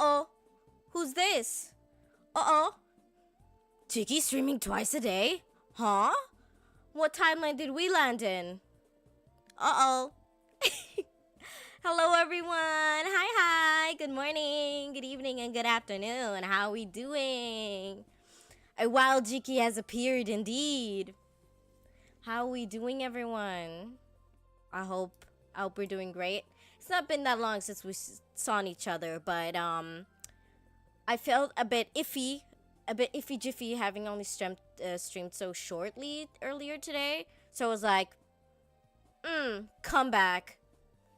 Uh-oh. Who's this? Uh-oh. Jiki streaming twice a day? Huh? What timeline did we land in? Uh-oh. Hello, everyone. Hi. Good morning, good evening, and good afternoon. How are we doing? A wild Jiki has appeared indeed. How are we doing, everyone? I hope we're doing great. It's not been that long since we saw each other, but I felt a bit iffy jiffy having only streamed so shortly earlier today. So I was like, come back.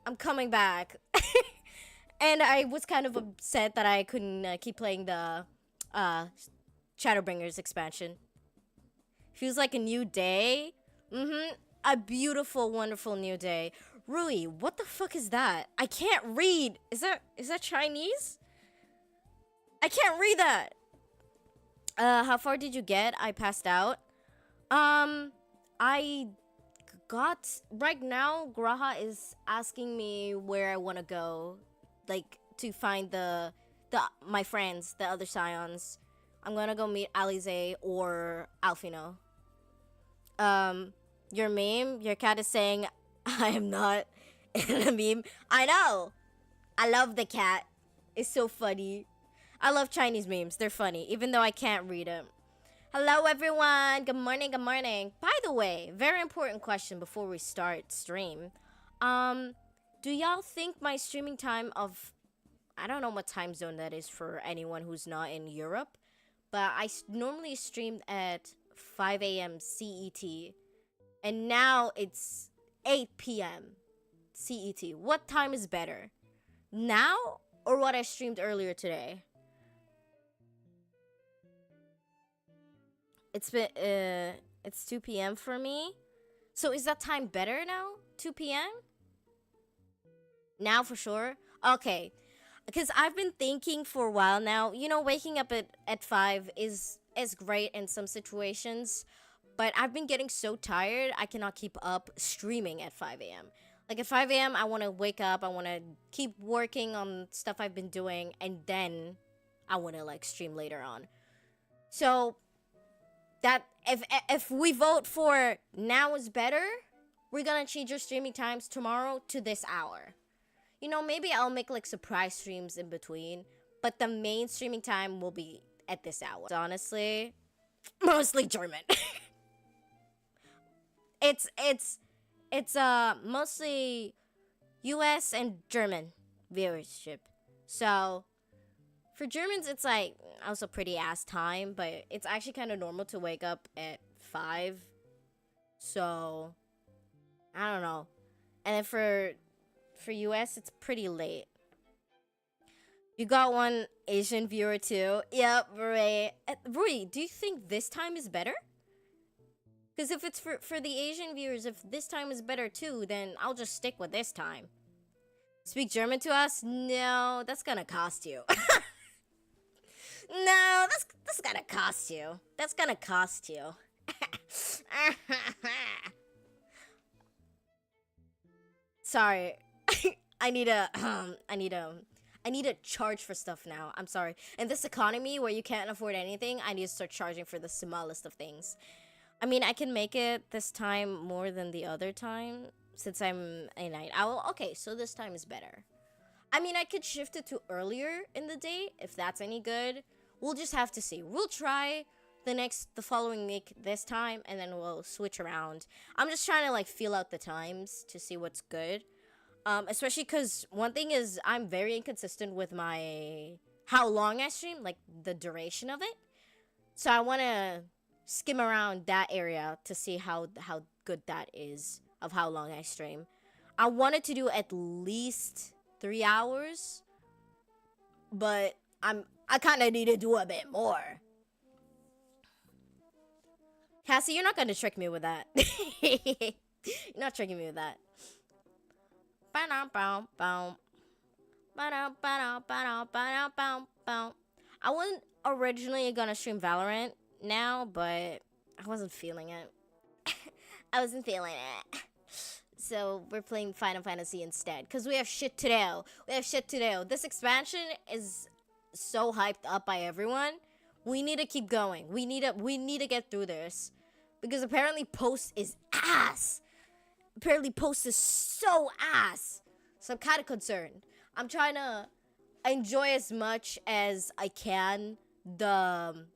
I'm coming back. And I was kind of upset that I couldn't keep playing the Shadowbringers expansion. Feels like a new day. A beautiful, wonderful new day. Rui, what the fuck is that? I can't read. Is that Chinese? I can't read that. How far did you get? I passed out. I got right now. Graha is asking me where I want to go, like to find my friends, the other Scions. I'm gonna go meet Alize or Alfino. Your meme, your cat is saying I am not in a meme. I know. I love the cat. It's so funny. I love Chinese memes. They're funny, even though I can't read them. Hello, everyone. Good morning. Good morning. By the way, very important question before we start stream. Do y'all think my streaming time of... I don't know what time zone that is for anyone who's not in Europe, but I normally streamed at 5 a.m. CET, and now it's 8 p.m. CET. What time is better? Now or what I streamed earlier today? It's 2 p.m. for me. So is that time better now? 2 p.m.? Now for sure? Okay. Because I've been thinking for a while now, you know, waking up at 5 is great in some situations, but I've been getting so tired, I cannot keep up streaming at 5 a.m. Like at 5 a.m., I want to wake up, I want to keep working on stuff I've been doing, and then I want to like stream later on. So that if we vote for now is better, we're gonna change your streaming times tomorrow to this hour. You know, maybe I'll make like surprise streams in between, but the main streaming time will be at this hour. Honestly, mostly German. it's mostly US and German viewership. So for Germans, it's like also pretty ass time, but it's actually kind of normal to wake up at 5. So I don't know. And then for US, it's pretty late. You got one Asian viewer too. Yep, Rui. Rui, do you think this time is better? Because if it's for the Asian viewers, if this time is better too, then I'll just stick with this time. Speak German to us? No, that's gonna cost you. No, that's gonna cost you. That's gonna cost you. Sorry. I need to charge for stuff now. I'm sorry. In this economy where you can't afford anything, I need to start charging for the smallest of things. I mean, I can make it this time more than the other time since I'm a night owl. Okay, so this time is better. I mean, I could shift it to earlier in the day if that's any good. We'll just have to see. We'll try the following week this time, and then we'll switch around. I'm just trying to like feel out the times to see what's good. Especially because one thing is I'm very inconsistent with my how long I stream, like the duration of it. So I want to skim around that area to see how good that is of how long I stream. I wanted to do at least 3 hours, but I kind of need to do a bit more. Cassie, you're not going to trick me with that. You're not tricking me with that. I wasn't originally gonna stream Valorant now, but I wasn't feeling it. I wasn't feeling it. So we're playing Final Fantasy instead, because we have shit to do. This expansion is so hyped up by everyone. We need to keep going. We need to get through this. Because apparently Post is ass. Apparently Post is so ass. So I'm kind of concerned. I'm trying to enjoy as much as I can I'm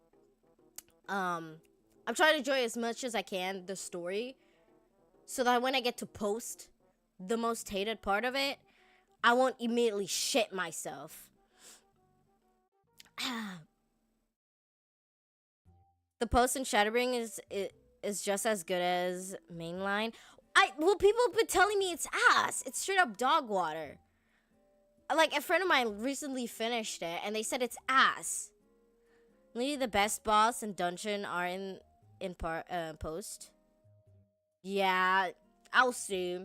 trying to enjoy as much as I can the story, so that when I get to Post, the most hated part of it, I won't immediately shit myself. The Post in Shadowbringers is just as good as mainline. People have been telling me it's ass. It's straight up dog water. Like, a friend of mine recently finished it, and they said it's ass. Maybe the best boss and dungeon are in Post. Yeah, I'll see.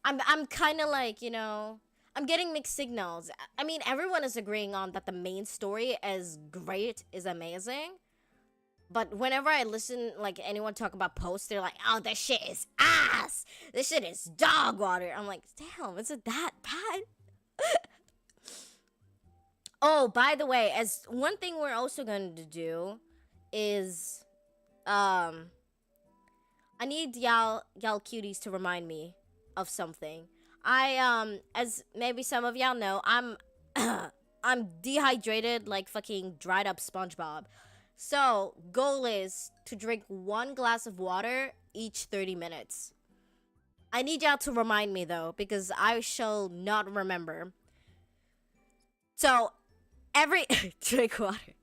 I'm kind of like, you know, I'm getting mixed signals. I mean, everyone is agreeing on that the main story is great, is amazing. But whenever I listen, like, anyone talk about Post, they're like, oh, this shit is ass. This shit is dog water. I'm like, damn, is it that bad? Oh, by the way, as one thing we're also going to do is, I need y'all cuties to remind me of something. As maybe some of y'all know, I'm dehydrated like fucking dried up SpongeBob. So, goal is to drink 1 glass of water each 30 minutes. I need y'all to remind me, though, because I shall not remember. So, drink water.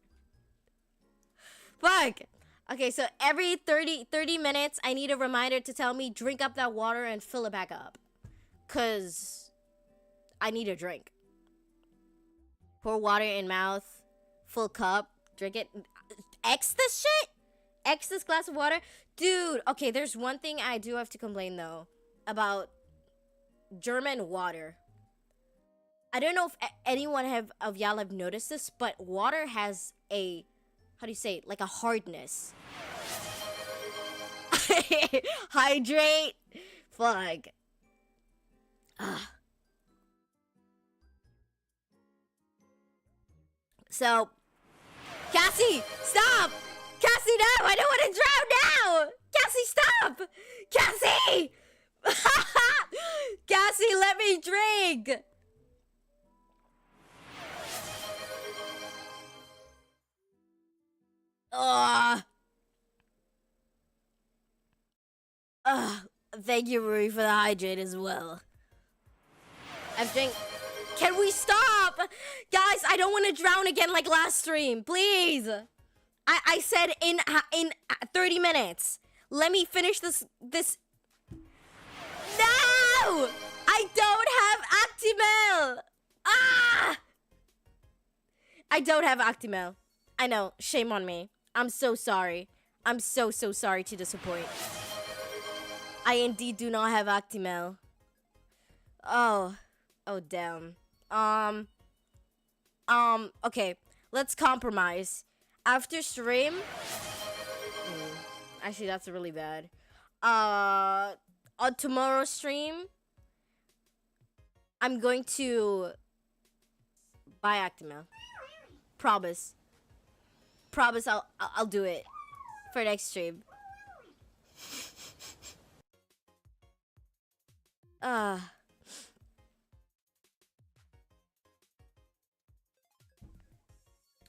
Fuck. Okay, so every 30 minutes, I need a reminder to tell me, drink up that water and fill it back up. Because I need a drink. Pour water in mouth, full cup, drink it. X this shit? X this glass of water? Dude, okay, there's one thing I do have to complain, though, about German water. I don't know if anyone of y'all have noticed this, but water has a, how do you say it? Like a hardness. Hydrate. Fuck. So, Cassie, stop! Cassie, no! I don't want to drown now! Cassie, stop! Cassie! Cassie, let me drink! Thank you, Rui, for the hydrate as well. I've drank. Can we stop? Guys, I don't want to drown again like last stream. Please. I said in 30 minutes. Let me finish this. No! I don't have Actimel. I don't have Actimel. I know. Shame on me. I'm so sorry. I'm so sorry to disappoint. I indeed do not have Actimel. Oh, damn. Okay. Let's compromise. After stream... actually, that's really bad. On tomorrow's stream, I'm going to buy Actimel. Promise. Promise I'll do it for next stream.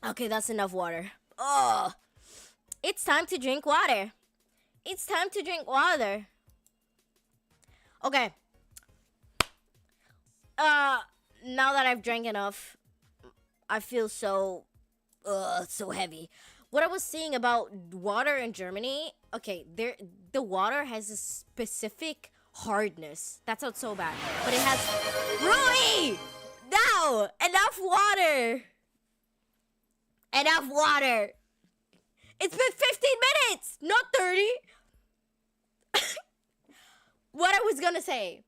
Okay, that's enough water. Oh, it's time to drink water. It's time to drink water. Okay. Now that I've drank enough, I feel so heavy. What I was saying about water in Germany, okay, the water has a specific hardness. That sounds so bad. But it has... Rui! No! Enough water! Enough water! It's been 15 minutes! Not 30! What I was gonna say.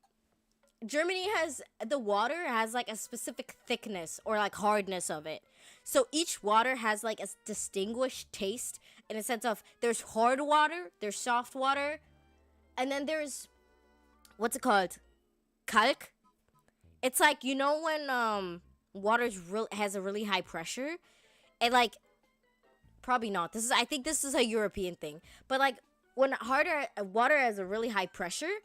Germany has... The water has like a specific thickness or like hardness of it. So each water has like a distinguished taste in a sense of there's hard water, there's soft water, and then there's... What's it called? Kalk? It's like, you know when water's has a really high pressure, and like probably not. I think this is a European thing, but like when water has a really high pressure,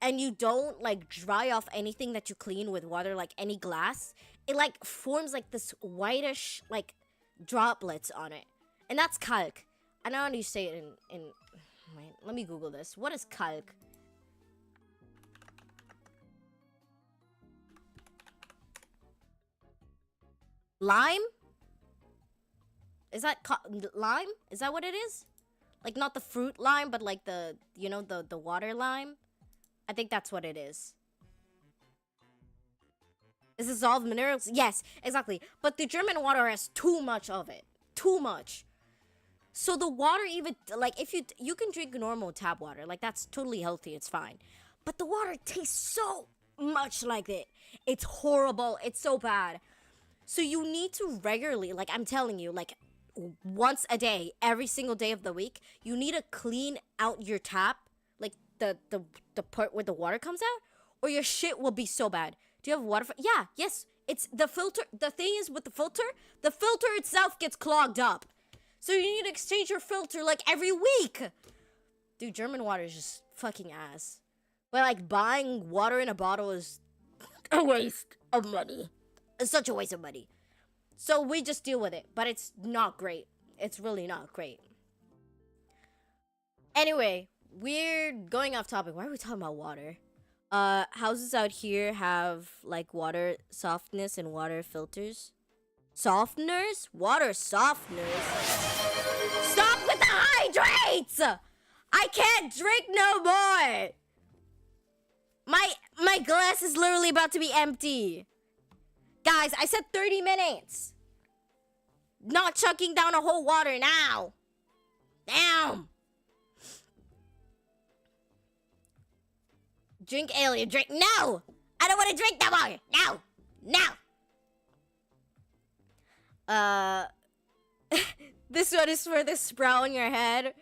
and you don't like dry off anything that you clean with water, like any glass, it like forms like this whitish like droplets on it, and that's kalk. I know how you say it in wait, let me Google this. What is kalk? Lime? Is that lime? Is that what it is? Like not the fruit lime, but like the, you know, the water lime? I think that's what it is. Is it dissolved minerals? Yes, exactly. But the German water has too much of it. Too much. So the water even, like, if you can drink normal tap water. Like, that's totally healthy. It's fine. But the water tastes so much like it. It's horrible. It's so bad. So you need to regularly, like, I'm telling you, like, once a day, every single day of the week, you need to clean out your tap, like, the part where the water comes out, or your shit will be so bad. Do you have water? Yeah, yes. It's the filter. The thing is with the filter itself gets clogged up. So you need to exchange your filter like every week. Dude, German water is just fucking ass. But like buying water in a bottle is a waste of money. It's such a waste of money. So we just deal with it. But it's not great. It's really not great. Anyway, we're going off topic. Why are we talking about water? Houses out here have like water softness and water filters. Softeners? Water softeners? Stop with the hydrates! I can't drink no more! My glass is literally about to be empty. Guys, I said 30 minutes. Not chucking down a whole water now. Damn. Drink alien, drink. No! I don't want to drink no more. No. No. This one is for the sprout on your head.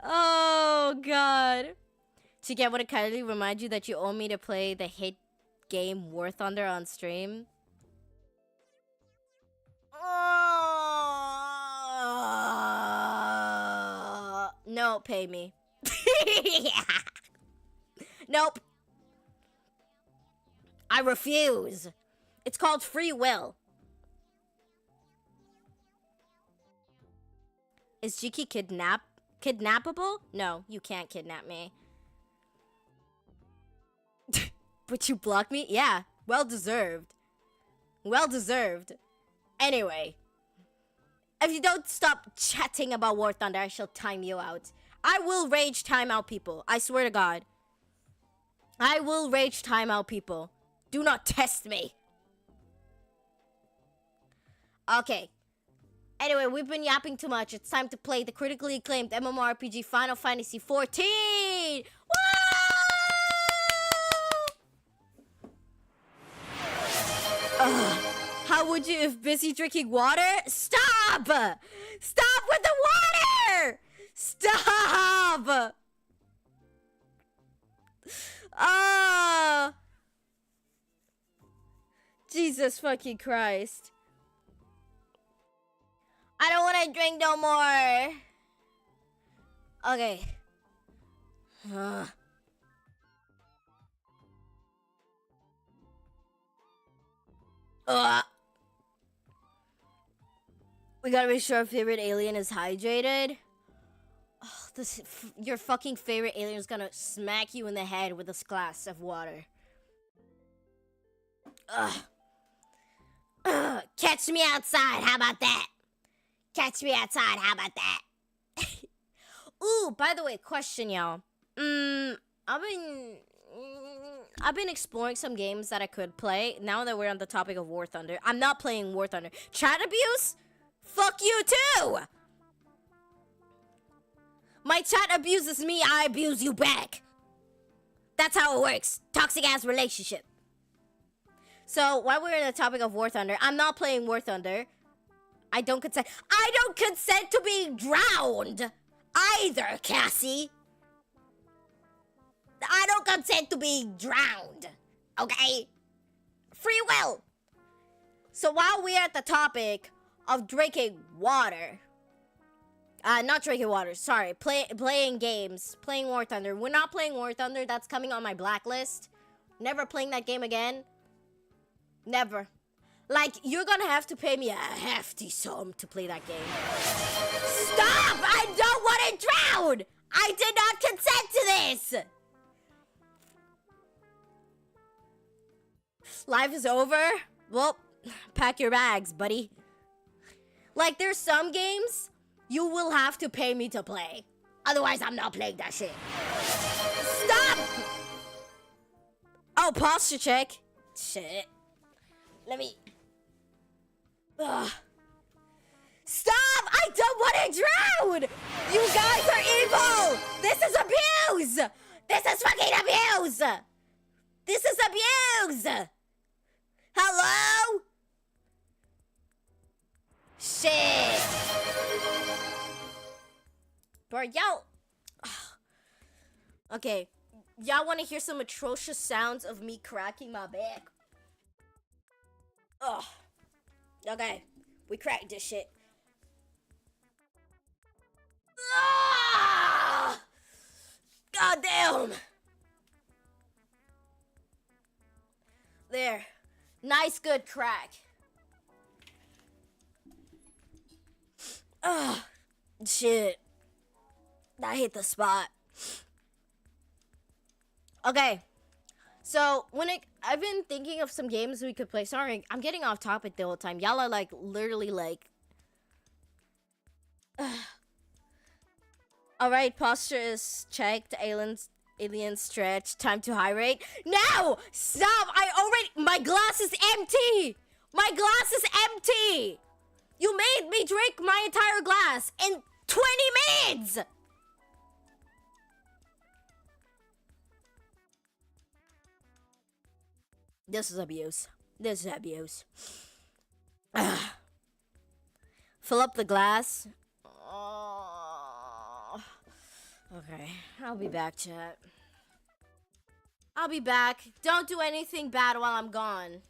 Oh, God. To get what it kindly remind you that you owe me to play the hit game War Thunder on stream. No, pay me. Nope. I refuse. It's called free will. Is Jiki kidnappable? No, you can't kidnap me. But you block me? Yeah, well deserved. Well deserved. Anyway. If you don't stop chatting about War Thunder, I shall time you out. I will rage time out people. I swear to God. I will rage time out people. Do not test me. Okay. Anyway, we've been yapping too much. It's time to play the critically acclaimed MMORPG Final Fantasy XIV. Woo! How would you if busy drinking water? Stop! Stop with the water! Stop! Jesus fucking Christ. I don't want to drink no more. Okay. We gotta make sure our favorite alien is hydrated. Oh, your fucking favorite alien is gonna smack you in the head with this glass of water. Catch me outside, how about that? Catch me outside, how about that? Ooh, by the way, question, y'all. I've been exploring some games that I could play. Now that we're on the topic of War Thunder, I'm not playing War Thunder. Chat abuse? Fuck you too! My chat abuses me, I abuse you back. That's how it works. Toxic ass relationship. So, while we're on the topic of War Thunder, I'm not playing War Thunder. I don't consent. I don't consent to being drowned! Either, Cassie! I don't consent to being drowned. Okay? Free will. So while we're at the topic of drinking water, not drinking water, sorry, playing games, playing War Thunder. We're not playing War Thunder, that's coming on my blacklist. Never playing that game again. Never. Like, you're gonna have to pay me a hefty sum to play that game. Stop! I don't want to drown! I did not consent to this! Life is over? Well, pack your bags, buddy. Like, there's some games you will have to pay me to play. Otherwise, I'm not playing that shit. Stop! Oh, posture check. Shit. Let me... Ugh. Stop! I don't want to drown! You guys are evil! This is abuse! This is fucking abuse! This is abuse! Hello? Shit! Bro, y'all... Okay. Y'all want to hear some atrocious sounds of me cracking my back? Ugh. Okay. We cracked this shit. Ah! God damn! There. Nice, good crack. Ugh. Shit. That hit the spot. Okay. So, I've been thinking of some games we could play. Sorry, I'm getting off topic the whole time. Y'all are like, literally like... Alright, posture is checked. Alien stretch. Time to hydrate. No! Stop! My glass is empty! My glass is empty! You made me drink my entire glass in 20 minutes! This is abuse. This is abuse. Fill up the glass. Oh. Okay, I'll be back, chat. I'll be back. Don't do anything bad while I'm gone.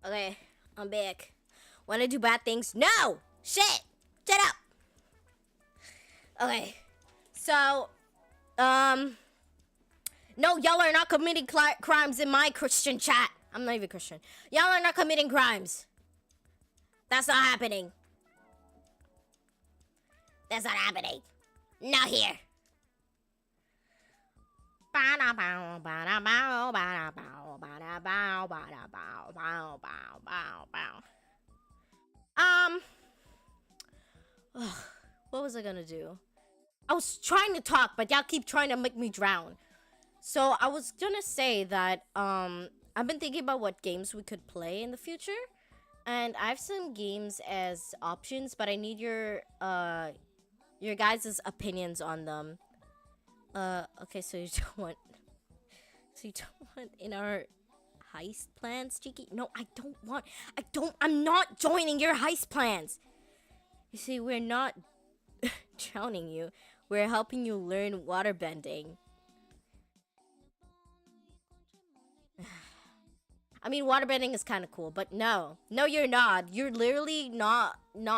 Okay, I'm back. Wanna do bad things? No! Shit! Shut up! Okay, so, no, y'all are not committing crimes in my Christian chat. I'm not even Christian. Y'all are not committing crimes. That's not happening. That's not happening. Not here. What was I gonna do? I was trying to talk, but y'all keep trying to make me drown. So I was gonna say that I've been thinking about what games we could play in the future, and I have some games as options, but I need your guys' opinions on them. Okay, so you don't want in our heist plans, Jiki? No, I'm not joining your heist plans. You see, we're not drowning you. We're helping you learn waterbending. I mean, waterbending is kind of cool, but no, you're not. You're literally not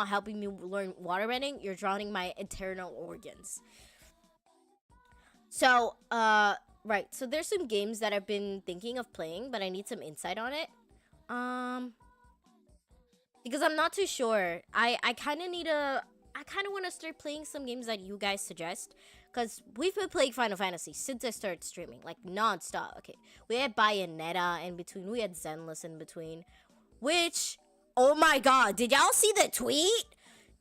helping me learn waterbending. You're drowning my internal organs. So, right. So there's some games that I've been thinking of playing, but I need some insight on it. Because I'm not too sure. I kind of want to start playing some games that you guys suggest. Because we've been playing Final Fantasy since I started streaming, like non-stop. Okay, we had Bayonetta in between. We had Zenless in between. Which, oh my god, did y'all see the tweet?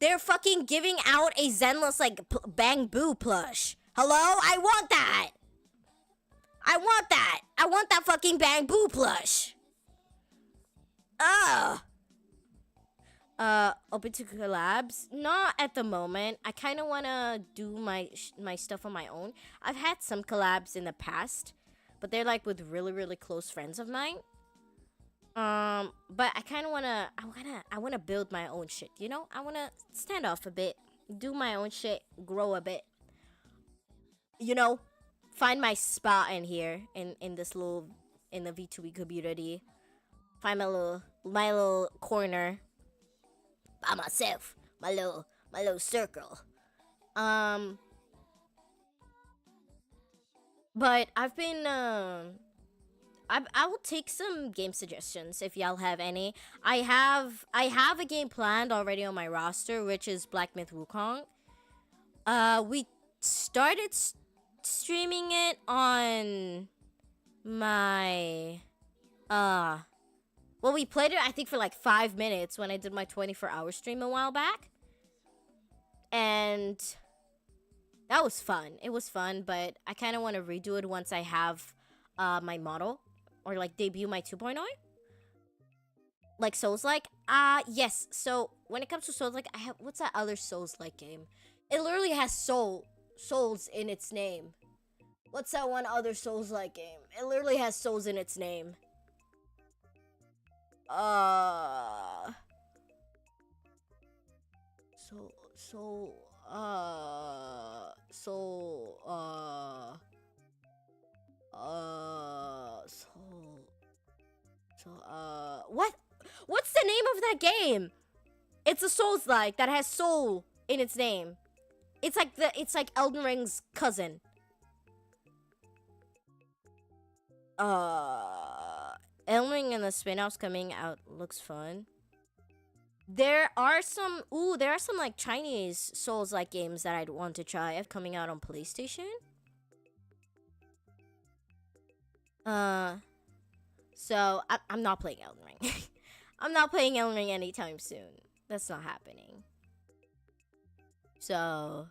They're fucking giving out a Zenless, like, Bang Boo plush. Hello? I want that! I want that. I want that fucking bamboo plush. Ugh. Open to collabs? Not at the moment. I kind of want to do my stuff on my own. I've had some collabs in the past, but they're like with really, really close friends of mine. But I kind of I wanna build my own shit, you know? I wanna stand off a bit, do my own shit, grow a bit, you know? Find my spot in here, in this little, in the V2E community. Find my little corner by myself, my little circle. But I've been, I will take some game suggestions if y'all have any. I have a game planned already on my roster, which is Black Myth Wukong. We started streaming it on my well, we played it I think for like 5 minutes when I did my 24-hour stream a while back, and that was fun. It was fun, but I kind of want to redo it once I have my model, or like debut my 2.0, like Souls-like. Yes. So when it comes to Souls-like, I have, what's that other Souls-like game? It literally has souls in its name. What's that one other Souls-like game? It literally has souls in its name. What? What's the name of that game? It's a Souls-like that has soul in its name. It's like Elden Ring's cousin. Elden Ring and the spin-offs coming out looks fun. There are some like Chinese Souls-like games that I'd want to try of coming out on PlayStation. So I'm not playing Elden Ring. I'm not playing Elden Ring anytime soon. That's not happening. So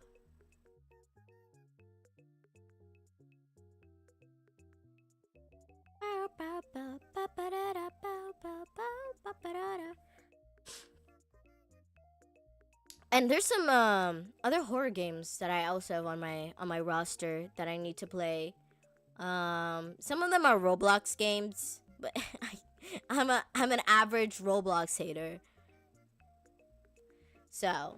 and there's some other horror games that I also have on my roster that I need to play. Some of them are Roblox games, but I'm an average Roblox hater. So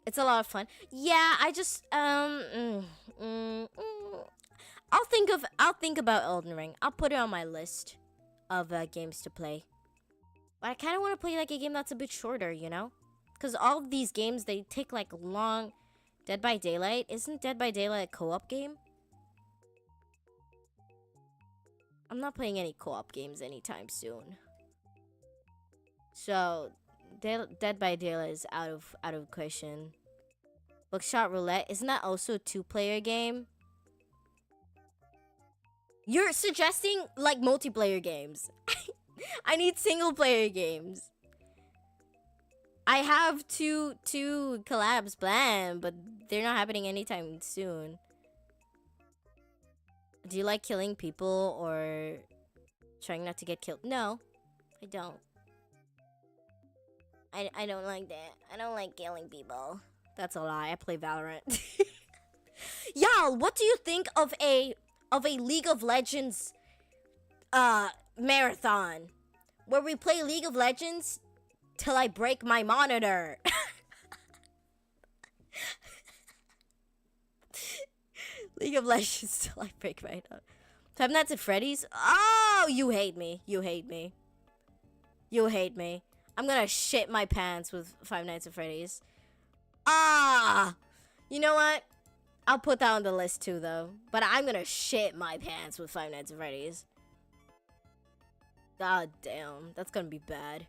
it's a lot of fun. Yeah, I just I'll think about Elden Ring. I'll put it on my list of games to play. But I kind of want to play like a game that's a bit shorter, you know? Because all of these games, they take like long. Dead by Daylight? Isn't Dead by Daylight a co-op game? I'm not playing any co-op games anytime soon. So Dead by Daylight is out of question. Bookshot Roulette, isn't that also a 2-player game? You're suggesting like multiplayer games. I need single-player games. I have two collabs planned, but they're not happening anytime soon. Do you like killing people or trying not to get killed? No, I don't. I don't like that. I don't like killing people. That's a lie. I play Valorant. Y'all, what do you think of a League of Legends marathon where we play League of Legends till I break my monitor? League of Legends till I break my monitor. Five Nights at Freddy's? Oh, you hate me. You hate me. You hate me. I'm gonna shit my pants with Five Nights at Freddy's. You know what? I'll put that on the list too, though. But I'm gonna shit my pants with Five Nights at Freddy's. God damn, that's gonna be bad.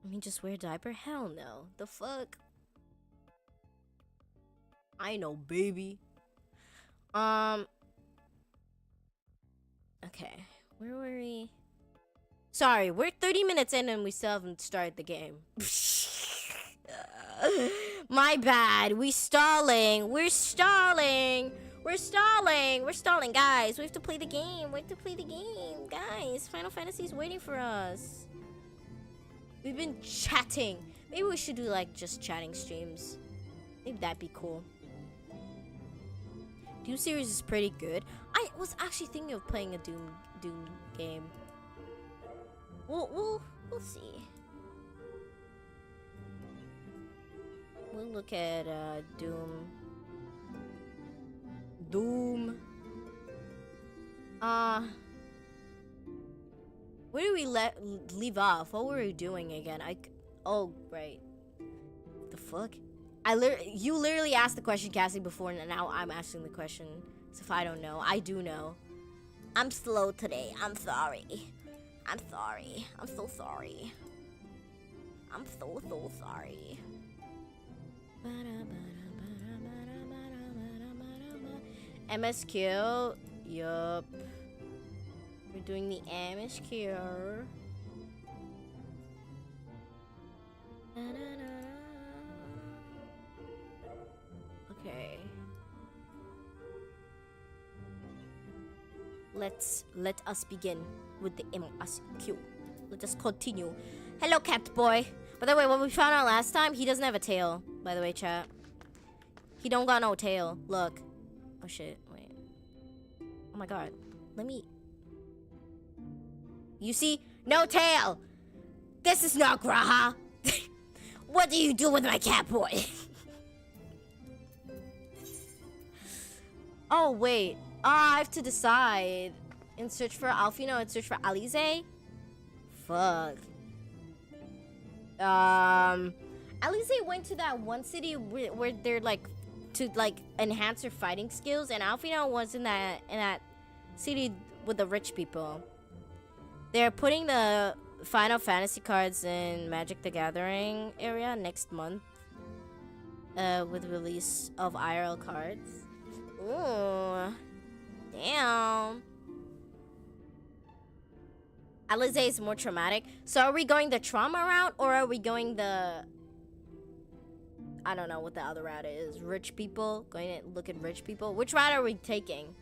I mean, just wear a diaper? Hell no. The fuck? I know, baby. Okay. Where were we? Sorry, we're 30 minutes in and we still haven't started the game. My bad. We're stalling. We're stalling. We're stalling. We're stalling, guys. We have to play the game. We have to play the game, guys. Final Fantasy is waiting for us. We've been chatting. Maybe we should do like just chatting streams. Maybe that'd be cool. Doom series is pretty good. I was actually thinking of playing a Doom game. We'll see. We'll look at Doom. Where do we leave off? What were we doing again? Oh, right. The fuck? You literally asked the question, Cassie, before, and now I'm asking the question. So if I don't know, I do know. I'm slow today. I'm sorry. I'm sorry. I'm so sorry. I'm so sorry. MSQ. Yup. We're doing the MSQ. Okay. Let us begin with the MSQ. Let us continue. Hello, cat boy. By the way, what we found out last time, he doesn't have a tail. By the way, chat. He don't got no tail. Look. Oh shit. Wait. Oh my god. Let me. You see? No tail. This is not Graha. What do you do with my cat boy? Oh wait. I have to decide. In search for Alfino and search for Alize. Fuck. Alize went to that one city where they're like to like enhance her fighting skills, and Alfino was in that city with the rich people. They're putting the Final Fantasy cards in Magic the Gathering area next month. With release of IRL cards. Ooh. Damn. Alize is more traumatic. So are we going the trauma route, or are we going the... I don't know what the other route is. Rich people? Going to look at rich people? Which route are we taking?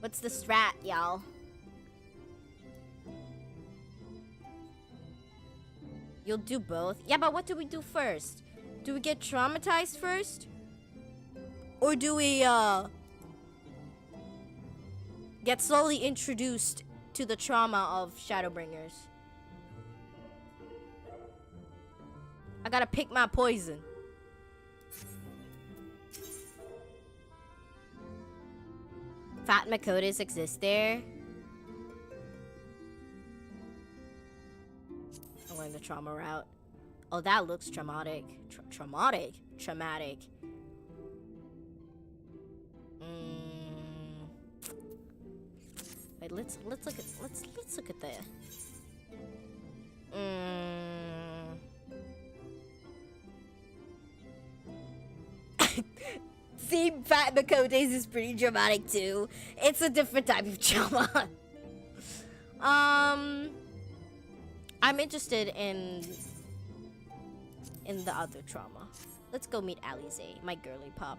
What's the strat, y'all? You'll do both? Yeah, but what do we do first? Do we get traumatized first? Or do we, get slowly introduced to the trauma of Shadowbringers? I gotta pick my poison. Fat Makotas exist there. I'm going the trauma route. Oh, that looks traumatic. Traumatic? Traumatic. Wait, let's look at the. See, Fat Makotes is pretty dramatic too. It's a different type of trauma. I'm interested in the other trauma. Let's go meet Alize, my girly pop.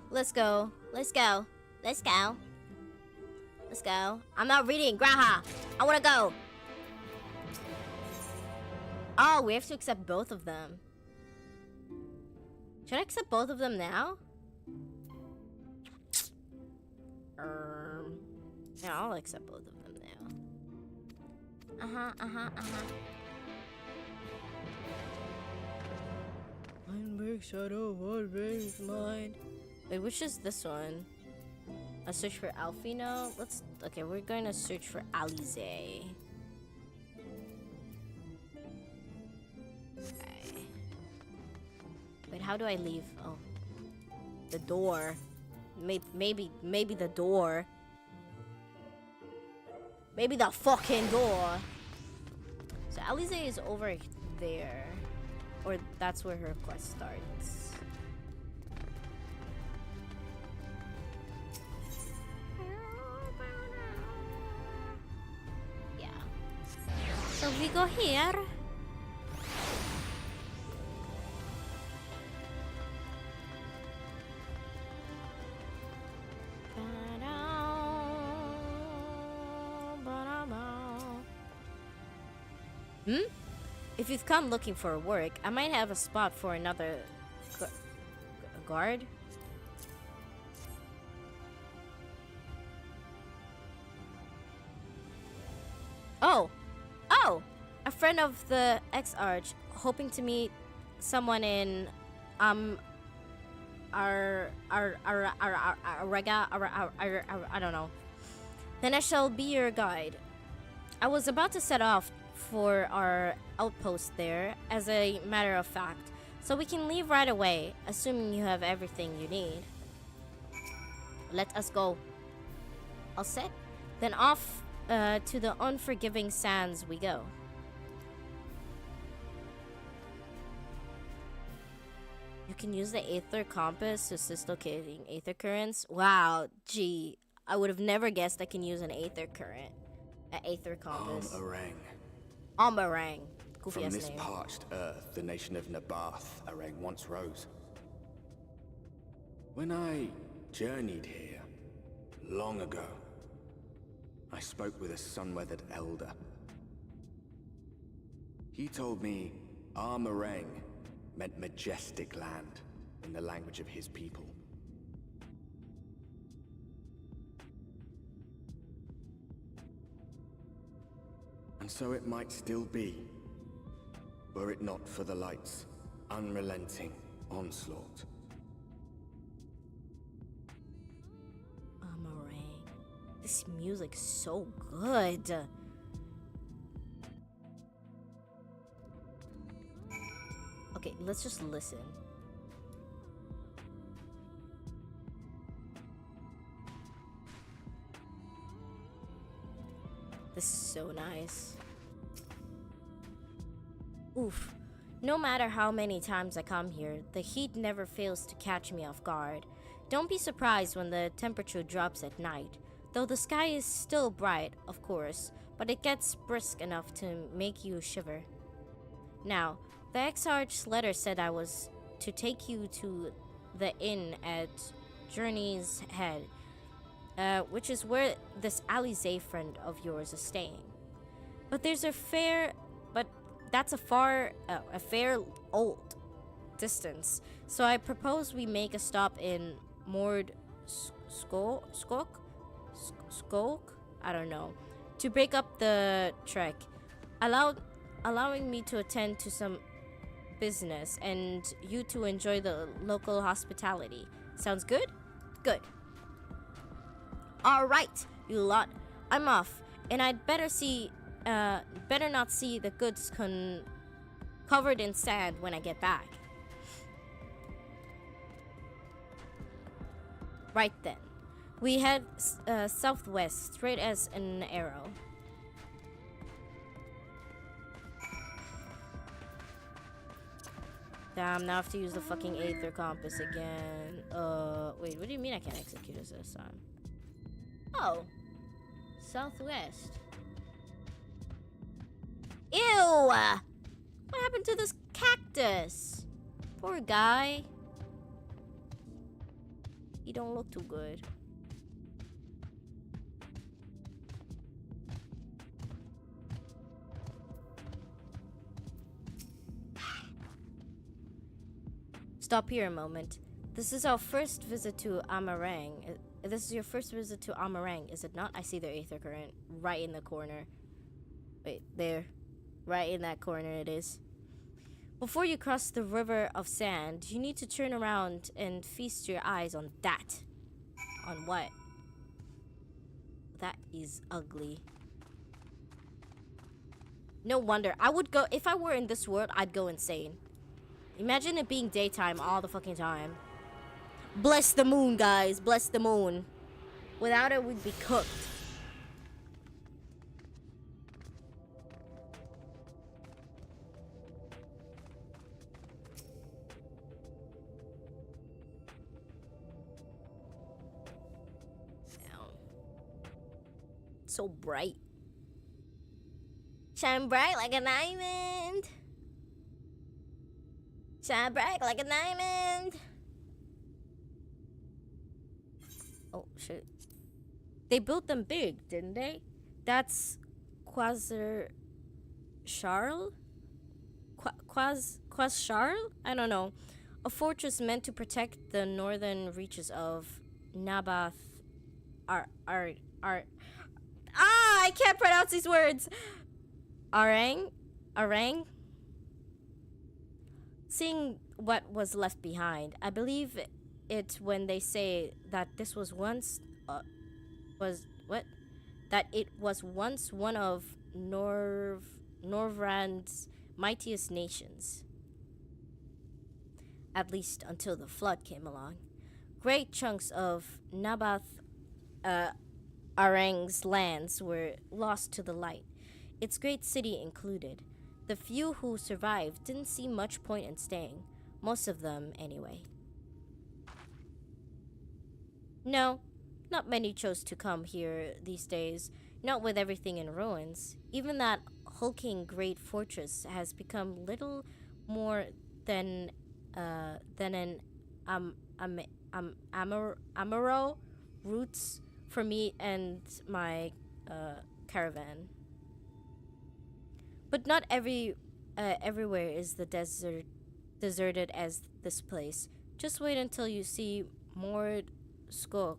Let's go. Let's go. Let's go. Let's go. I'm not reading, Graha. I wanna go. Oh, we have to accept both of them. Should I accept both of them now? Yeah, I'll accept both of them now. One big shadow, one big mind. Wait, which is this one? A search for Alfino? Okay, we're going to search for Alize. Okay. Wait, how do I leave? Oh. The door. Maybe the door. Maybe the fucking door. So Alize is over there. Or that's where her quest starts. So we go here. If you've come looking for work, I might have a spot for another guard. Oh, a friend of the ex-arch, hoping to meet someone in I don't know. Then I shall be your guide. I was about to set off for our outpost there, as a matter of fact, so we can leave right away, assuming you have everything you need. Let us go. All set? Then off to the unforgiving sands we go. You can use the Aether Compass to assist locating Aether Currents. Wow, gee, I would have never guessed I can use an Aether Current. An Aether Compass. Armorang. Goofy From ass this name. parched earth, the nation of Nabath, Arang once rose. When I journeyed here, long ago, I spoke with a sun-weathered elder. He told me Armorang meant majestic land in the language of his people. And so it might still be, were it not for the light's unrelenting onslaught. Armorang. This music's so good. Okay, let's just listen. This is so nice. Oof. No matter how many times I come here, the heat never fails to catch me off guard. Don't be surprised when the temperature drops at night. Though the sky is still bright, of course, but it gets brisk enough to make you shiver. Now, the Exarch's letter said I was to take you to the inn at Journey's Head, which is where this Alize friend of yours is staying. But that's a fair old distance. So I propose we make a stop in Mord Skok? I don't know. To break up the trek, allowing me to attend to some business and you to enjoy the local hospitality. Sounds good? Good. All right, you lot. I'm off, and I'd better not see the goods covered in sand when I get back. Right then, we head southwest, straight as an arrow. Damn, now I have to use the fucking Aether Compass again. Wait, what do you mean I can't execute this time? Oh, southwest. Ew! What happened to this cactus? Poor guy. He don't look too good. Stop here a moment. This is our first visit to Amarang. This is your first visit to Amarang, is it not? I see their Aether Current right in the corner. Wait, there. Right in that corner it is. Before you cross the river of sand, you need to turn around and feast your eyes on that. On what? That is ugly. No wonder. I would go, if I were in this world, I'd go insane. Imagine it being daytime all the fucking time. Bless the moon, guys. Bless the moon. Without it, we'd be cooked. So bright. Shine bright like a diamond. Shine bright like a diamond. Oh, shit. They built them big, didn't they? That's Quasar... Charles? Quas Charles? I don't know. A fortress meant to protect the northern reaches of Nabath... I can't pronounce these words! Arang? Seeing what was left behind, I believe it when they say that this was once... That it was once one of Norvrand's mightiest nations. At least until the flood came along. Great chunks of Nabath Arang's lands were lost to the light, its great city included. The few who survived didn't see much point in staying. Most of them, anyway. No, not many chose to come here these days, not with everything in ruins. Even that hulking great fortress has become little more than an amaro routes for me and my caravan. But not everywhere is the deserted as this place. Just wait until you see more Skok.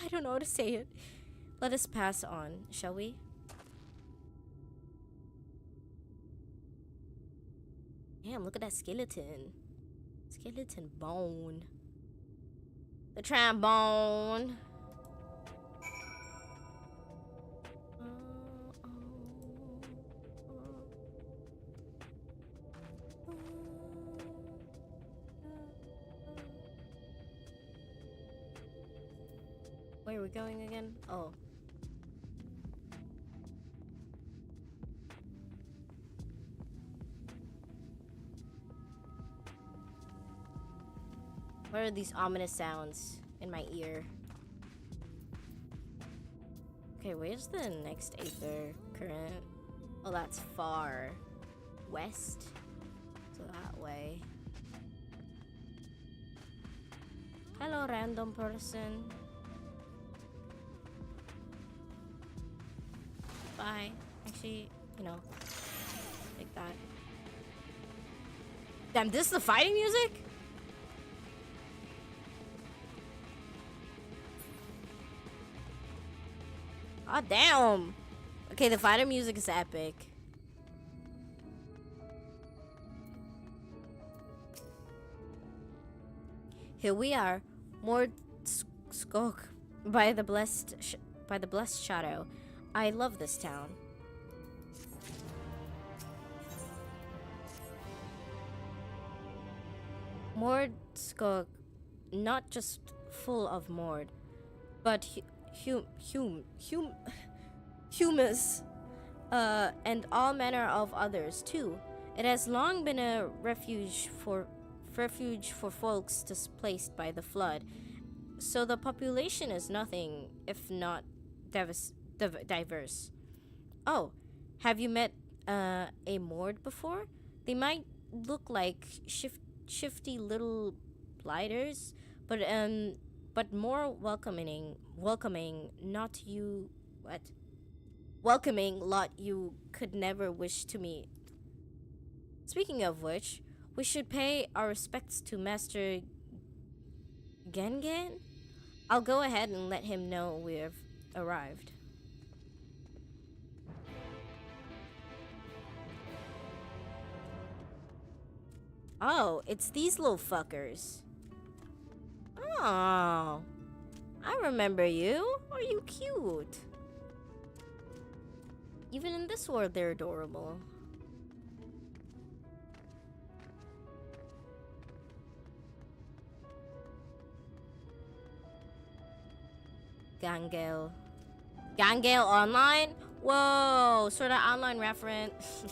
I don't know how to say it. Let us pass on, shall we? Damn, look at that skeleton. Skeleton bone. The trombone. Where are we going again? Oh. What are these ominous sounds in my ear? Okay, where's the next Aether current? Oh, that's far west. So that way. Hello, random person. Bye. Actually, you know, like that. Damn, this is the fighting music? Oh, damn. Okay, the fighter music is epic. Here we are, more Skok by the blessed shadow. I love this town. Mord Skog, not just full of Mord, but humus, and all manner of others too. It has long been a refuge for folks displaced by the flood, so the population is nothing if not diverse. Oh, have you met a Mord before? They might look like shifty little blighters, but more welcoming lot you could never wish to meet. Speaking of which, we should pay our respects to Master Gengen. I'll go ahead and let him know we've arrived. Oh, it's these little fuckers. Oh, I remember you. Are you cute? Even in this world, they're adorable. Gangale. Gangale Online? Whoa, sort of online reference.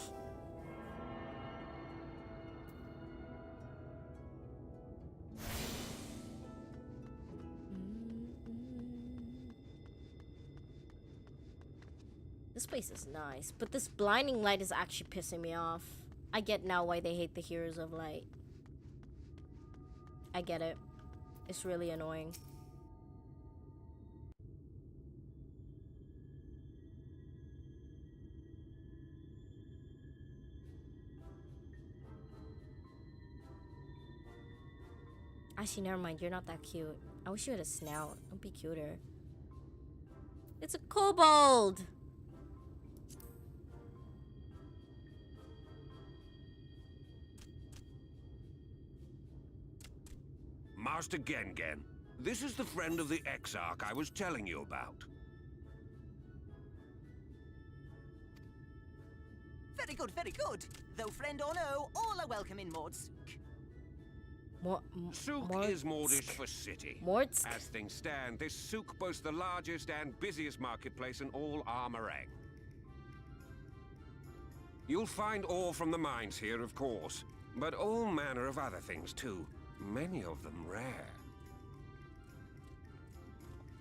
This place is nice, but this blinding light is actually pissing me off. I get now why they hate the Heroes of Light. I get it. It's really annoying. Actually, never mind. You're not that cute. I wish you had a snout. Don't be cuter. It's a kobold! Master Gengen, this is the friend of the Exarch I was telling you about. Very good, very good. Though friend or no, all are welcome in Mord's. Souk is Mordish for city. Mordsk? As things stand, this souk boasts the largest and busiest marketplace in all Armorang. You'll find ore from the mines here, of course, but all manner of other things too. Many of them rare.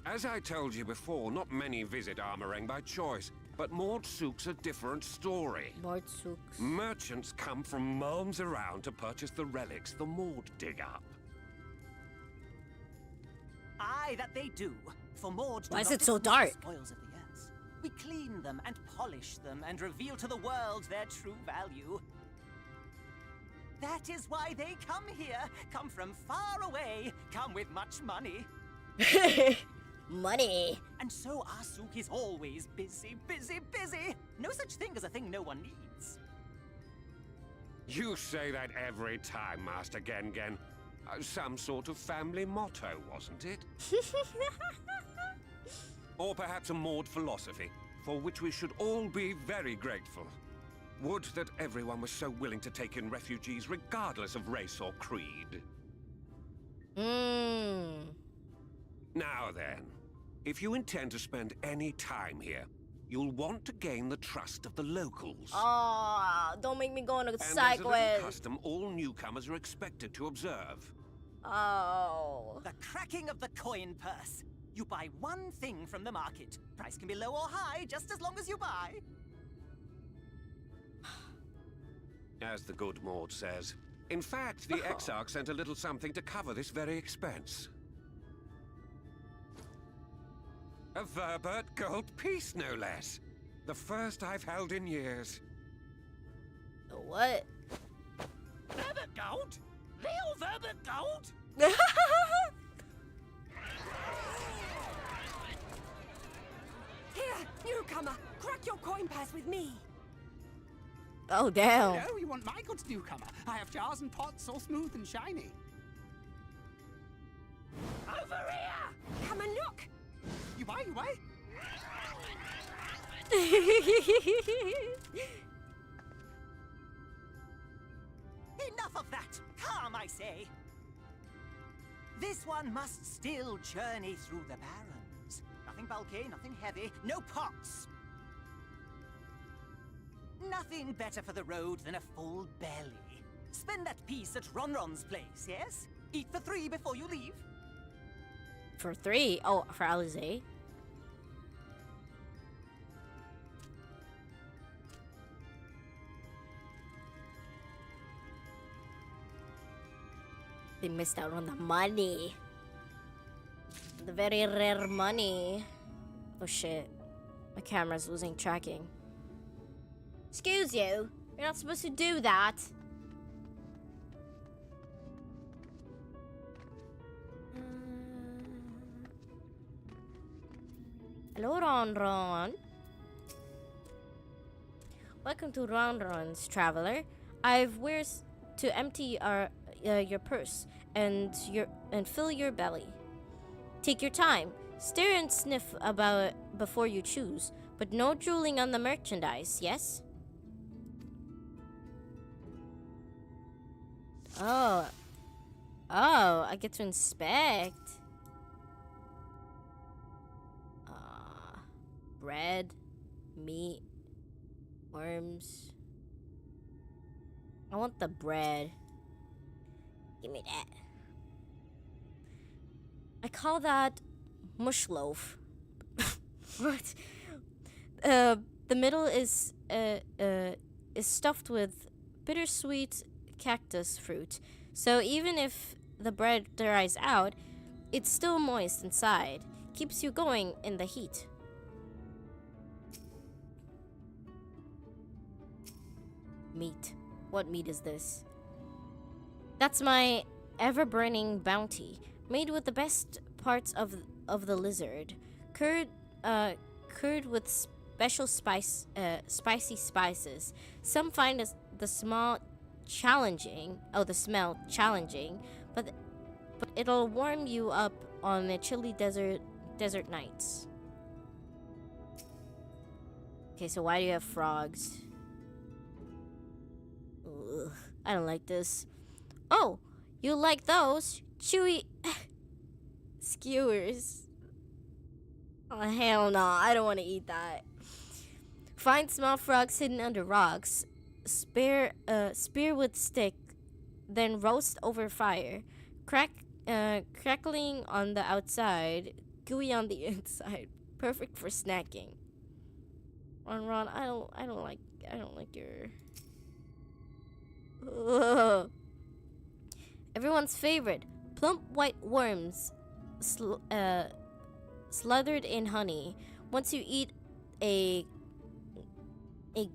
As I told you before, not many visit Armorang by choice, but Mord Souk's a different story. Mord Souks. Merchants come from miles around to purchase the relics the Mord dig up. Aye, that they do. For Mord do Why is not it so dismiss the dark? spoils of the earth. We clean them and polish them and reveal to the world their true value. That is why they come here, come from far away, come with much money. Money. And so our souk is always busy, busy, busy. No such thing as a thing no one needs. You say that every time, Master Gengen. Some sort of family motto, wasn't it? Or perhaps a Mord philosophy, for which we should all be very grateful. Would that everyone was so willing to take in refugees regardless of race or creed. Now then, if you intend to spend any time here, you'll want to gain the trust of the locals. Oh, don't make me go on a And there's psych a little with. custom all newcomers are expected to observe. Oh. The cracking of the coin purse. You buy one thing from the market. Price can be low or high, just as long as you buy. As the good Mord says. In fact, the Exarch sent a little something to cover this very expense. A Verbert gold piece, no less. The first I've held in years. What? Verbert gold? Real Verbert gold? Here, newcomer, crack your coin purse with me. Oh, damn. Oh, you want my goods, newcomer? I have jars and pots all smooth and shiny. Over here! Come and look. You buy, you buy? Enough of that! Calm, I say! This one must still journey through the barrens. Nothing bulky, nothing heavy, no pots! Nothing better for the road than a full belly. Spend that piece at Ronron's place, yes? Eat for 3 before you leave. For 3? Oh, for Alizé? They missed out on the money. The very rare money. Oh shit. My camera's losing tracking. Excuse you. You're not supposed to do that. Hello, Ron. Welcome to Ron's traveler. I've wares to empty your purse and fill your belly. Take your time. Stare and sniff about before you choose, but no drooling on the merchandise, yes? Oh, I get to inspect. Bread, meat, worms. I want the bread. Give me that. I call that mush loaf. What? The The middle is stuffed with bittersweet cactus fruit. So even if the bread dries out, it's still moist inside. Keeps you going in the heat. Meat. What meat is this? That's my ever-burning bounty, made with the best parts of the lizard. Curd with special spicy spices. Some find the smell challenging, but it'll warm you up on the chilly desert nights. Okay, so why do you have frogs? Ugh, I don't like this. Oh, you like those chewy skewers? Oh, hell no, I don't want to eat that. Find small frogs hidden under rocks. Spear with stick, then roast over fire. Crackling on the outside, gooey on the inside. Perfect for snacking. Ron, I don't like your. Ugh. Everyone's favorite, plump white worms, slathered in honey. Once you eat a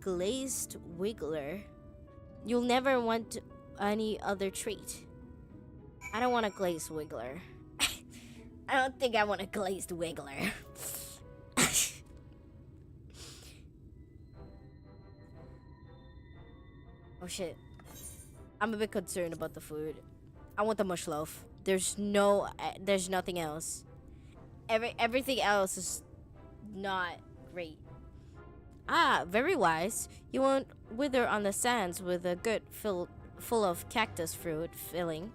glazed wiggler, you'll never want any other treat. I don't want a glazed wiggler. I don't think I want a glazed wiggler. Oh shit. I'm a bit concerned about the food. I want the mush loaf. There's nothing else. Everything else is not great. Ah, very wise. You won't wither on the sands with a gut full of cactus fruit filling.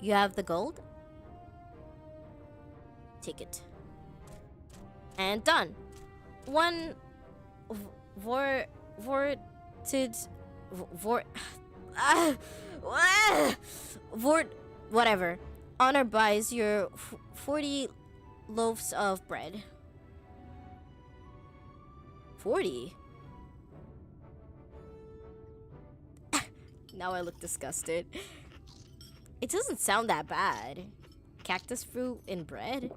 You have the gold? Take it. And done. One whatever. Honor buys your 40 loaves of bread. 40? Now I look disgusted. It doesn't sound that bad. Cactus fruit in bread?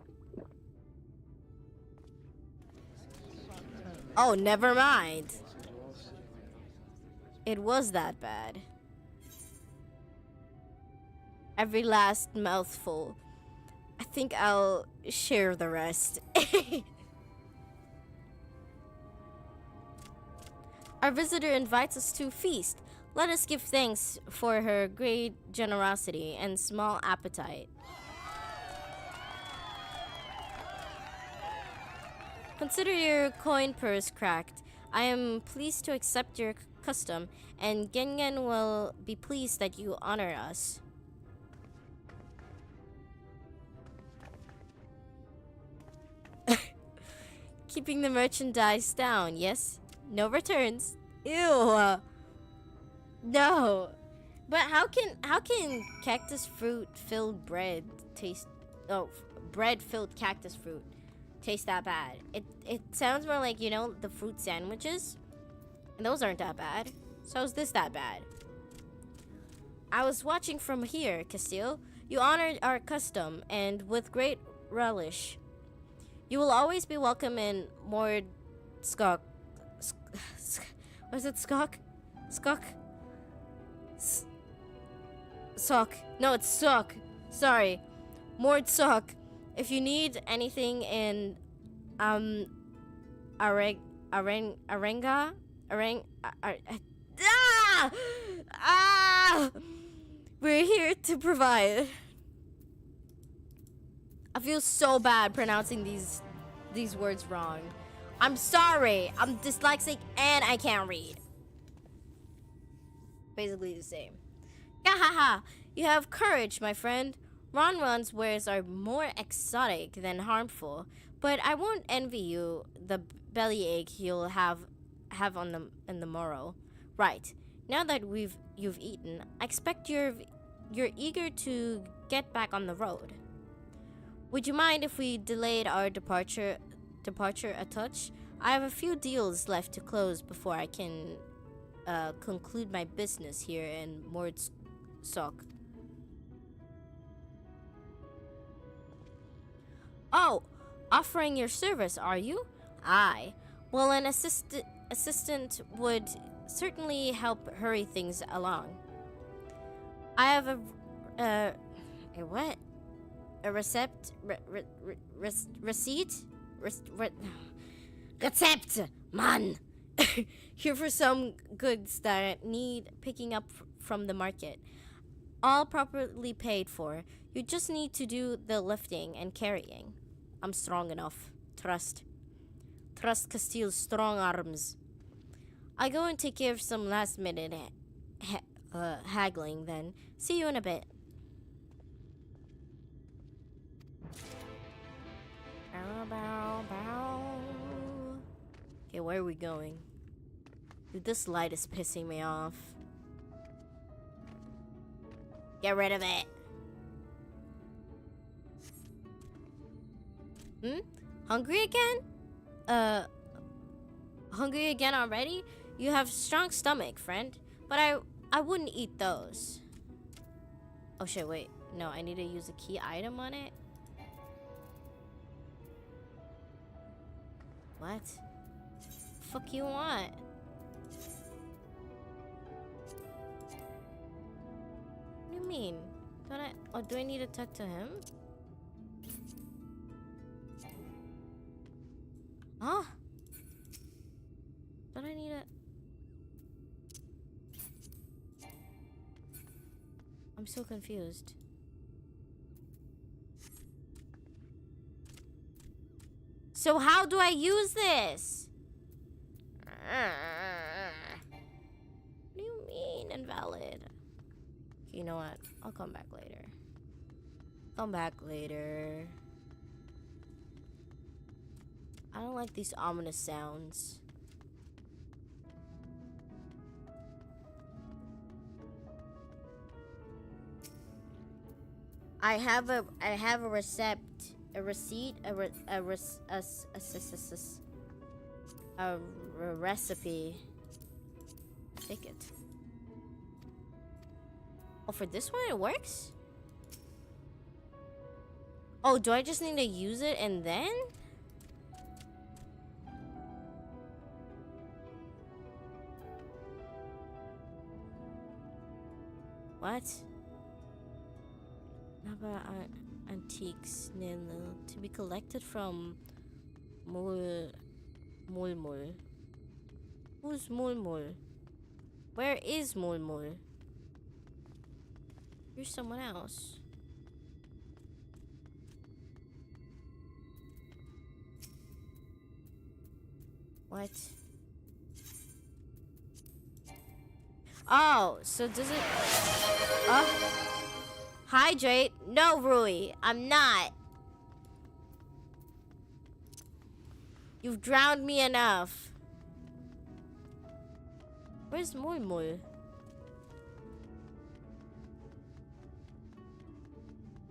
Oh, never mind. It was that bad. Every last mouthful. I think I'll share the rest. Our visitor invites us to feast. Let us give thanks for her great generosity and small appetite. Consider your coin purse cracked. I am pleased to accept your custom, and Gengen will be pleased that you honor us. Keeping the merchandise down, yes? No returns. Ew. No. But how can cactus fruit filled bread taste? Oh, bread filled cactus fruit taste that bad? It sounds more like, you know, the fruit sandwiches. And those aren't that bad. So is this that bad? I was watching from here, Castile. You honored our custom, and with great relish. You will always be welcome in Mord Skok. Was it Skok? Skok? Sock. No, it's Sock. Sorry. Mord Sock. If you need anything in Arenga? We're here to provide. I feel so bad pronouncing these words wrong. I'm sorry. I'm dyslexic and I can't read. Basically the same. Gahaha! You have courage, my friend. Ronron's wares are more exotic than harmful, but I won't envy you the bellyache you'll have on the morrow. Right. Now that you've eaten, I expect you're eager to get back on the road. Would you mind if we delayed our departure a touch? I have a few deals left to close before I can conclude my business here in Mordsok. Oh, offering your service, are you? Aye. Well, an assistant would certainly help hurry things along. I have a what? A recept? Receipt? Recept, man. Here for some goods that need picking up from the market. All properly paid for. You just need to do the lifting and carrying. I'm strong enough. Trust Castile's strong arms. I go and take care of some last minute haggling then. See you in a bit. Bow, bow, bow. Okay, where are we going? Dude, this light is pissing me off. Get rid of it. Hungry again? Hungry again already? You have strong stomach, friend. But I wouldn't eat those. Oh shit, wait. No, I need to use a key item on it. What? Fuck you want? What do you mean? Do I need to talk to him? Huh? Don't I need to... I'm so confused. So how do I use this? What do you mean invalid? You know what? I'll come back later. Come back later. I don't like these ominous sounds. I have a receipt, a recipe. Take it. Oh, for this one it works? Oh, do I just need to use it and then? What? Naba antiques nil to be collected from Mul. Who's Mul? Where is Mul? Here's someone else. What? Oh, so does it... hydrate? No, Rui, I'm not. You've drowned me enough. Where's Mul?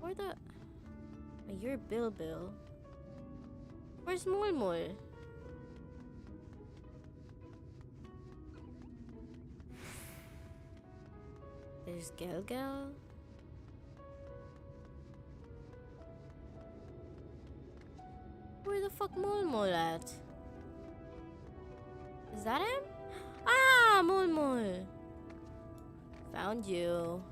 Where the... Oh, you're Bill. Where's Mul? There's Gelgel. Where the fuck Mul at? Is that him? Ah, Mul. Found you.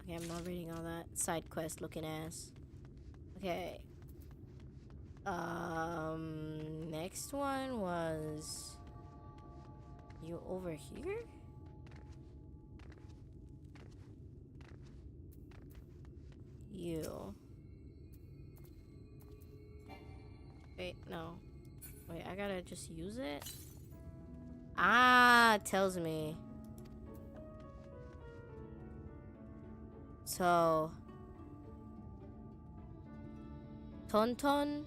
Okay, I'm not reading all that side quest looking ass. Okay. Next one was you over here? You. Wait, no. Wait, I gotta just use it? Ah, it tells me. So Tonton.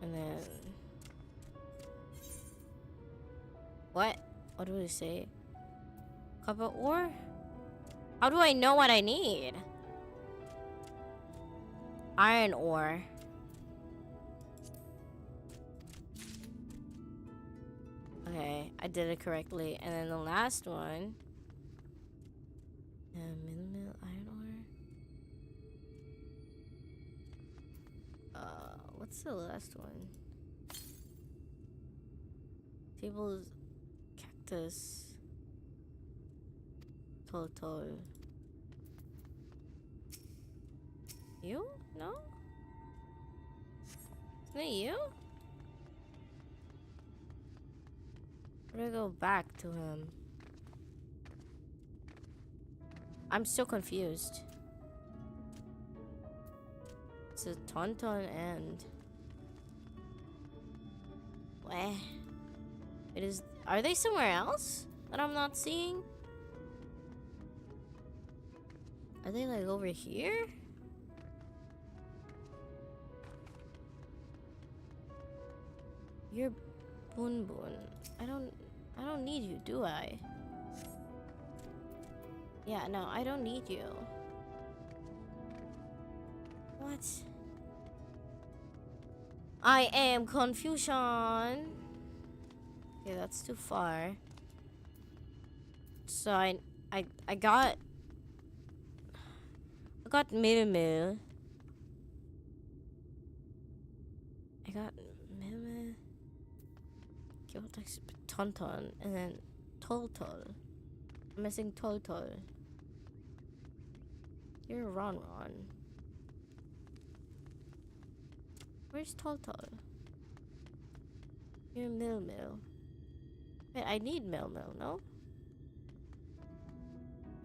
And then... What? What do we say? Cup of ore? How do I know what I need? Iron ore. Okay, I did it correctly. And then the last one... mill iron ore. What's the last one? Tables, cactus, tall. You? No? Isn't it you? Where do I go back to him? I'm so confused. It's a Tauntaun and... Where? It is... Are they somewhere else that I'm not seeing? Are they like over here? You're Boon. I don't need you, do I? Yeah, no, I don't need you. What? I am confusion. Okay, that's too far. So I got Mimu. I got Mimu. Tauntaun, and then Tol. I'm missing Tol. You're Ron. Where's Tol? You're Mill. Wait, I need Mill, no?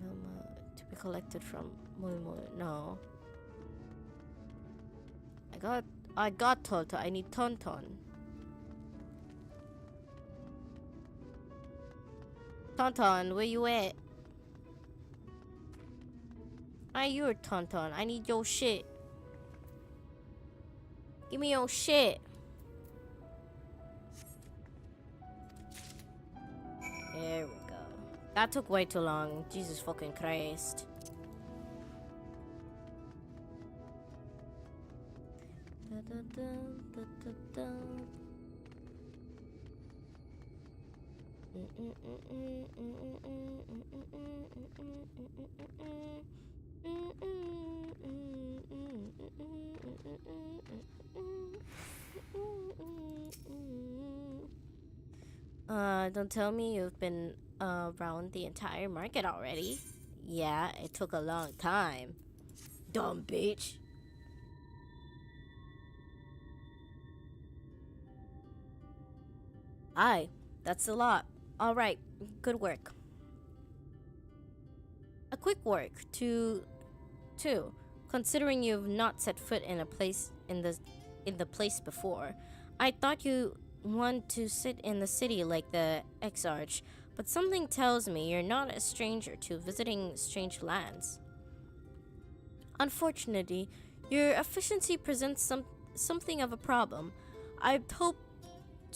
Mill to be collected from Mul. No. I got Tol. I need Tauntaun. Tauntaun, where you at? You're Tauntaun. I need your shit. Give me your shit. There we go. That took way too long. Jesus fucking Christ. Don't tell me you've been around the entire market already. Yeah, it took a long time. Dumb bitch. Aye, that's a lot. All right, good work. A quick work too. Considering you've not set foot in a place in the place before, I thought you want to sit in the city like the Exarch, but something tells me you're not a stranger to visiting strange lands. Unfortunately, your efficiency presents something of a problem. I'd hope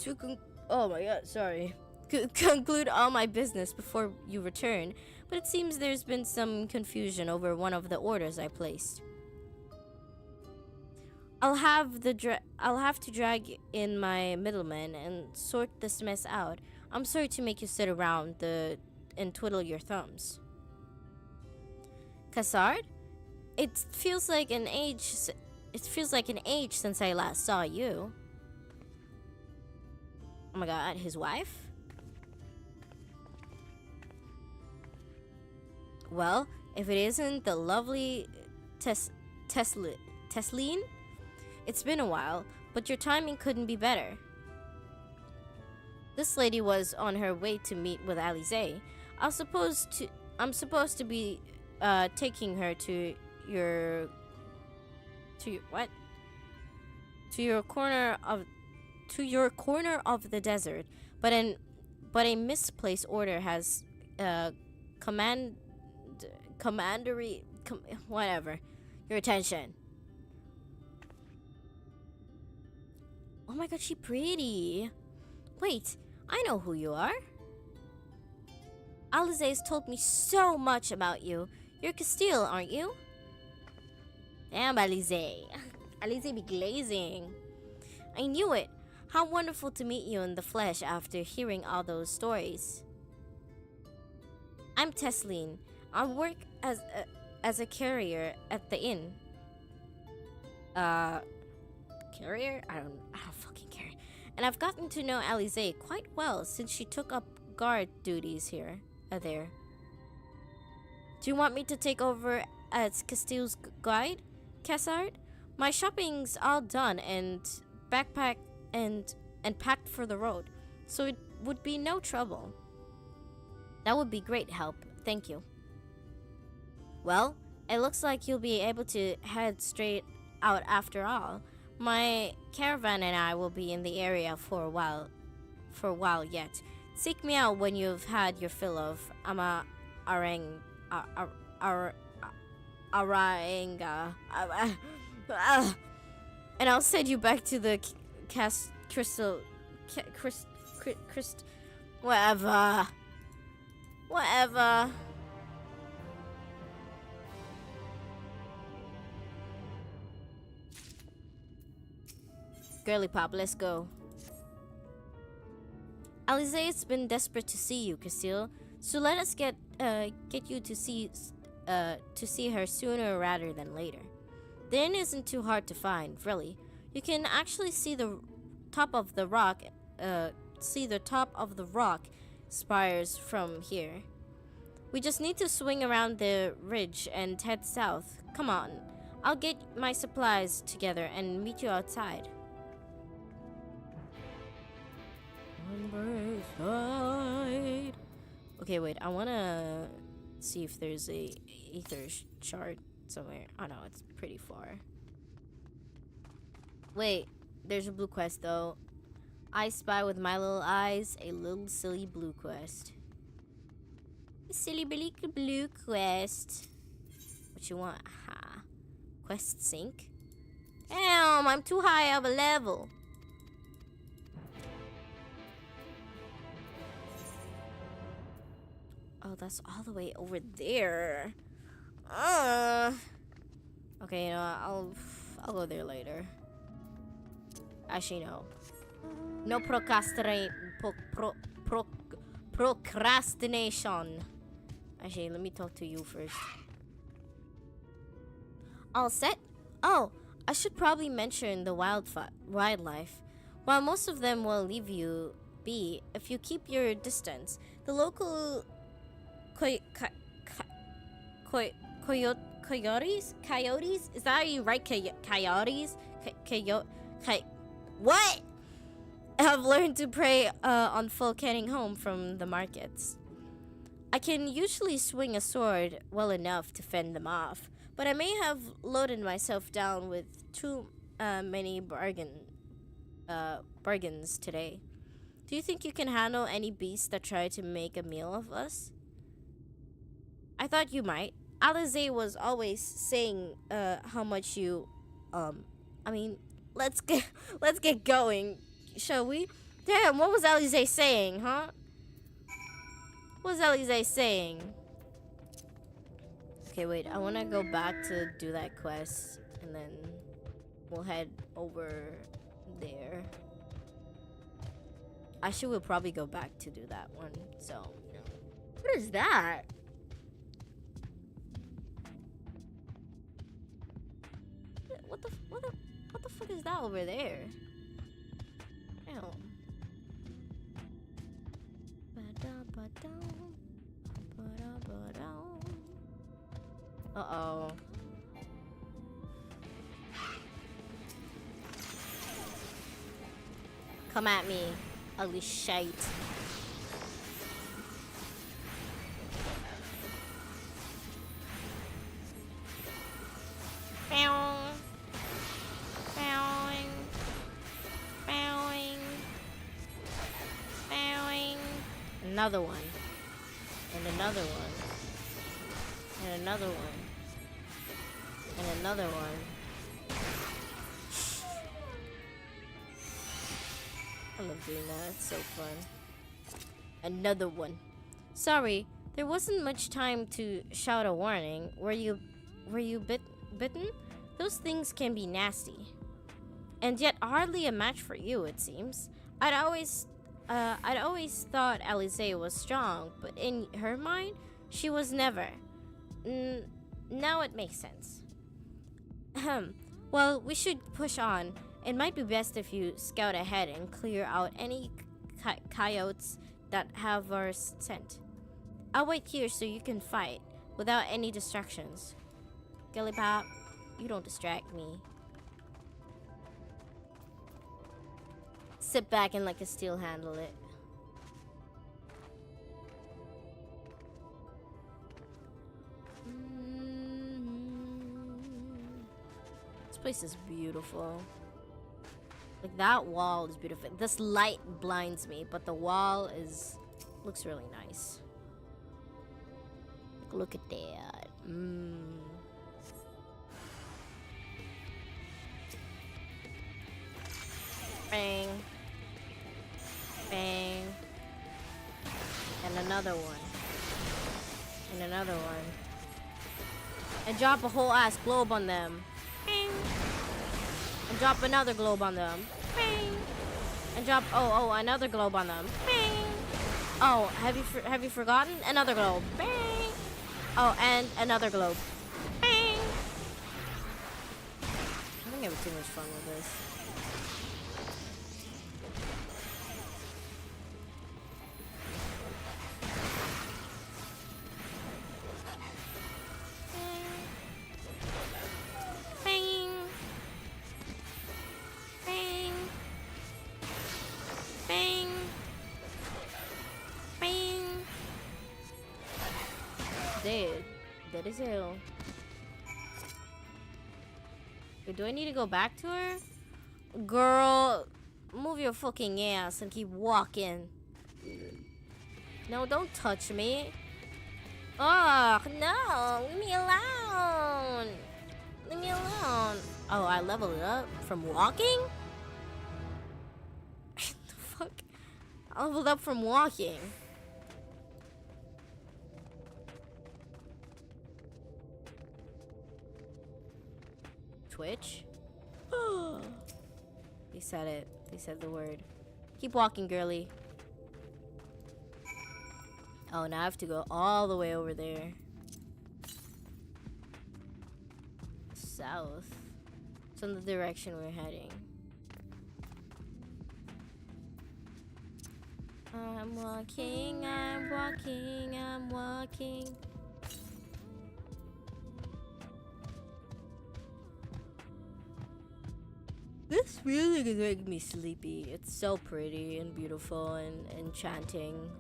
to conclude all my business before you return, but it seems there's been some confusion over one of the orders I placed. I'll have to drag in my middleman and sort this mess out. I'm sorry to make you sit around and twiddle your thumbs. Cassard? It feels like an age since I last saw you. Oh my god, his wife? Well, if it isn't the lovely Tesleen? It's been a while, but your timing couldn't be better. This lady was on her way to meet with Alize. I'm supposed to be taking her to your corner of the desert, but a misplaced order has whatever. Your attention. Oh my god, she pretty. Wait, I know who you are. Alize's told me so much about you. You're Castile, aren't you? Damn, Alize. Alize be glazing. I knew it. How wonderful to meet you in the flesh after hearing all those stories. I'm Tesleen. I work as a carrier at the inn. Carrier? I don't fucking care. And I've gotten to know Alize quite well since she took up guard duties here. There. Do you want me to take over as Castile's guide, Cassard? My shopping's all done and backpacked and packed for the road, so it would be no trouble. That would be great help. Thank you. Well, it looks like you'll be able to head straight out after all. My caravan and I will be in the area for a while yet. Seek me out when you've had your fill of Aranga. And I'll send you back to the whatever. Girly pop, let's go. Alize's been desperate to see you, Castile. So let us get you to see her sooner rather than later. The inn isn't too hard to find, really. You can actually see the top of the rock spires from here. We just need to swing around the ridge and head south. Come on, I'll get my supplies together and meet you outside. Okay, wait, I wanna see if there's a ether shard somewhere. Oh no, it's pretty far. Wait, there's a blue quest though. I spy with my little eyes a little silly blue quest. A silly blue quest. What you want? Ha. Quest sync? Damn, I'm too high of a level. Oh, that's all the way over there. Okay, you know what? I'll go there later. Actually, no. No procrastination. Actually, let me talk to you first. All set? Oh, I should probably mention the wildlife. While most of them will leave you be if you keep your distance, the local coyotes? Is that how you write coyotes? What? Have learned to prey on folk heading home from the markets. I can usually swing a sword well enough to fend them off, but I may have loaded myself down with too many bargains today. Do you think you can handle any beasts that try to make a meal of us? I thought you might. Alize was always saying how much you I mean, let's get going, shall we? Damn, what was Alize saying, huh? What was Alize saying? Okay, wait, I wanna go back to do that quest and then we'll head over there. Actually, we'll probably go back to do that one. So, what is that? What the fuck is that over there? Damn. Uh-oh. Come at me, ugly shite. Another one. And another one. And another one. And another one. I love doing that. It's so fun. Another one. Sorry, there wasn't much time to shout a warning. Were you bitten? Those things can be nasty. And yet hardly a match for you, it seems. I'd always thought Alisaie was strong, but in her mind, she was never. Now it makes sense. Well, we should push on. It might be best if you scout ahead and clear out any coyotes that have our scent. I'll wait here so you can fight without any distractions. Gillipop, you don't distract me. Sit back and let Castile handle it. This place is beautiful. Like, that wall is beautiful. This light blinds me, but the wall looks really nice. Like, look at that. Bang. Bang. And another one. And another one. And drop a whole ass globe on them. Bang. And drop another globe on them. Bang. And drop another globe on them. Bang. Oh, have you forgotten? Another globe. Bang. Oh, and another globe. Bang. I think I'm having too much fun with this. Dead as hell. Wait, do I need to go back to her? Girl, move your fucking ass and keep walking. No, don't touch me. Oh, no. Leave me alone. Leave me alone. Oh, I leveled up from walking? What the fuck? I leveled up from walking. Twitch? They said it. They said the word. Keep walking, girly. Oh, now I have to go all the way over there. South. It's in the direction we're heading. I'm walking, I'm walking, I'm walking. This music is making me sleepy. It's so pretty and beautiful and enchanting.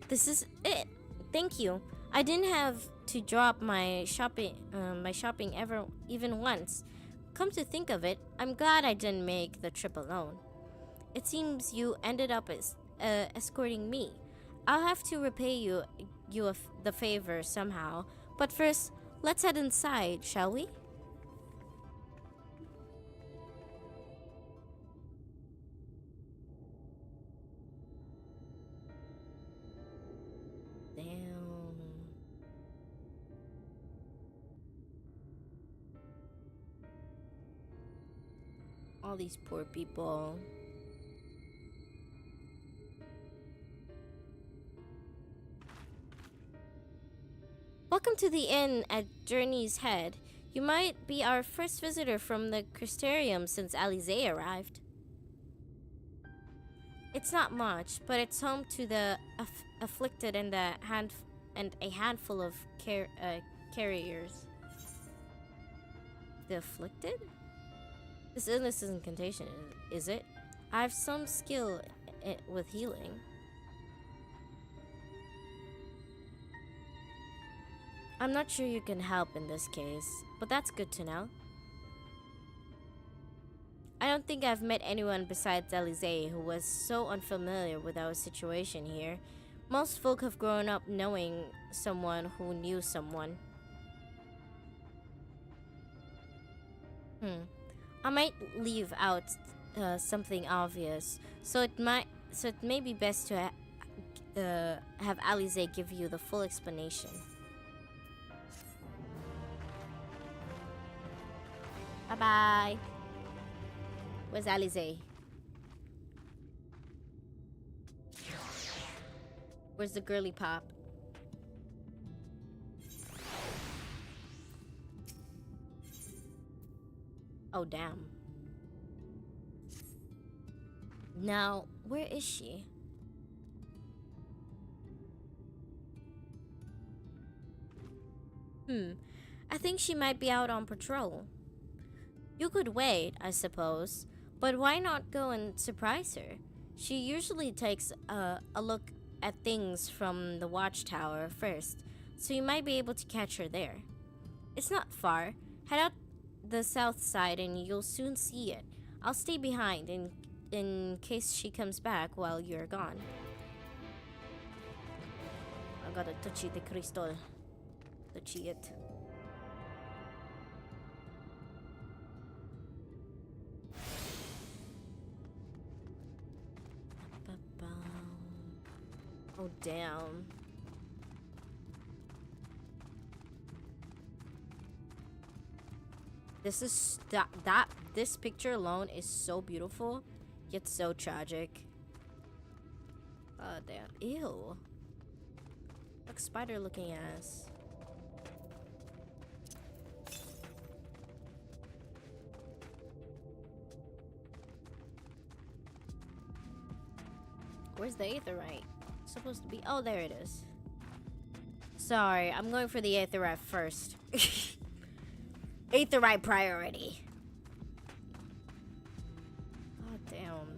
This is it. Thank you. I didn't have to drop my shopping even once. Come to think of it, I'm glad I didn't make the trip alone. It seems you ended up escorting me. I'll have to repay you the favor somehow. But first, let's head inside, shall we? Damn. All these poor people. Welcome to the inn at Journey's Head. You might be our first visitor from the Crystarium since Alisaie arrived. It's not much, but it's home to the afflicted and a handful of carriers. The afflicted? This illness isn't contagious, is it? I have some skill with healing. I'm not sure you can help in this case, but that's good to know. I don't think I've met anyone besides Alize who was so unfamiliar with our situation here. Most folk have grown up knowing someone who knew someone. I might leave out something obvious, so it may be best to have Alize give you the full explanation. Bye bye. Where's Alize? Where's the girly pop? Oh, damn. Now, where is she? I think she might be out on patrol. You could wait, I suppose, but why not go and surprise her? She usually takes a look at things from the watchtower first, so you might be able to catch her there. It's not far. Head out the south side and you'll soon see it. I'll stay behind in case she comes back while you're gone. I gotta touch the crystal. Touch it. Oh, damn. This picture alone is so beautiful, yet so tragic. Oh, damn. Ew. Like spider looking ass. Where's the aetherite? Supposed to be. Oh, there it is. Sorry, I'm going for the aetherite first. Aetherite priority. God damn.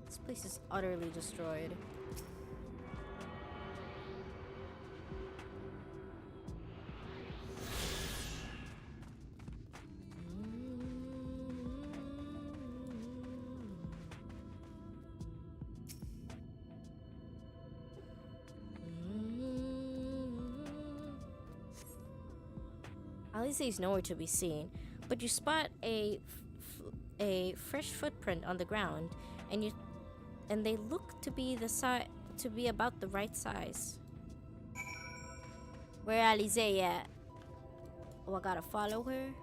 This place is utterly destroyed. Alize is nowhere to be seen, but you spot a fresh footprint on the ground, and they look to be about the right size. Where Alize at? Oh, I gotta follow her.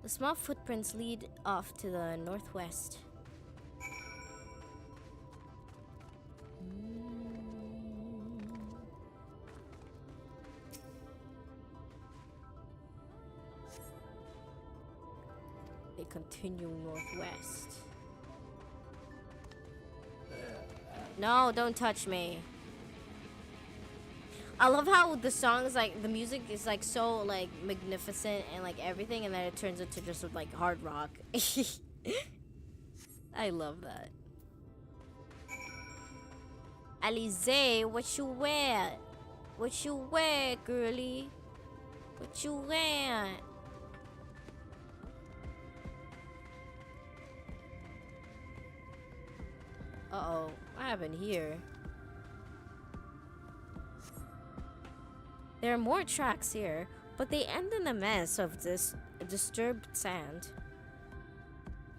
The small footprints lead off to the northwest. They continue northwest. No, don't touch me. I love how the song is like, the music is like so like magnificent and like everything, and then it turns into just like hard rock. I love that. Alize, what you wear? What you wear, girly? What you wear? Uh-oh, what happened here? There are more tracks here, but they end in a mess of this disturbed sand.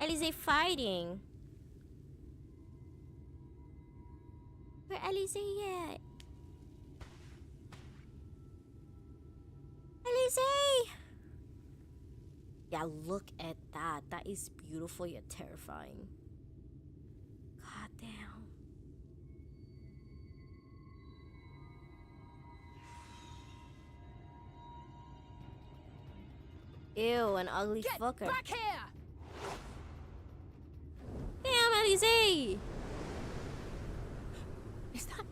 Alize fighting. Where Alize at? Alize! Yeah, look at that. That is beautiful yet terrifying. God damn. Ew, an ugly fucker. Back here! Damn, Alize! Is that...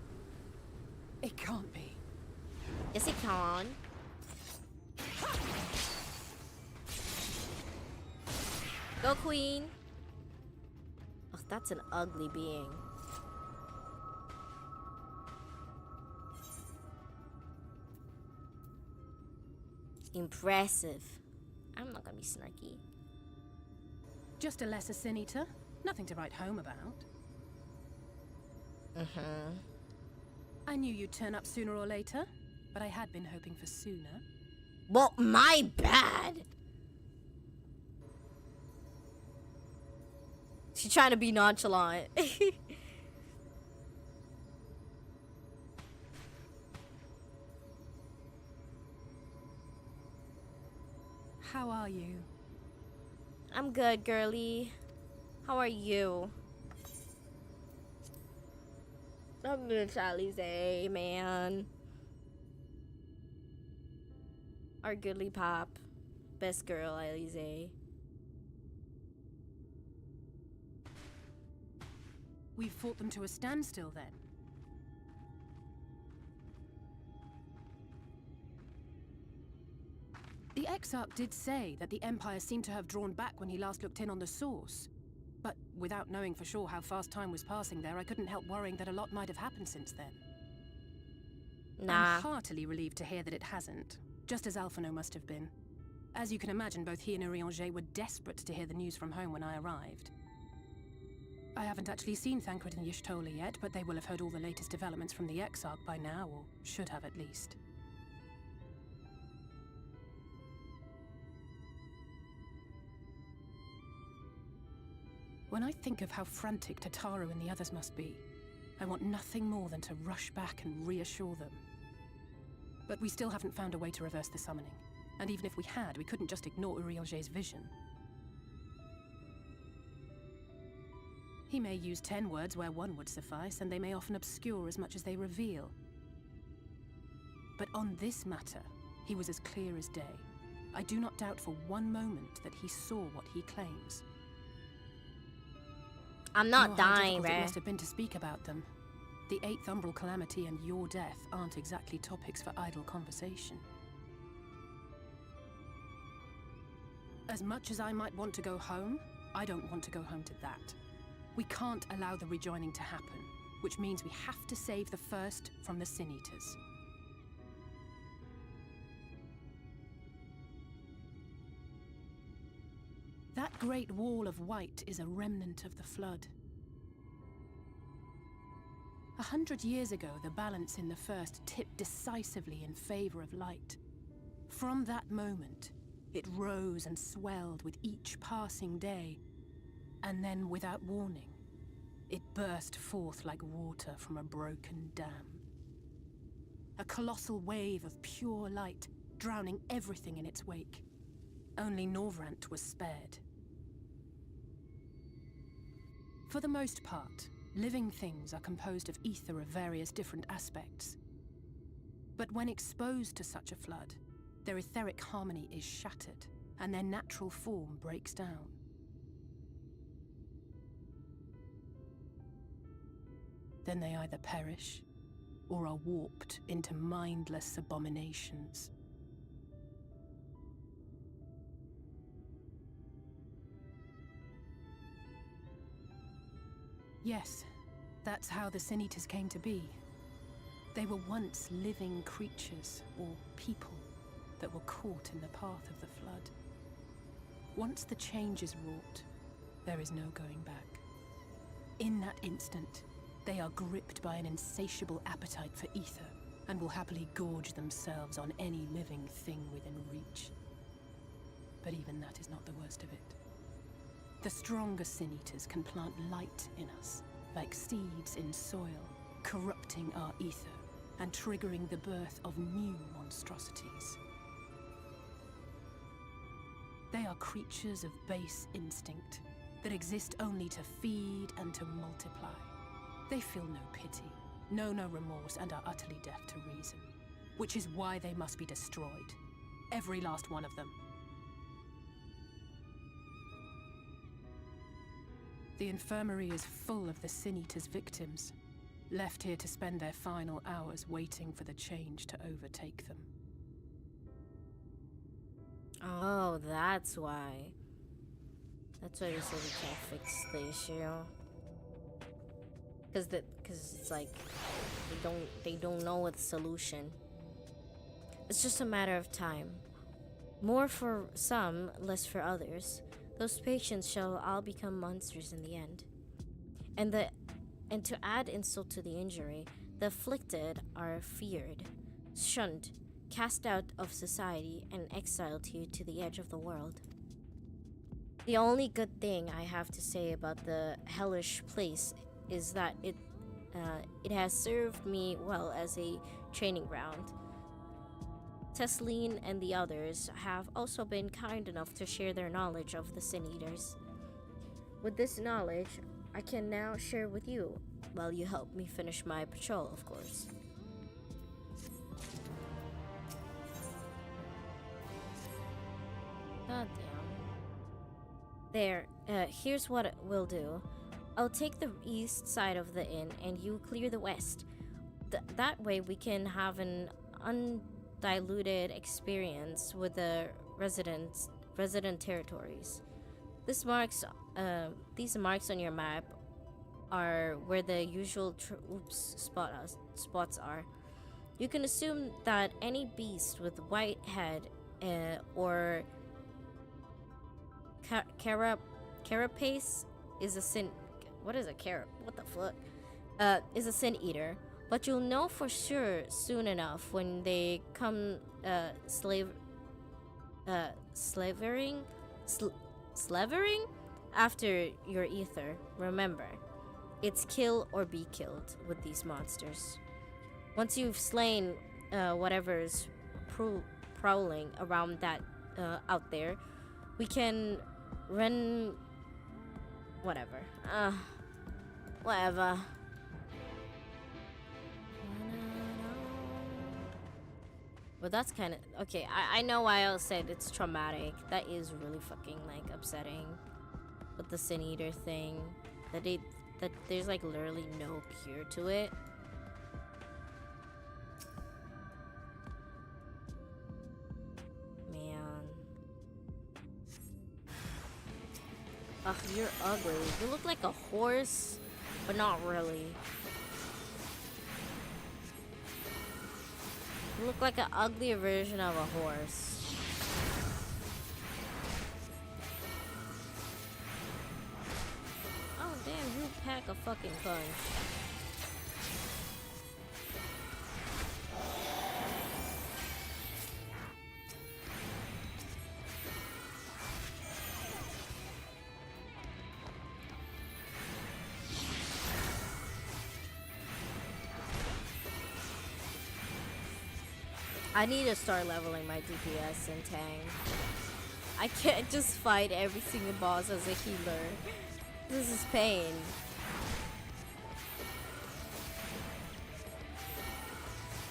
It can't be. Yes, it can. Go, queen. Oh, that's an ugly being. Impressive. I'm not gonna be snarky. Just a lesser sin eater. Nothing to write home about. I knew you'd turn up sooner or later, but I had been hoping for sooner. Well, my bad. She's trying to be nonchalant. How are you? I'm good, girly. How are you? I'm good, Alize, man. Our goodly pop. Best girl, Alize. We've fought them to a standstill then. The Exarch did say that the Empire seemed to have drawn back when he last looked in on the source. But without knowing for sure how fast time was passing there, I couldn't help worrying that a lot might have happened since then. Nah. I'm heartily relieved to hear that it hasn't, just as Alphino must have been. As you can imagine, both he and Urianger were desperate to hear the news from home when I arrived. I haven't actually seen Thancred and Y'shtola yet, but they will have heard all the latest developments from the Exarch by now, or should have at least. When I think of how frantic Tataru and the others must be, I want nothing more than to rush back and reassure them. But we still haven't found a way to reverse the summoning. And even if we had, we couldn't just ignore Urianger's vision. He may use 10 words where 1 would suffice, and they may often obscure as much as they reveal. But on this matter, he was as clear as day. I do not doubt for one moment that he saw what he claims. I'm not Nor how dying, difficult it bruh. must have been to speak about them. The 8th Umbral Calamity and your death aren't exactly topics for idle conversation. As much as I might want to go home, I don't want to go home to that. We can't allow the rejoining to happen, which means we have to save the first from the Sin Eaters. That great wall of white is a remnant of the Flood. 100 years ago, the balance in the First tipped decisively in favor of light. From that moment, it rose and swelled with each passing day, and then, without warning, it burst forth like water from a broken dam. A colossal wave of pure light, drowning everything in its wake. Only Norvrant was spared. For the most part, living things are composed of ether of various different aspects. But when exposed to such a flood, their etheric harmony is shattered, and their natural form breaks down. Then they either perish, or are warped into mindless abominations. Yes, that's how the Sin Eaters came to be. They were once living creatures, or people, that were caught in the path of the Flood. Once the change is wrought, there is no going back. In that instant, they are gripped by an insatiable appetite for ether, and will happily gorge themselves on any living thing within reach. But even that is not the worst of it. The stronger Sin Eaters can plant light in us, like seeds in soil, corrupting our ether, and triggering the birth of new monstrosities. They are creatures of base instinct, that exist only to feed and to multiply. They feel no pity, know no remorse, and are utterly deaf to reason. Which is why they must be destroyed. Every last one of them. The infirmary is full of the Sin Eaters' victims, left here to spend their final hours waiting for the change to overtake them. Oh, that's why. That's why they said we can't fix the issue. Cause it's like they don't know what the solution. It's just a matter of time. More for some, less for others. Those patients shall all become monsters in the end. And to add insult to the injury, the afflicted are feared, shunned, cast out of society, and exiled to the edge of the world. The only good thing I have to say about the hellish place is that it has served me well as a training ground. Tesleen and the others have also been kind enough to share their knowledge of the Sin Eaters. With this knowledge, I can now share with you, while you help me finish my patrol, of course. God damn. There, here's what we'll do. I'll take the east side of the inn, and you clear the west. That way we can have an undiluted experience with the resident territories. These marks on your map are where the usual spots are. You can assume that any beast with white head or carapace is a sin. What is a What the fuck? Is a Sin Eater. But you'll know for sure soon enough when they come slavering after your ether. Remember, it's kill or be killed with these monsters. Once you've slain whatever's prowling around that out there, we can run whatever. Whatever. But that's kind of okay. I know why I said it's traumatic. That is really fucking like upsetting. With the Sin Eater thing, that there's like literally no cure to it. Man. Ugh, you're ugly. You look like a horse, but not really. You look like an uglier version of a horse. Oh damn, you pack a fucking punch. I need to start leveling my DPS and Tang. I can't just fight every single boss as a healer. This is pain.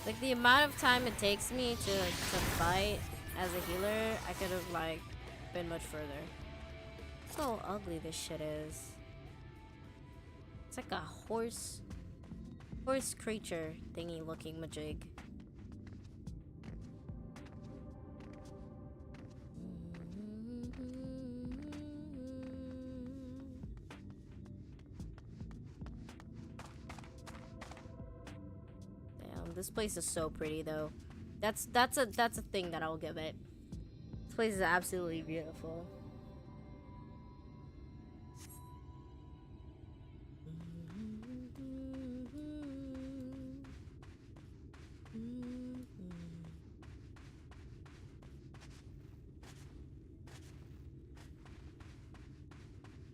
Like the amount of time it takes me to fight as a healer, I could have like been much further. Look how ugly this shit is. It's like a horse creature thingy looking majig. This place is so pretty though. That's a thing that I'll give it. This place is absolutely beautiful.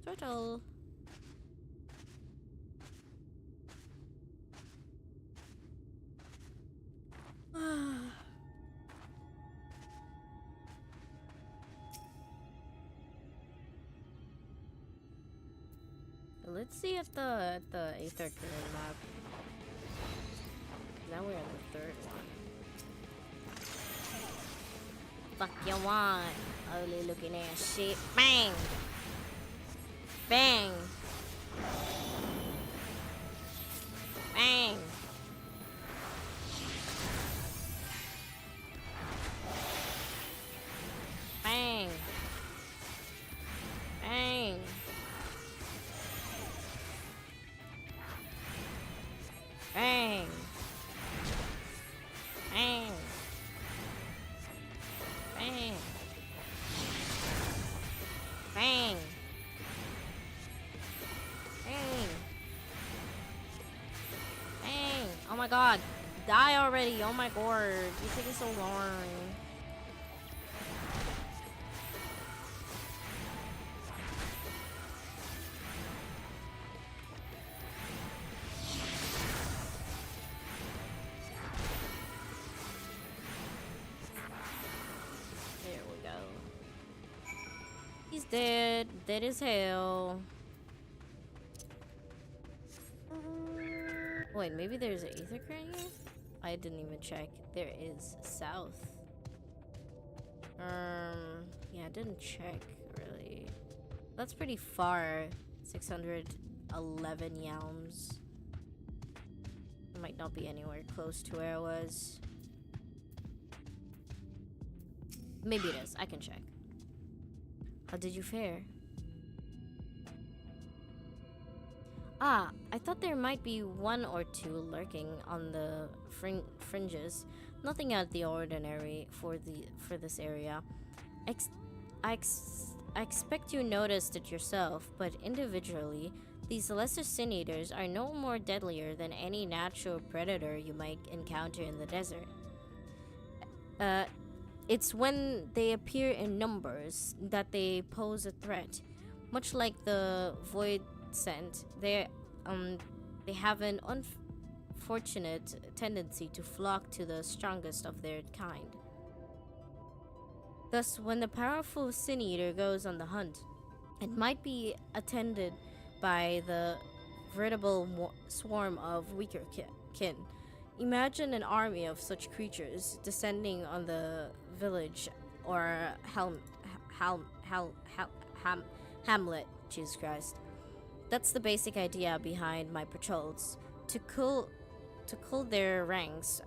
Turtle. Let's see at the Aether Clearing map. Now we're on the third one. Fuck you want, ugly looking ass shit. Bang! Bang! Bang! Bang! Bang! Bang! Bang! Bang! god. Die already. Oh my god. You're taking so long. There we go. He's dead. Dead as hell. Wait, maybe there's an ether current here? I didn't even check. There is south. Yeah, I didn't check really. That's pretty far. 611 yalms. Might not be anywhere close to where I was. Maybe it is. I can check. How did you fare? Ah, I thought there might be one or two lurking on the fringes. Nothing out of the ordinary for this area. I expect you noticed it yourself, but individually, these lesser sin eaters are no more deadlier than any natural predator you might encounter in the desert. It's when they appear in numbers that they pose a threat. Much like the void scent, they have an unfortunate tendency to flock to the strongest of their kind. Thus, when the powerful sin eater goes on the hunt, it might be attended by the veritable swarm of weaker kin. Imagine an army of such creatures descending on the village or hamlet. Jesus Christ. That's the basic idea behind my patrols. To cool their ranks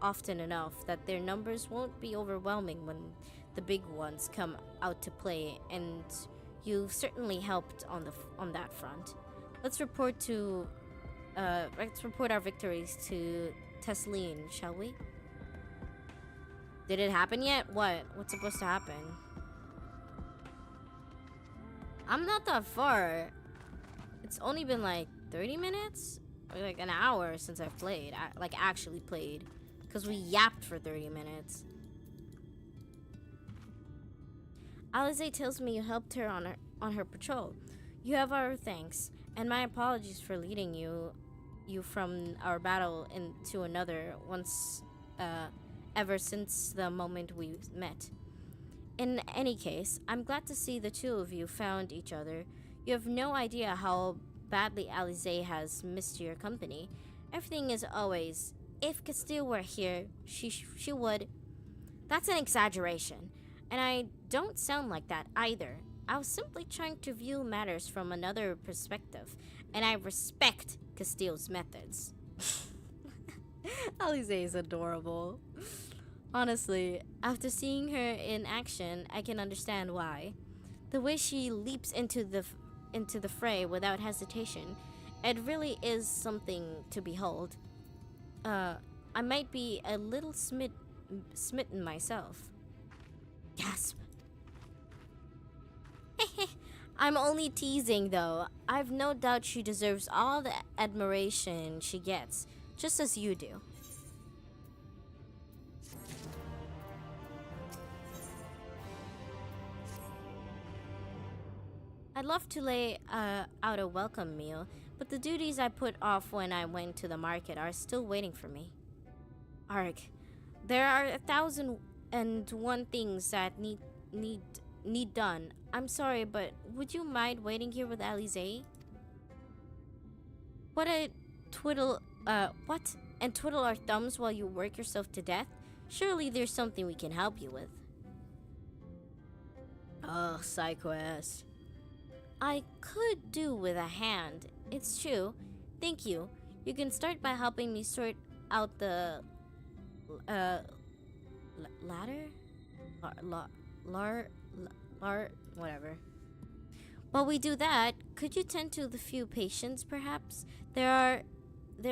often enough that their numbers won't be overwhelming when the big ones come out to play, and you've certainly helped on that front. Let's report our victories to Tesleen, shall we? Did it happen yet? What's supposed to happen? I'm not that far. It's only been like 30 minutes? Or like an hour since I've played. Actually played. Because we yapped for 30 minutes. Alize tells me you helped her on her patrol. You have our thanks, and my apologies for leading you from our battle into another ever since the moment we met. In any case, I'm glad to see the two of you found each other. You have no idea how badly Alize has missed your company. Everything is always, if Castile were here, she would. That's an exaggeration, and I don't sound like that either. I was simply trying to view matters from another perspective, and I respect Castile's methods. Alize is adorable. Honestly, after seeing her in action, I can understand why. The way she leaps into the fray without hesitation, it really is something to behold. I might be a little smitten myself. Gasp. I'm only teasing though. I've no doubt she deserves all the admiration she gets, just as you do. I'd love to lay out a welcome meal, but the duties I put off when I went to the market are still waiting for me. Arg, there are 1,001 things that need done. I'm sorry, but would you mind waiting here with Alize? And twiddle our thumbs while you work yourself to death? Surely there's something we can help you with. Ugh, SideQuest. I could do with a hand. It's true. Thank you. You can start by helping me sort out the ladder? Whatever. While we do that, could you tend to the few patients, perhaps? There are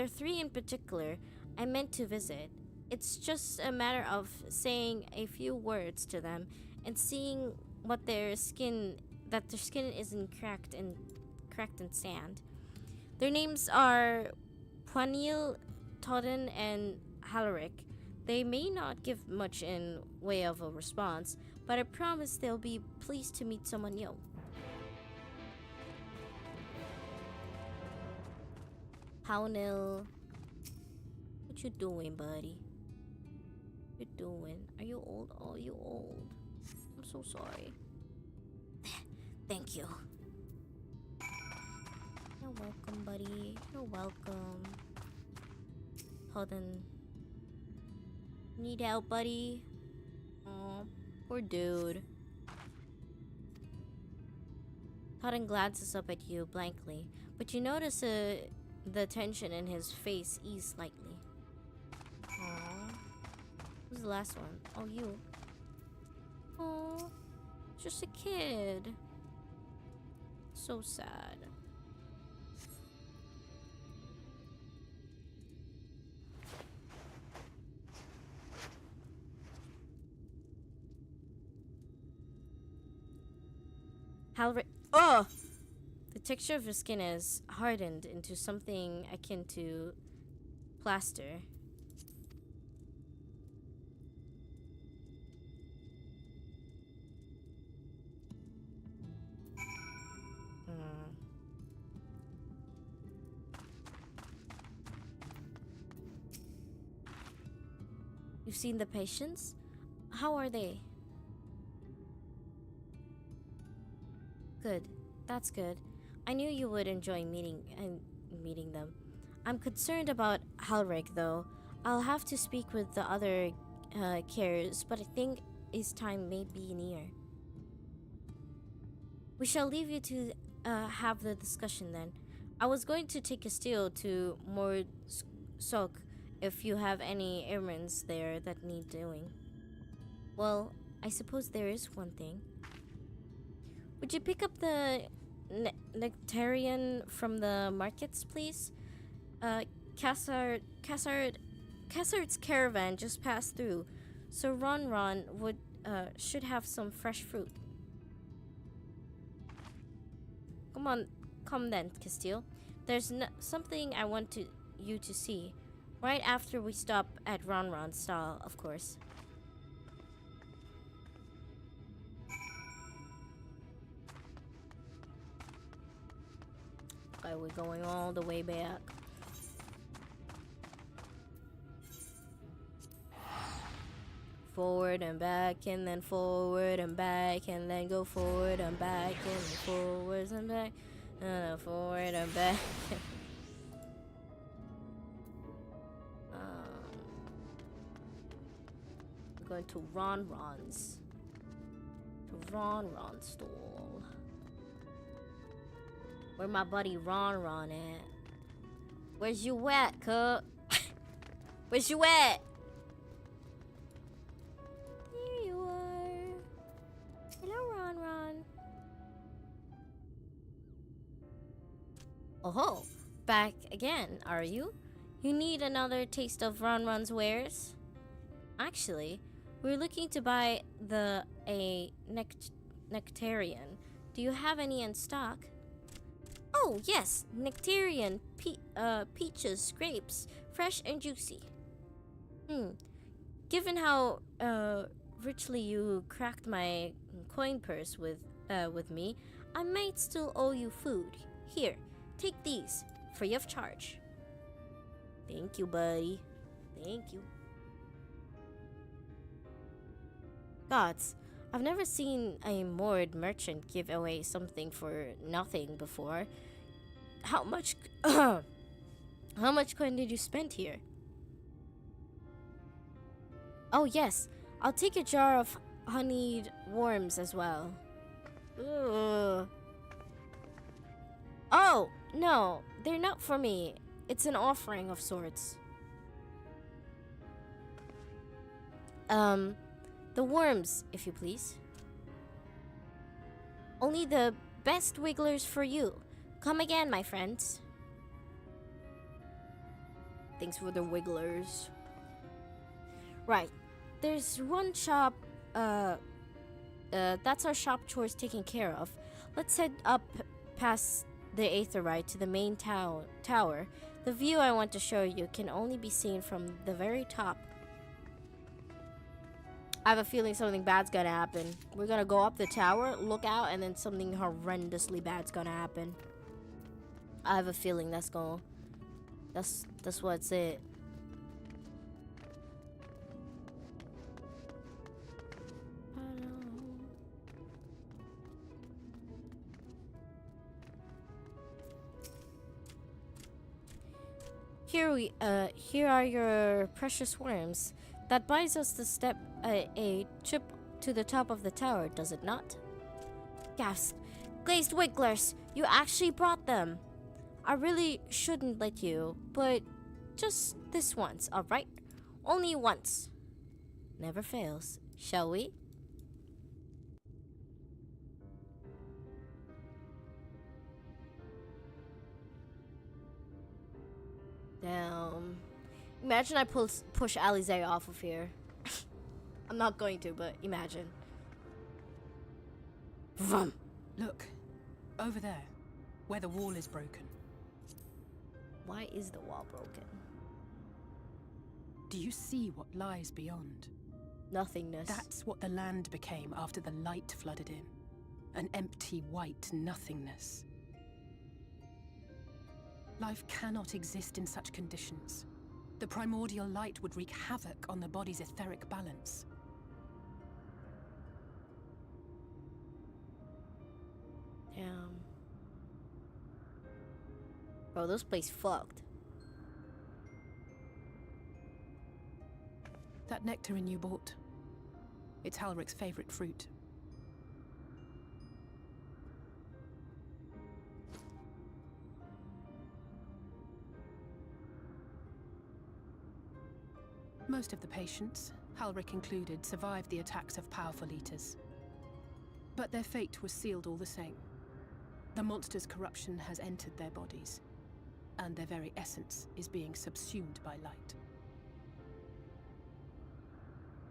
3 in particular I meant to visit. It's just a matter of saying a few words to them and seeing that their skin isn't cracked in sand. Their names are Puanil Totten and Halaric. They may not give much in way of a response, but I promise they'll be pleased to meet someone new. Pownil, what you doing, buddy? What you doing? Are you old? Oh, you old. I'm so sorry. Thank you. You're welcome, buddy. You're welcome. Totten. Need help, buddy? Aw, poor dude. Totten glances up at you blankly, but you notice the tension in his face ease slightly. Aww. Who's the last one? Oh, you. Aw, just a kid. So sad. Oh! The texture of his skin is hardened into something akin to plaster. You've seen the patients? How are they? Good. That's good. I knew you would enjoy meeting them. I'm concerned about Halric, though. I'll have to speak with the other carers, but I think his time may be near. We shall leave you to have the discussion then. I was going to take Castile to Morsok if you have any errands there that need doing. Well, I suppose there is one thing. Would you pick up the nectarian from the markets, please? Cassard's caravan just passed through, so Ron should have some fresh fruit. Come then, Castile. There's something I want you to see. Right after we stop at Ronron's stall, of course. Okay, we're going all the way back. Forward and back, and then forward and back, and then go forward and back, and then forwards and back, and then forward and back. We're going to Ronron's stall. Where my buddy Ron at? Where's you at, cup? Where's you at? There you are. Hello, Ron. Oh, back again, are you? You need another taste of Ron's wares? Actually, we're looking to buy a nectarian. Do you have any in stock? Oh, yes, nectarian, peaches, grapes, fresh and juicy. Given how richly you cracked my coin purse with me, I might still owe you food. Here, take these, free of charge. Thank you, buddy. Thank you. Gods, I've never seen a moored merchant give away something for nothing before. How much coin did you spend here? Oh yes, I'll take a jar of honeyed worms as well. Ugh. Oh, no, they're not for me. It's an offering of sorts. The worms, if you please. Only the best wigglers for you. Come again, my friends. Thanks for the wigglers. Right. There's one shop, that's our shop chores taken care of. Let's head up past the Aetherite to the main tower. The view I want to show you can only be seen from the very top. I have a feeling something bad's gonna happen. We're gonna go up the tower, look out, and then something horrendously bad's gonna happen. I have a feeling that's what's it. Here are your precious worms. That buys us the step a trip to the top of the tower, does it not? Gasp. Glazed wigglers, you actually brought them. I really shouldn't let you, but just this once, alright? Only once. Never fails. Shall we? Damn. Imagine I push Alize off of here. I'm not going to, but imagine. Vroom. Look, over there, where the wall is broken. Why is the wall broken? Do you see what lies beyond? Nothingness. That's what the land became after the light flooded in. An empty white nothingness. Life cannot exist in such conditions. The primordial light would wreak havoc on the body's etheric balance. Damn. Bro, this place fucked. That nectarine you bought. It's Halric's favorite fruit. Most of the patients, Halric included, survived the attacks of powerful eaters. But their fate was sealed all the same. The monster's corruption has entered their bodies, and their very essence is being subsumed by light.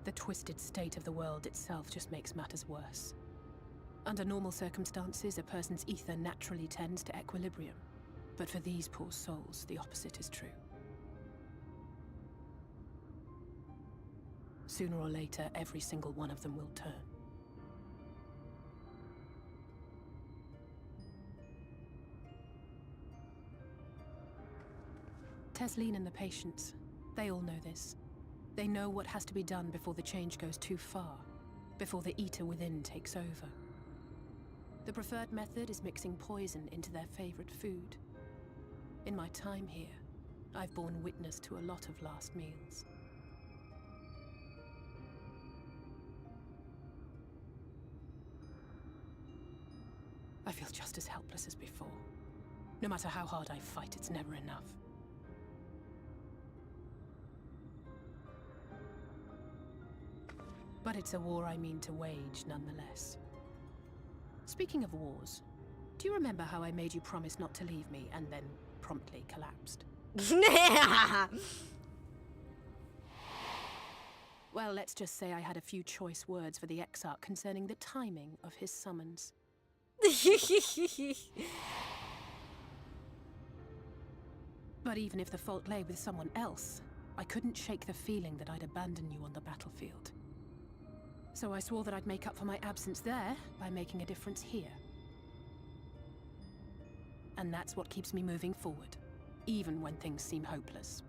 The twisted state of the world itself just makes matters worse. Under normal circumstances, a person's ether naturally tends to equilibrium. But for these poor souls, the opposite is true. Sooner or later, every single one of them will turn. Tesleen and the patients, they all know this. They know what has to be done before the change goes too far, before the eater within takes over. The preferred method is mixing poison into their favorite food. In my time here, I've borne witness to a lot of last meals. I feel just as helpless as before. No matter how hard I fight, it's never enough. But it's a war I mean to wage, nonetheless. Speaking of wars, do you remember how I made you promise not to leave me and then promptly collapsed? Well, let's just say I had a few choice words for the Exarch concerning the timing of his summons. But even if the fault lay with someone else, I couldn't shake the feeling that I'd abandon you on the battlefield. So I swore that I'd make up for my absence there by making a difference here. And that's what keeps me moving forward, even when things seem hopeless.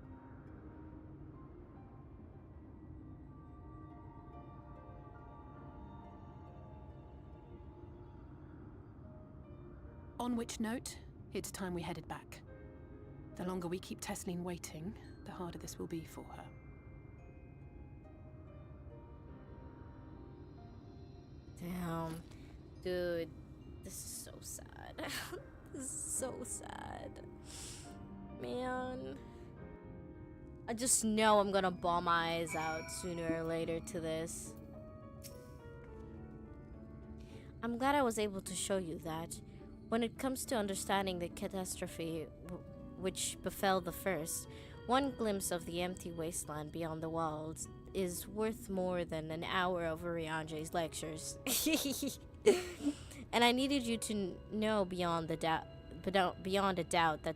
On which note, it's time we headed back. The longer we keep Tesleen waiting, the harder this will be for her. Damn. Dude, this is so sad. This is so sad. Man. I just know I'm gonna bawl my eyes out sooner or later to this. I'm glad I was able to show you that. When it comes to understanding the catastrophe which befell the first, one glimpse of the empty wasteland beyond the walls is worth more than an hour of Urianje's lectures. And I needed you to know beyond a doubt that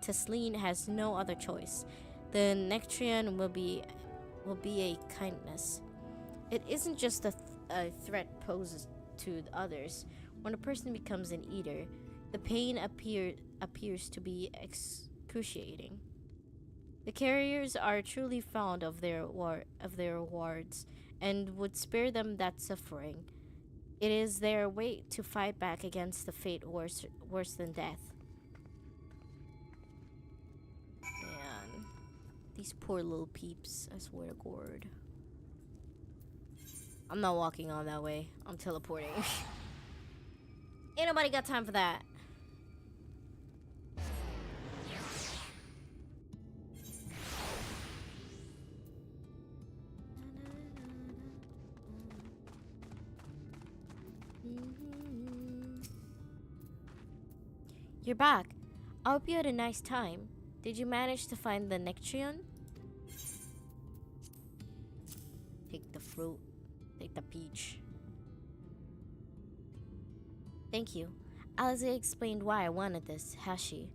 Tesleen has no other choice. The Nectrian will be a kindness. It isn't just a threat posed to others. When a person becomes an eater, the pain appears to be excruciating. The carriers are truly fond of their wards and would spare them that suffering. It is their way to fight back against the fate worse than death. Man, these poor little peeps, I swear to God. I'm not walking on that way. I'm teleporting. Ain't nobody got time for that. You're back. I hope you had a nice time. Did you manage to find the Nectrian? Take the fruit. Take the peach. Thank you. Alize explained why I wanted this, has she?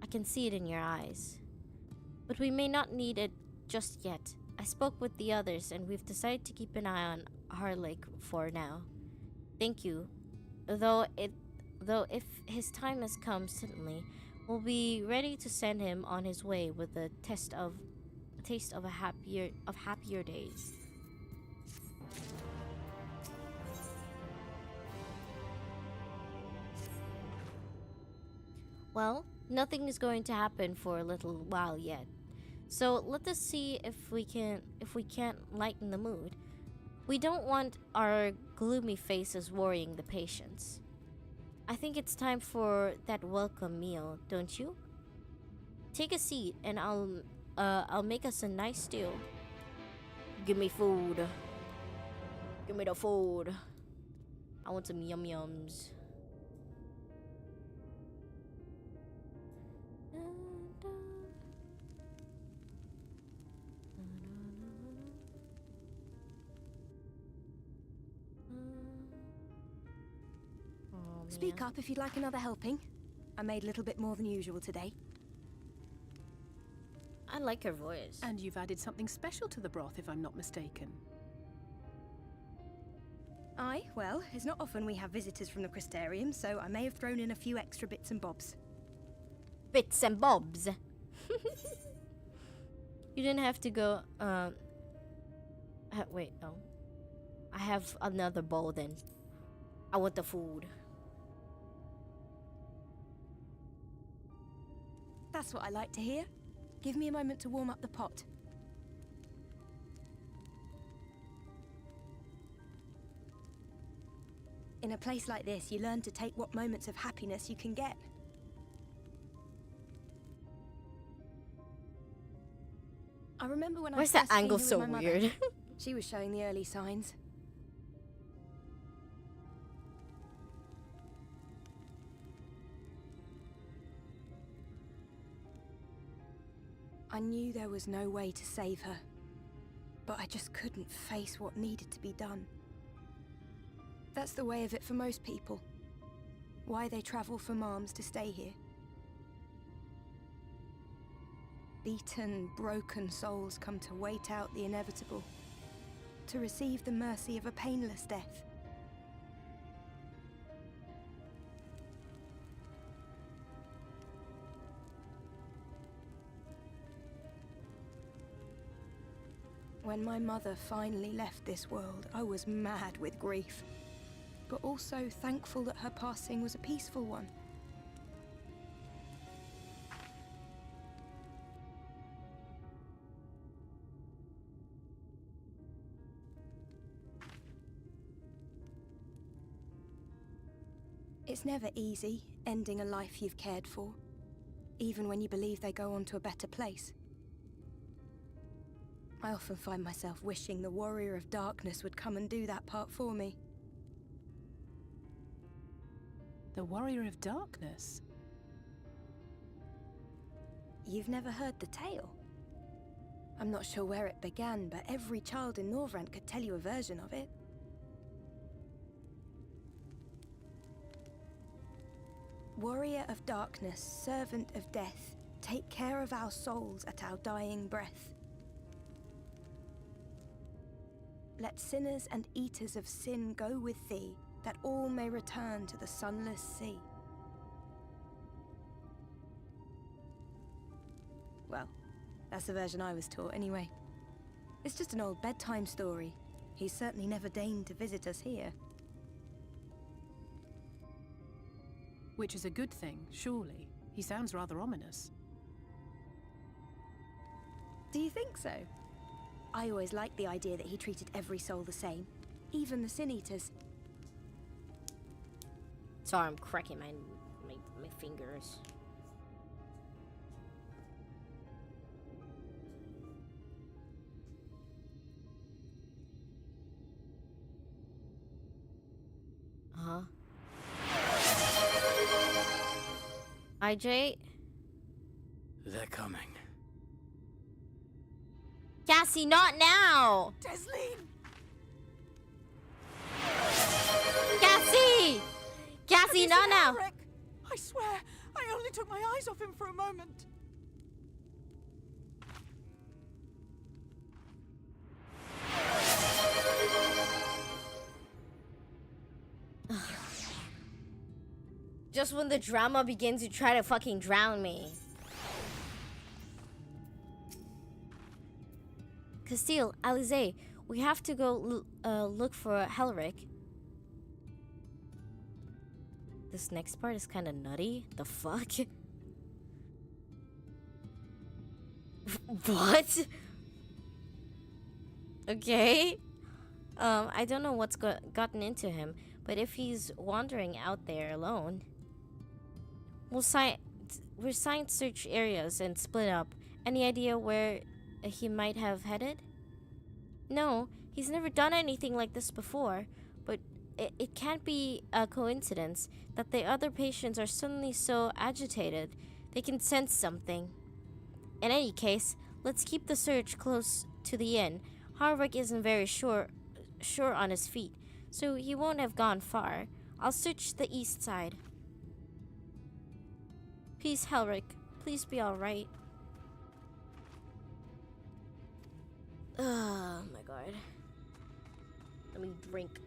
I can see it in your eyes. But we may not need it just yet. I spoke with the others and we've decided to keep an eye on Harlake for now. Thank you. Though if his time has come suddenly, we'll be ready to send him on his way with a taste of happier days. Well, nothing is going to happen for a little while yet. So let us see if we can't lighten the mood. We don't want our gloomy faces worrying the patients. I think it's time for that welcome meal, don't you? Take a seat and I'll make us a nice stew. Give me food. Give me the food. I want some yum yums. Speak up if you'd like another helping. I made a little bit more than usual today. I like her voice. And you've added something special to the broth, if I'm not mistaken. Aye, well, it's not often we have visitors from the Crystarium, so I may have thrown in a few extra bits and bobs. Bits and bobs. You didn't have to go, wait, no. I have another bowl then. I want the food. That's what I like to hear. Give me a moment to warm up the pot. In a place like this, you learn to take what moments of happiness you can get. I remember when Why's I that first angle seen her so with my mother. weird? She was showing the early signs. I knew there was no way to save her, but I just couldn't face what needed to be done. That's the way of it for most people. Why they travel from arms to stay here. Beaten, broken souls come to wait out the inevitable, to receive the mercy of a painless death. When my mother finally left this world, I was mad with grief, but also thankful that her passing was a peaceful one. It's never easy, ending a life you've cared for, even when you believe they go on to a better place. I often find myself wishing the Warrior of Darkness would come and do that part for me. The Warrior of Darkness? You've never heard the tale? I'm not sure where it began, but every child in Norvrant could tell you a version of it. Warrior of Darkness, Servant of Death, take care of our souls at our dying breath. Let sinners and eaters of sin go with thee, that all may return to the sunless sea. Well, that's the version I was taught anyway. It's just an old bedtime story. He's certainly never deigned to visit us here. Which is a good thing, surely. He sounds rather ominous. Do you think so? I always liked the idea that he treated every soul the same, even the Sin Eaters. Sorry, I'm cracking my fingers. Uh-huh. IJ? They're coming. Cassie, not now! Desleen! Cassie! Cassie, not now! Alric! I swear, I only took my eyes off him for a moment. Just when the drama begins, you try to fucking drown me. Castile, Alize, we have to go look for Helric. This next part is kind of nutty. The fuck? What? Okay. I don't know what's gotten into him, but if he's wandering out there alone, we're assigned search areas and split up. Any idea where he might have headed? No, he's never done anything like this before, but it can't be a coincidence that the other patients are suddenly so agitated. They can sense something. In any case, let's keep the search close to the inn. Harvick isn't very sure on his feet, so he won't have gone far. I'll search the east side. Peace, Helric. Please be alright. Oh my god. Let me drink.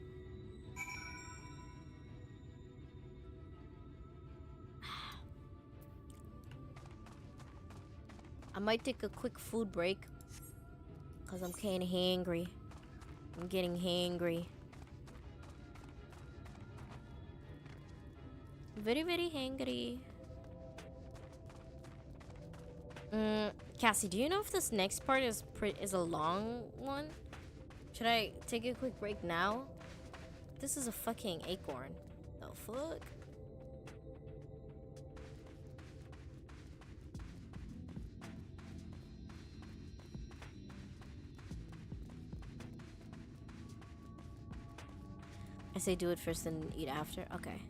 I might take a quick food break, cause I'm kinda hangry. I'm getting hangry. Very, very hangry. Cassie, do you know if this next part is a long one? Should I take a quick break now? This is a fucking acorn. The fuck? I say do it first and eat after? Okay.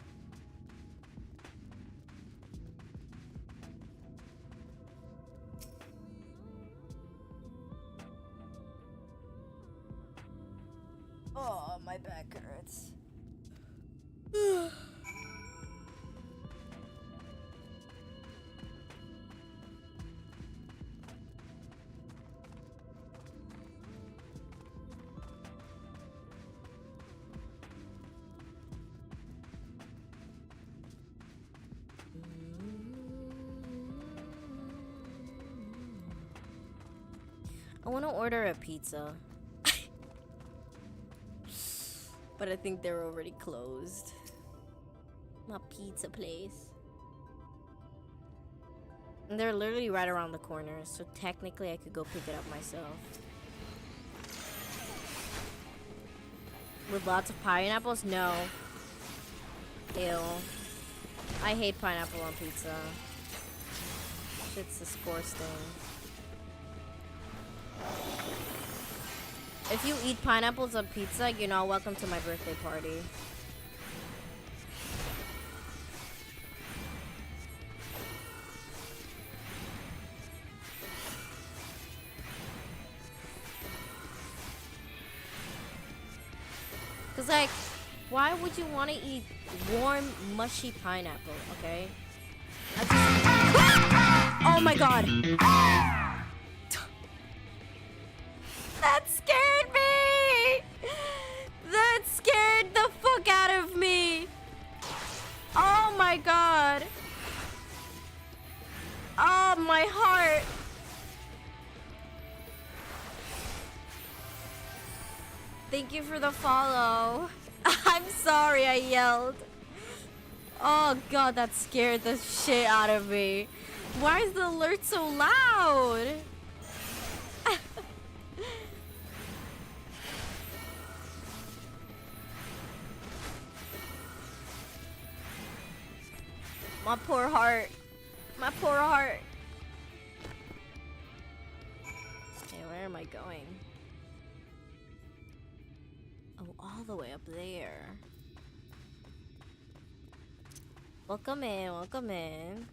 Oh, my back hurts. I want to order a pizza. But I think they're already closed. My pizza place. And they're literally right around the corner, so technically I could go pick it up myself. With lots of pineapples? No. Ew. I hate pineapple on pizza. Shit's disgusting. If you eat pineapples on pizza, you're not welcome to my birthday party. Cause like, why would you want to eat warm, mushy pineapple, okay? I just Oh my god. That scared me! That scared the fuck out of me! Oh my god! Oh, my heart! Thank you for the follow. I'm sorry I yelled. Oh god, that scared the shit out of me. Why is the alert so loud? My poor heart. My poor heart. Okay, where am I going? Oh, all the way up there. Welcome in, welcome in.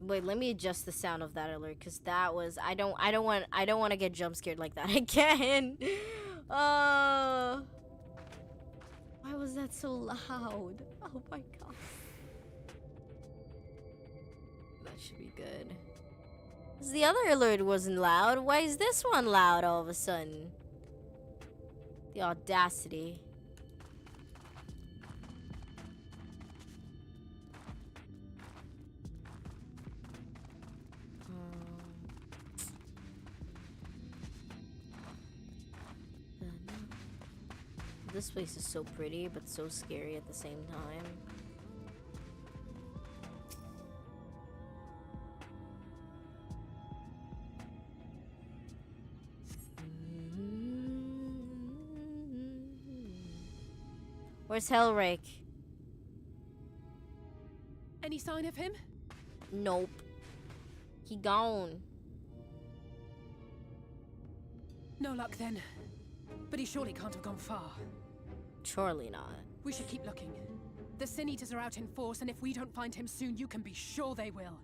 Wait, let me adjust the sound of that alert, cause that was I don't want to get jump scared like that again. Why was that so loud? Oh my god. That should be good. 'Cause the other alert wasn't loud. Why is this one loud all of a sudden? The audacity. This place is so pretty, but so scary at the same time. Where's Hellrake? Any sign of him? Nope. He gone. No luck then. But he surely can't have gone far. Surely not. We should keep looking. The Sin Eaters are out in force, and if we don't find him soon, you can be sure they will.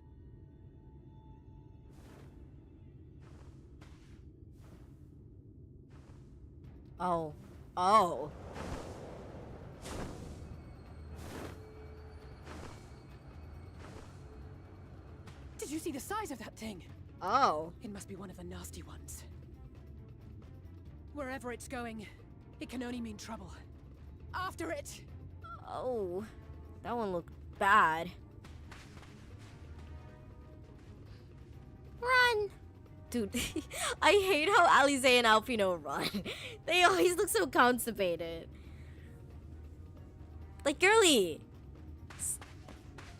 Oh. Oh. Did you see the size of that thing? Oh. It must be one of the nasty ones. Wherever it's going, it can only mean trouble. After it! Oh. That one looked bad. Run! Dude, I hate how Alize and Alpino run. They always look so constipated. Like, girly!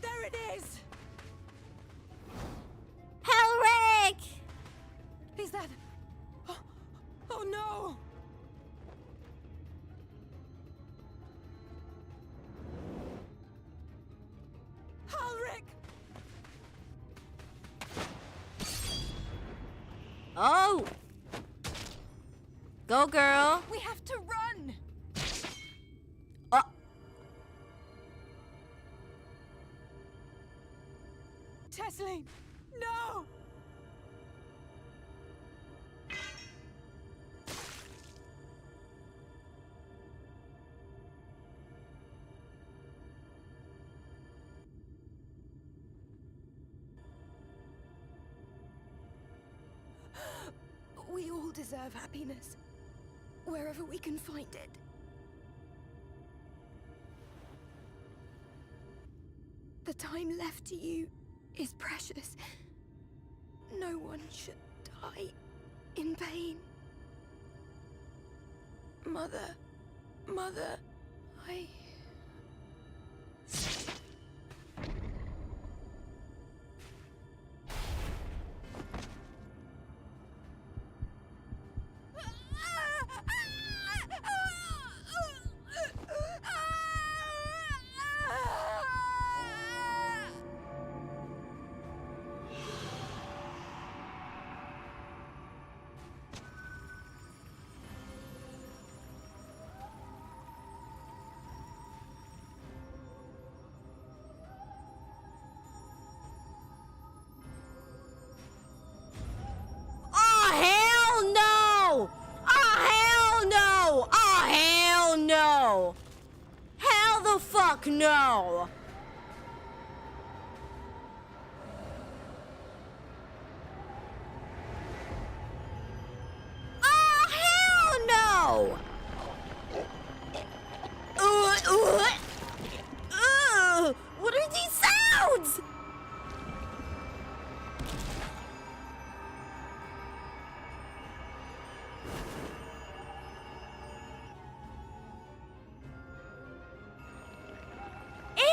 There it is! Hellrake! Is that... Oh no! Halric! Oh! Go, girl! We have to run! Oh! Tesleen! No! We all deserve happiness, wherever we can find it. The time left to you is precious. No one should die in pain. Mother, I... fuck no! Oh, hell no! What are these sounds? Ew!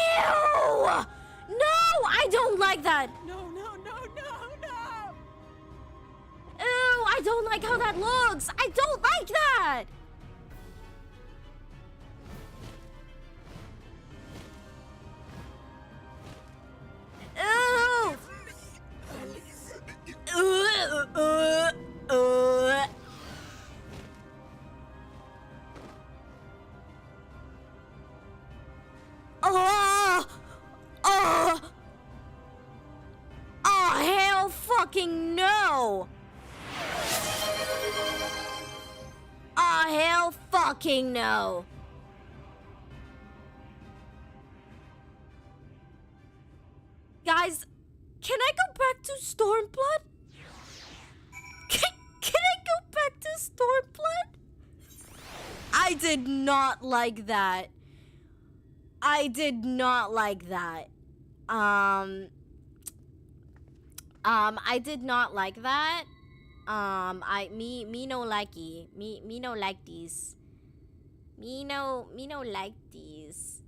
No, I don't like that. No, no, no, no, no! Ew, I don't like how that looks. I don't like that. Ew. Oh, oh, oh, hell fucking no. Oh, hell fucking no. Guys, can I go back to Stormblood? Can I go back to Stormblood? I did not like that. I did not like that. I did not like that. Me no likey. Me no like these. Me no like these.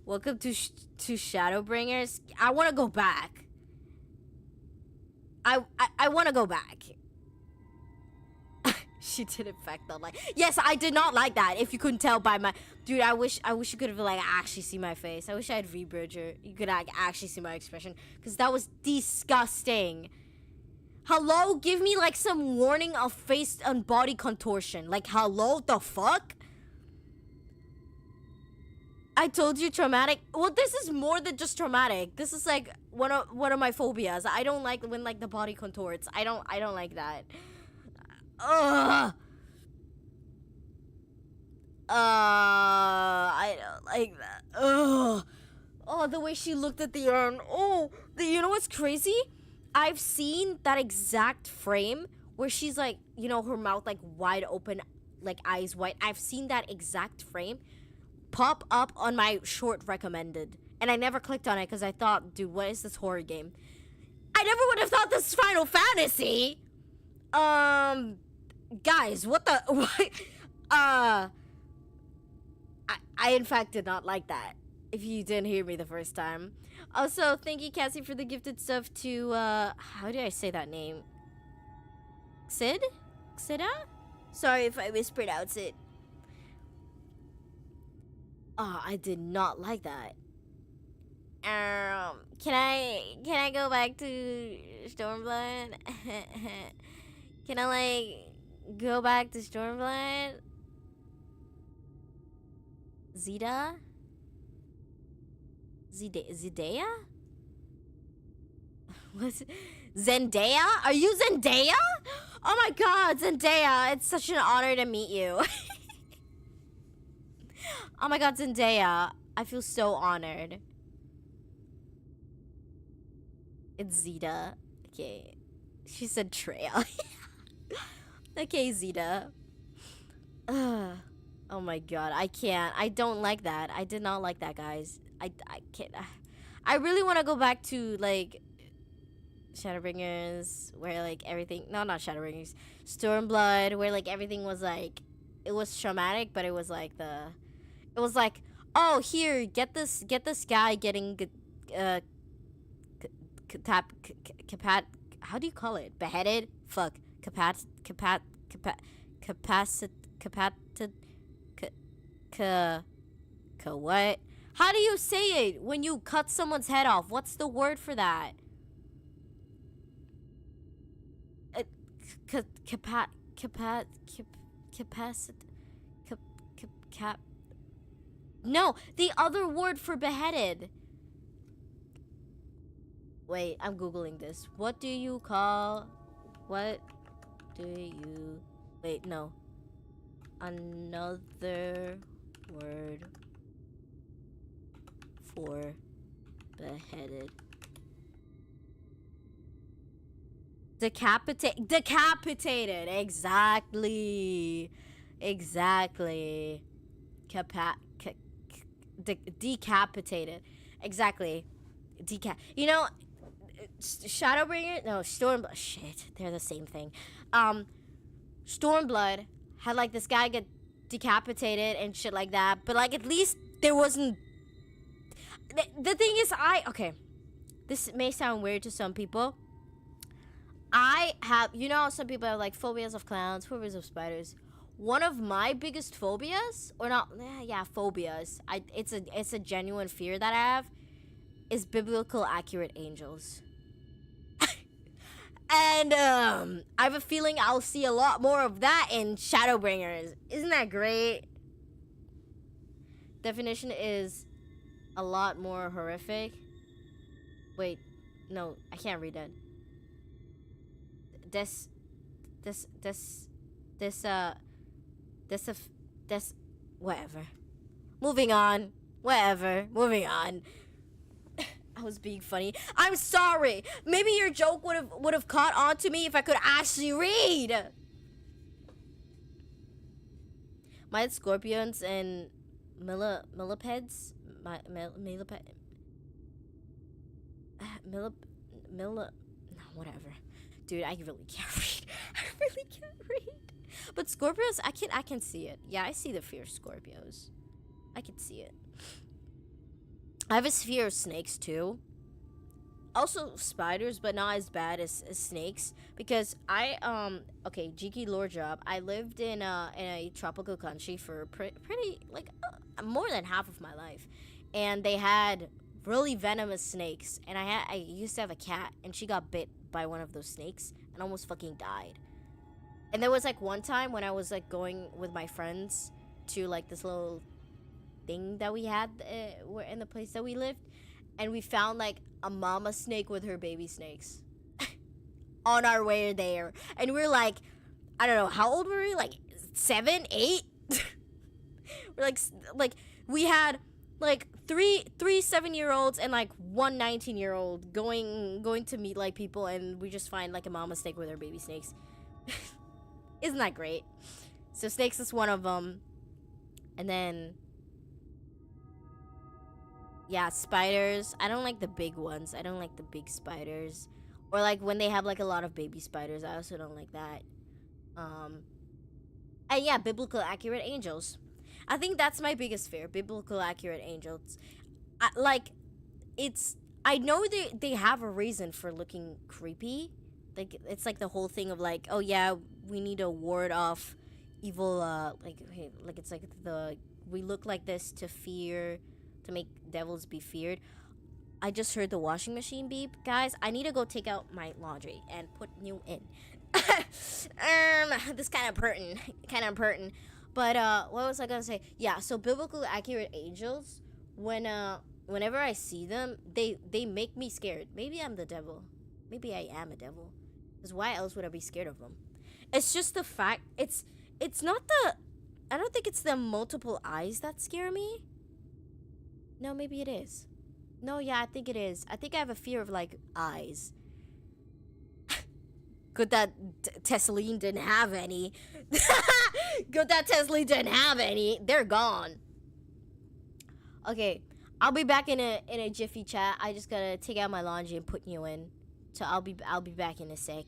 Welcome to Shadowbringers. I want to go back. I want to go back. She did infect the light. Yes, I did not like that. If you couldn't tell by my dude, I wish you could have like actually see my face. I wish I had V-Bridger. You could actually see my expression because that was disgusting. Hello, give me like some warning of face and body contortion. Like hello, the fuck? I told you traumatic. Well, this is more than just traumatic. This is like one of my phobias. I don't like when like the body contorts. I don't like that. Ugh. I don't like that. Ugh. Oh, the way she looked at the urn. Oh, you know what's crazy? I've seen that exact frame where she's like, you know, her mouth like wide open, like eyes wide. I've seen that exact frame pop up on my short recommended. And I never clicked on it because I thought, dude, what is this horror game? I never would have thought this is Final Fantasy. Guys, what the... What? I in fact did not like that. If you didn't hear me the first time. Also, thank you, Cassie, for the gifted stuff to, how do I say that name? Xid? Xida? Sorry if I mispronounce it. Oh, I did not like that. Can I go back to Stormblood? Can I, like, go back to Stormblood? Zida? Zendaya? What's it? Zendaya? Are you Zendaya? Oh my god, Zendaya. It's such an honor to meet you. Oh my god, Zendaya. I feel so honored. It's Zeta. Okay. She said Treya. Okay, Zeta. Oh my god, I can't. I don't like that. I did not like that, guys. I can't. I really want to go back to, like, Shadowbringers, where, like, everything... No, not Shadowbringers. Stormblood, where, like, everything was, like... It was traumatic, but it was, like, the... It was, like, oh, here, get this guy getting... How do you call it? Beheaded? Fuck. What? How do you say it when you cut someone's head off? What's the word for that? No, the other word for beheaded. Wait, I'm Googling this. What do you call... What do you... Wait, no. Another word or beheaded. Decapitated. Exactly. Exactly. Decapitated. Exactly. You know, Shadowbringer. No, Stormblood. Shit, they're the same thing. Stormblood had like this guy get decapitated and shit like that, but like at least there wasn't. The thing is, okay. This may sound weird to some people. I have, you know, some people have like phobias of clowns, phobias of spiders. One of my biggest phobias, or not, yeah, phobias. It's a genuine fear that I have, is biblical accurate angels. And I have a feeling I'll see a lot more of that in Shadowbringers. Isn't that great? Definition is a lot more horrific. Wait, no, I can't read that. This, whatever. Moving on. Whatever. Moving on. I was being funny. I'm sorry. Maybe your joke would have caught on to me if I could actually read. My scorpions and millipedes. Whatever. Dude, I really can't read. I really can't read. But Scorpios, I can see it. Yeah, I see the fear of Scorpios. I can see it. I have a fear of snakes too. Also spiders, but not as bad as snakes. Because okay, Jiki lore job. I lived in a tropical country for pretty like more than half of my life, and they had really venomous snakes. And I used to have a cat, and she got bit by one of those snakes and almost fucking died. And there was like one time when I was like going with my friends to like this little thing that we had in the place that we lived, and we found like a mama snake with her baby snakes on our way there. And we were like, I don't know, how old were we? Like 7, 8? We're like we had like three 7-year-olds and like one 19-year-old going to meet like people, and we just find like a mama snake with her baby snakes. Isn't that great? So snakes is one of them. And then yeah, spiders. I don't like the big ones. I don't like the big spiders. Or like when they have like a lot of baby spiders. I also don't like that. And yeah, biblical accurate angels. I think that's my biggest fear. Biblical accurate angels. I know they have a reason for looking creepy. Like it's like the whole thing of like, oh yeah, we need to ward off evil. Like it's like we look like this to make devils be feared. I just heard the washing machine beep, guys. I need to go take out my laundry and put new in. This kind of pertinent. But what was I gonna say? Yeah, so biblical accurate angels. Whenever I see them, they make me scared. Maybe I'm the devil. Maybe I am a devil. Because why else would I be scared of them? It's just the fact. It's not the. I don't think it's the multiple eyes that scare me. No, maybe it is. No, yeah, I think it is. I think I have a fear of like eyes. Good that Tesseline didn't have any. Good that Tesseline didn't have any. They're gone. Okay, I'll be back in a jiffy, chat. I just gotta take out my laundry and put you in. So I'll be back in a sec.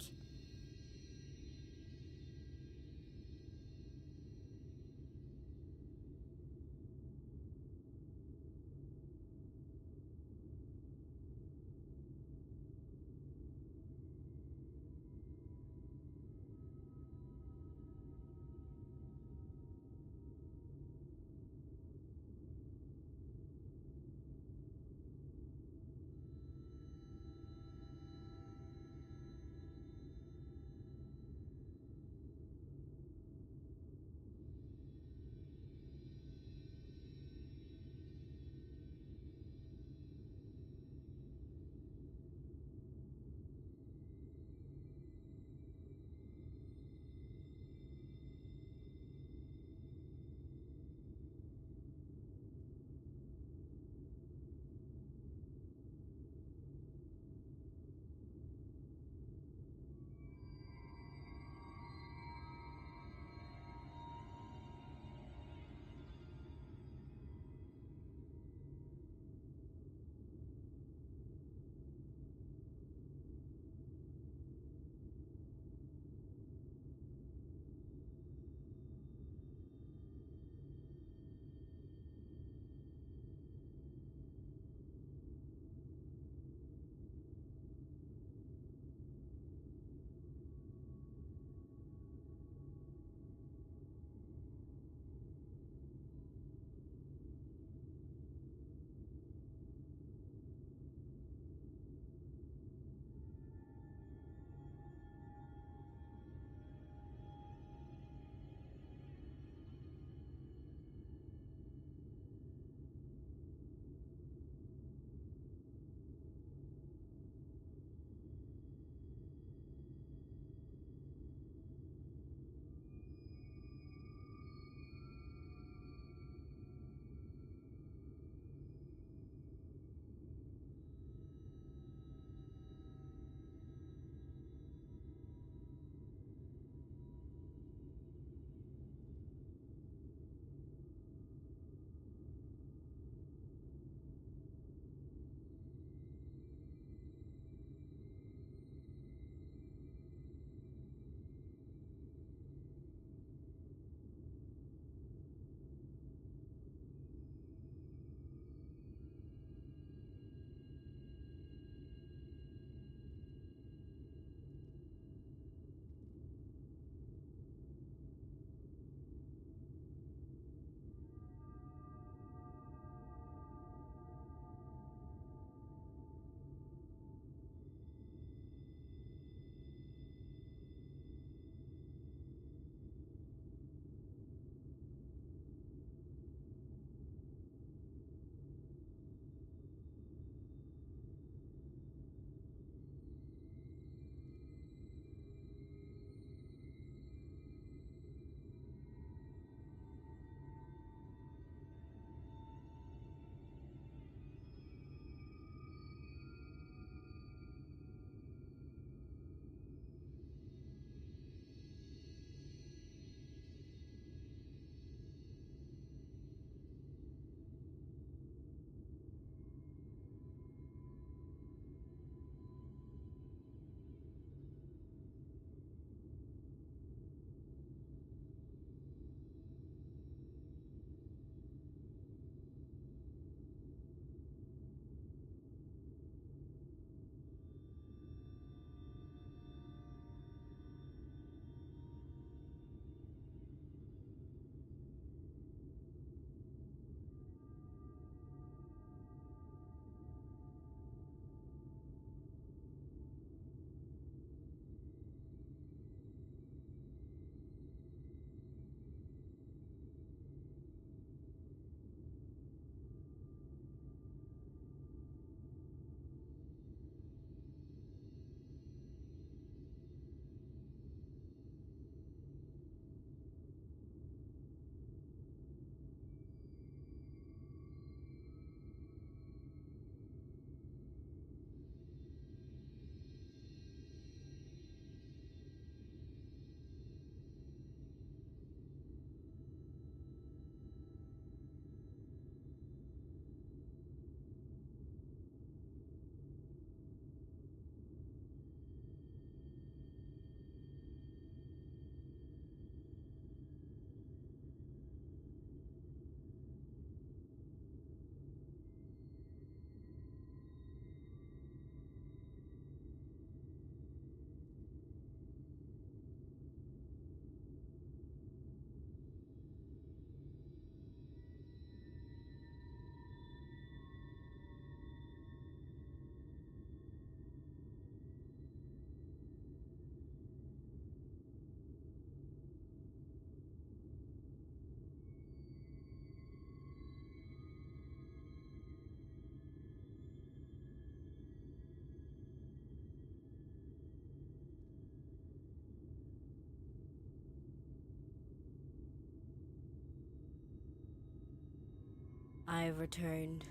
I've returned.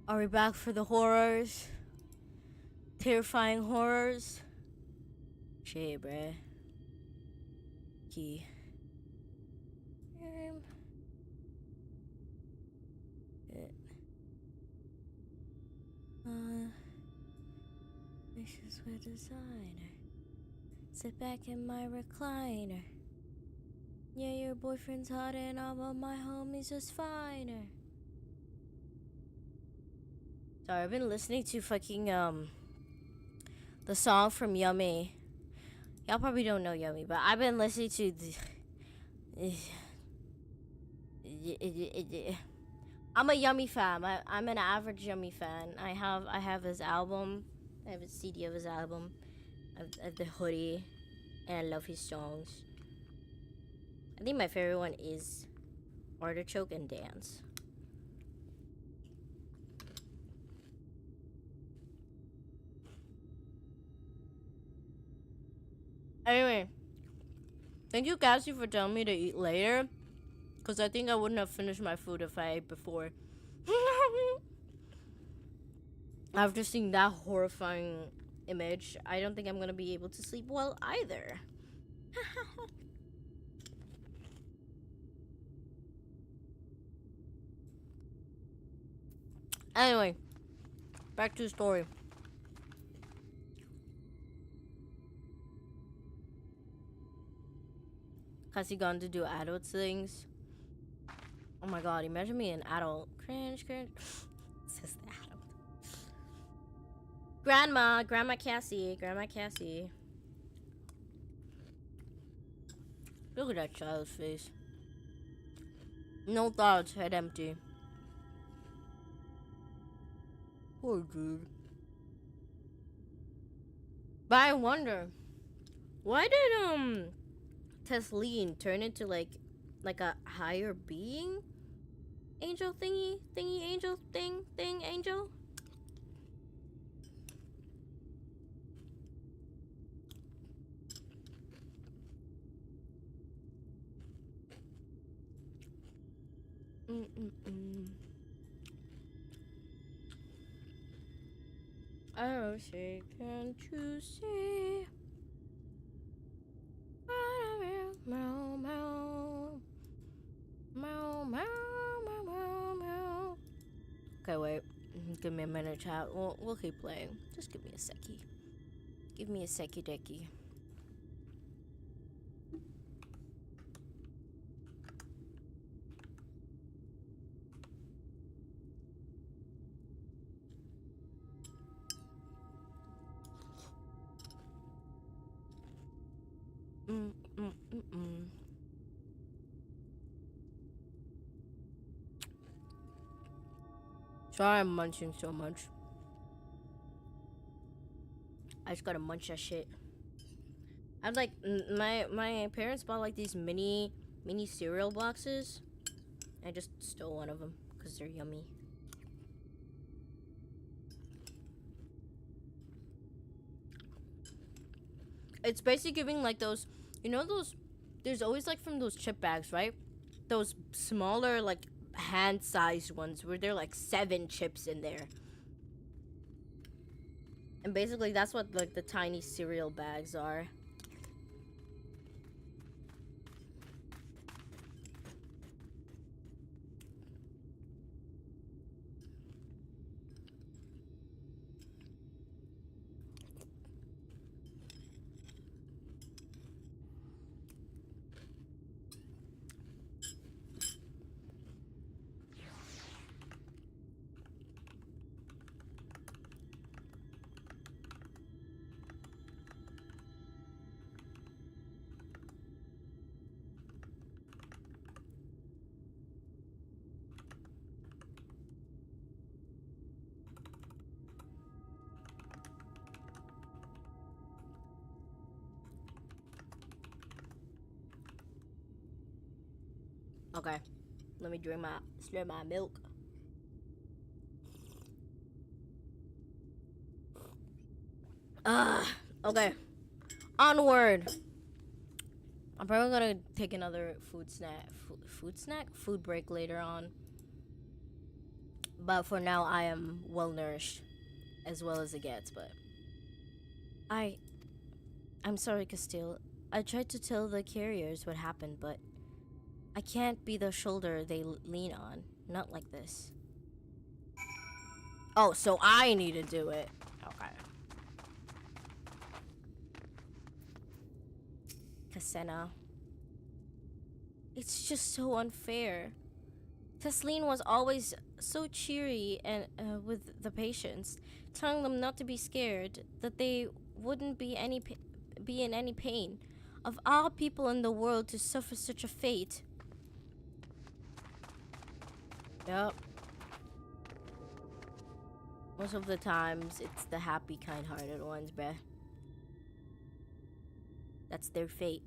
Are we back for the horrors? Terrifying horrors? Shit, bruh. Key. Wishes with designer. Sit back in my recliner. Yeah, your boyfriend's hot and all, but my homie's just finer. Sorry, I've been listening to fucking the song from Yummy. Y'all probably don't know Yummy, but I've been listening to I'm a Yummy fan. I'm an average Yummy fan. I have his album. I have a CD of his album. I have the hoodie, and I love his songs. I think my favorite one is Artichoke and Dance. Anyway, thank you, Cassie, for telling me to eat later. Because I think I wouldn't have finished my food if I ate before. After seeing that horrifying image, I don't think I'm going to be able to sleep well either. Anyway, back to the story. Has he gone to do adult things? Oh my god, imagine me an adult. Cringe, cringe. Says the adult. Grandma Cassie. Look at that child's face. No thoughts, head empty. Poor dude. But I wonder, why did Tesleen turn into like a higher being? Angel thingy angel thing angel? Oh, say, can't you see? Meow, meow. Meow, meow, meow, meow, meow. Okay, wait. Give me a minute, chat. We'll keep playing. Just give me a seckie. Give me a seckie decky. Sorry I'm munching so much. I just gotta munch that shit. I'm like, my parents bought like these mini cereal boxes. I just stole one of them because they're yummy. It's basically giving like those, you know those, there's always like from those chip bags, right? Those smaller like hand-sized ones where there are like 7 chips in there. And basically that's what like the tiny cereal bags are. Okay, let me drink slurp my milk. Okay. Onward. I'm probably gonna take another food break later on. But for now, I am well nourished, as well as it gets. But I'm sorry, Castile. I tried to tell the carriers what happened, but I can't be the shoulder they lean on. Not like this. Oh, so I need to do it. Okay. Cassena. It's just so unfair. Tesleen was always so cheery and with the patients, telling them not to be scared, that they wouldn't be in any pain. Of all people in the world to suffer such a fate. Yup. Most of the times, it's the happy, kind-hearted ones, bruh. That's their fate.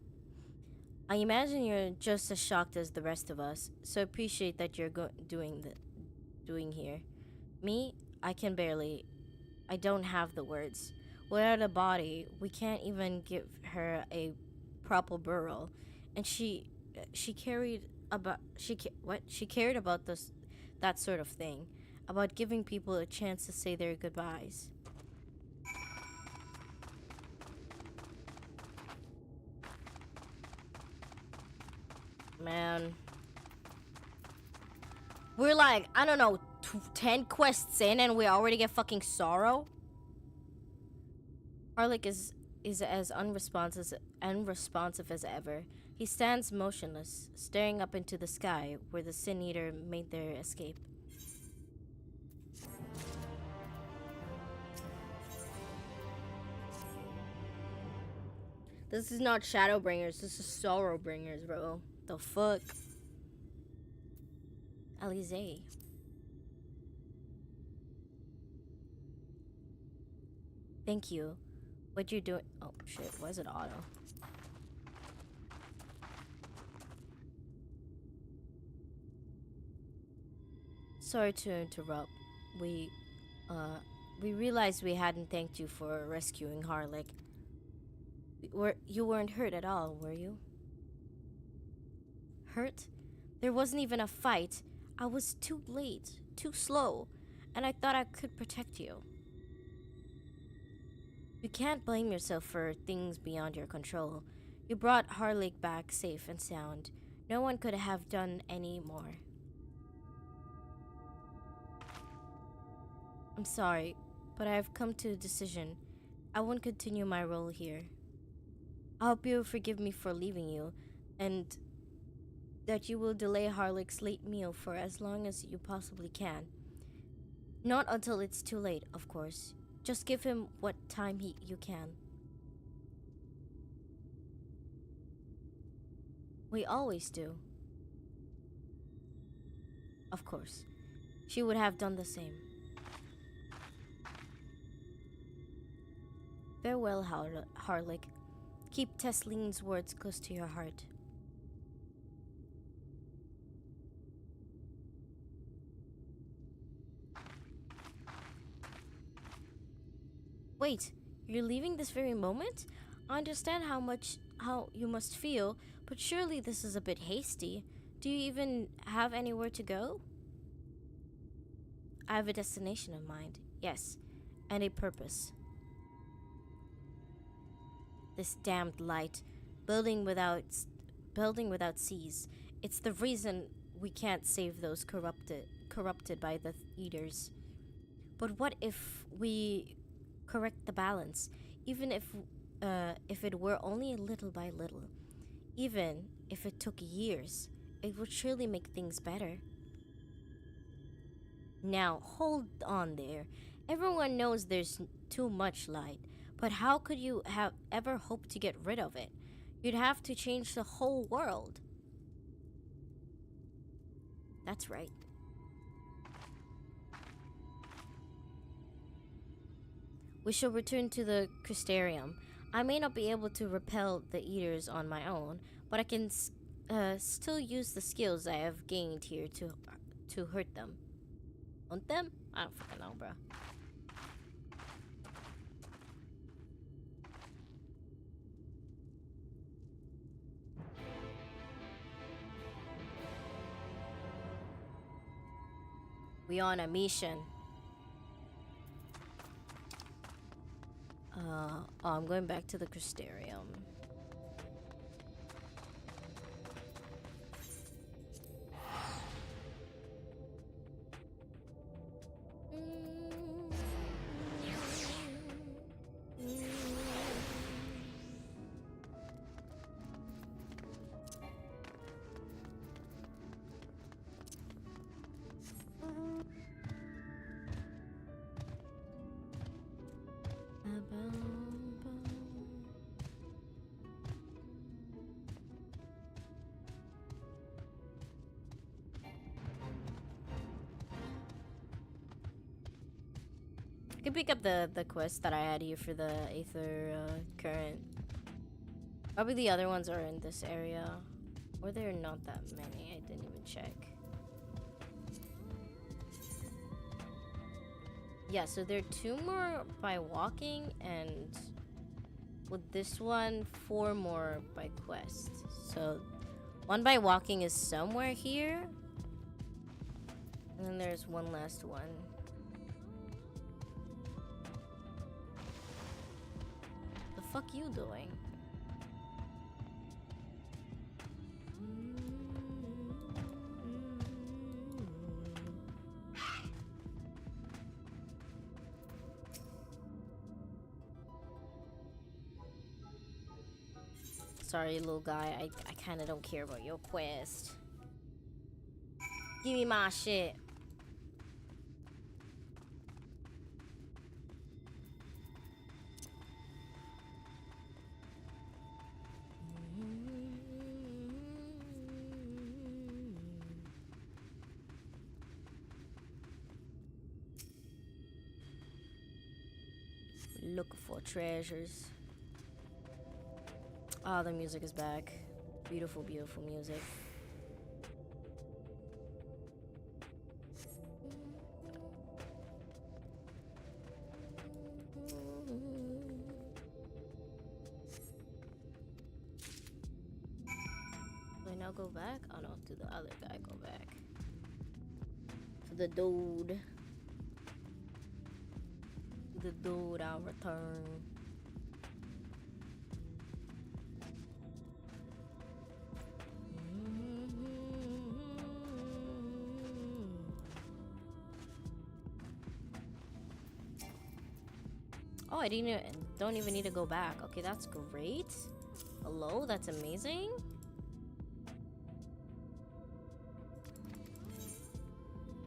I imagine you're just as shocked as the rest of us, so appreciate that you're doing here. Me, I don't have the words. Without a body, we can't even give her a proper burial, and she cared about that sort of thing, about giving people a chance to say their goodbyes. Man. We're like, I don't know, 10 quests in and we already get fucking sorrow? Harlick is as unresponsive as ever. He stands motionless, staring up into the sky where the Sin Eater made their escape. This is not Shadowbringers, this is Sorrowbringers, bro. The fuck? Alize. Thank you. What you're doing? Oh shit, why is it auto? Sorry to interrupt. We realized we hadn't thanked you for rescuing Harlick. You weren't hurt at all, were you? Hurt? There wasn't even a fight. I was too late, too slow, and I thought I could protect you. You can't blame yourself for things beyond your control. You brought Harlick back safe and sound. No one could have done any more. I'm sorry, but I've come to a decision. I won't continue my role here. I hope you'll forgive me for leaving you, and that you will delay Harlick's late meal for as long as you possibly can. Not until it's too late, of course. Just give him what time you can. We always do. Of course. She would have done the same. Farewell, Harlick. Keep Tesleen's words close to your heart. Wait, you're leaving this very moment? I understand how you must feel, but surely this is a bit hasty. Do you even have anywhere to go? I have a destination in mind, yes, and a purpose. This damned light, building without seas. It's the reason we can't save those corrupted by the Eaters. But what if we correct the balance, even if it were only little by little? Even if it took years, it would surely make things better. Now, hold on there. Everyone knows there's too much light, but how could you have ever hoped to get rid of it? You'd have to change the whole world. That's right. We shall return to the Crystarium. I may not be able to repel the Eaters on my own, but I can still use the skills I have gained here to hurt them. Hunt them? I don't fucking know, bro. We on a mission. Oh, I'm going back to the Crystarium. I can pick up the quest that I had here for the Aether current. Probably the other ones are in this area. Or there are not that many, I didn't even check. Yeah, so there are 2 more by walking, and with this one, 4 more by quest. So 1 by walking is somewhere here. And then there's one last one. The fuck you doing? Sorry, little guy. I kind of don't care about your quest. Give me my shit. Looking for treasures. Oh, the music is back. Beautiful, beautiful music. Do I now go back? Oh no, to the other guy go back. To the dude. To the dude, I'll return. Oh, I don't even need to go back. Okay, that's great. Hello, that's amazing.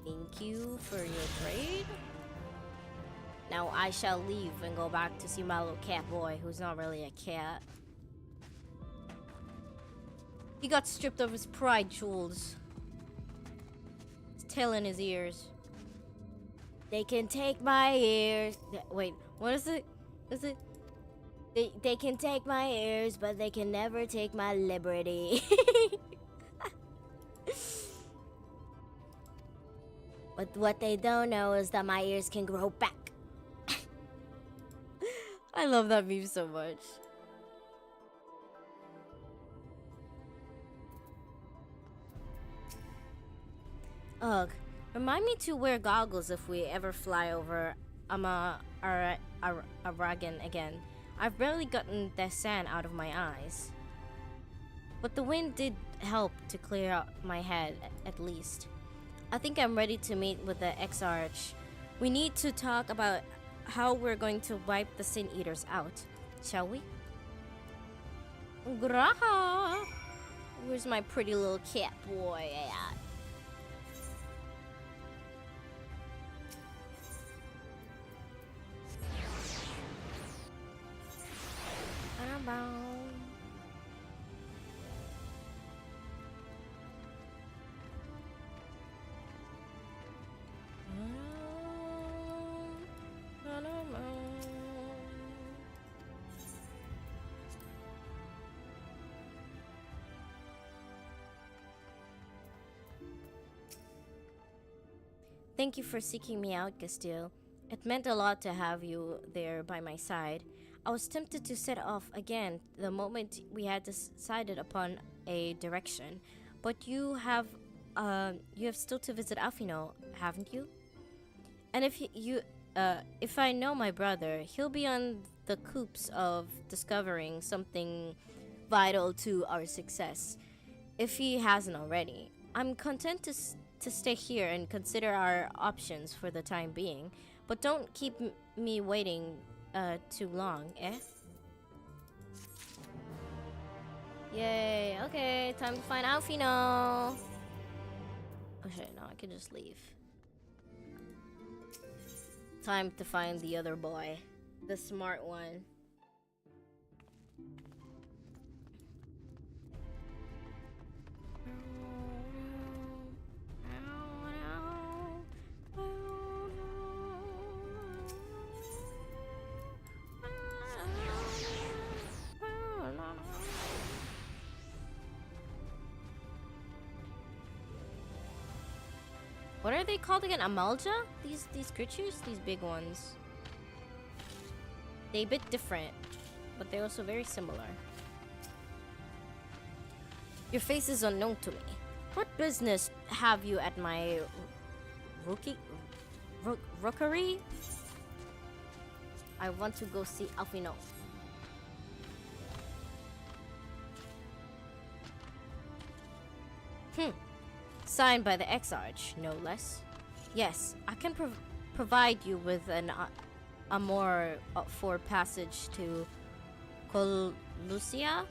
Thank you for your trade. Now I shall leave and go back to see my little cat boy, who's not really a cat. He got stripped of his pride jewels. His tail in his ears. They can take my ears. Wait, what is it? Is it? They can take my ears, but they can never take my liberty. But what they don't know is that my ears can grow back. I love that meme so much. Ugh. Remind me to wear goggles if we ever fly over Aragan again. I've barely gotten the sand out of my eyes. But the wind did help to clear out my head, at least. I think I'm ready to meet with the Exarch. We need to talk about how we're going to wipe the Sin Eaters out, shall we? Graha! Where's my pretty little cat boy at? Thank you for seeking me out, Castile. It meant a lot to have you there by my side. I was tempted to set off again the moment we had decided upon a direction, but you have you have still to visit Alfino, haven't you? And if I know my brother, he'll be on the coops of discovering something vital to our success, if he hasn't already. I'm content to stay here and consider our options for the time being, but don't keep me waiting too long, eh? Yay, okay, time to find Alfino. Oh shit, no, I can just leave. Time to find the other boy. The smart one. What are they called again? Amalja? These creatures? These big ones. They a bit different, but they're also very similar. Your face is unknown to me. What business have you at my rookery? I want to go see Alfino. Signed by the Exarch, no less. Yes, I can provide you with an Amor for passage to Colusia?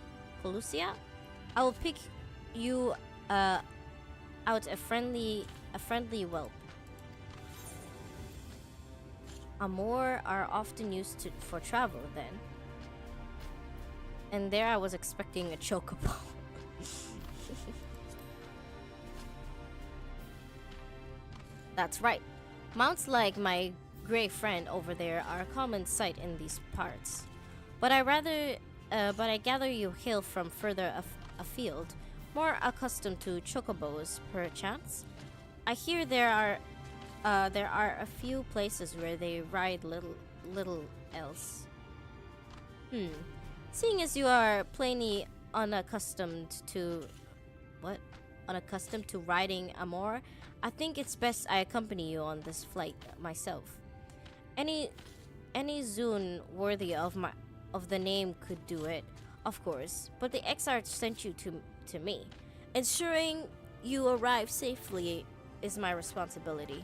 I will pick you out a friendly whelp. Amor are often used for travel then. And there I was expecting a chocobo. That's right. Mounts like my gray friend over there are a common sight in these parts. But I gather you hail from further afield, more accustomed to chocobos, perchance. I hear there are a few places where they ride little else. Seeing as you are plainly unaccustomed to riding Amor, I think it's best I accompany you on this flight myself. Any Zune worthy of the name could do it, of course, but the Exarch sent you to me. Ensuring you arrive safely is my responsibility.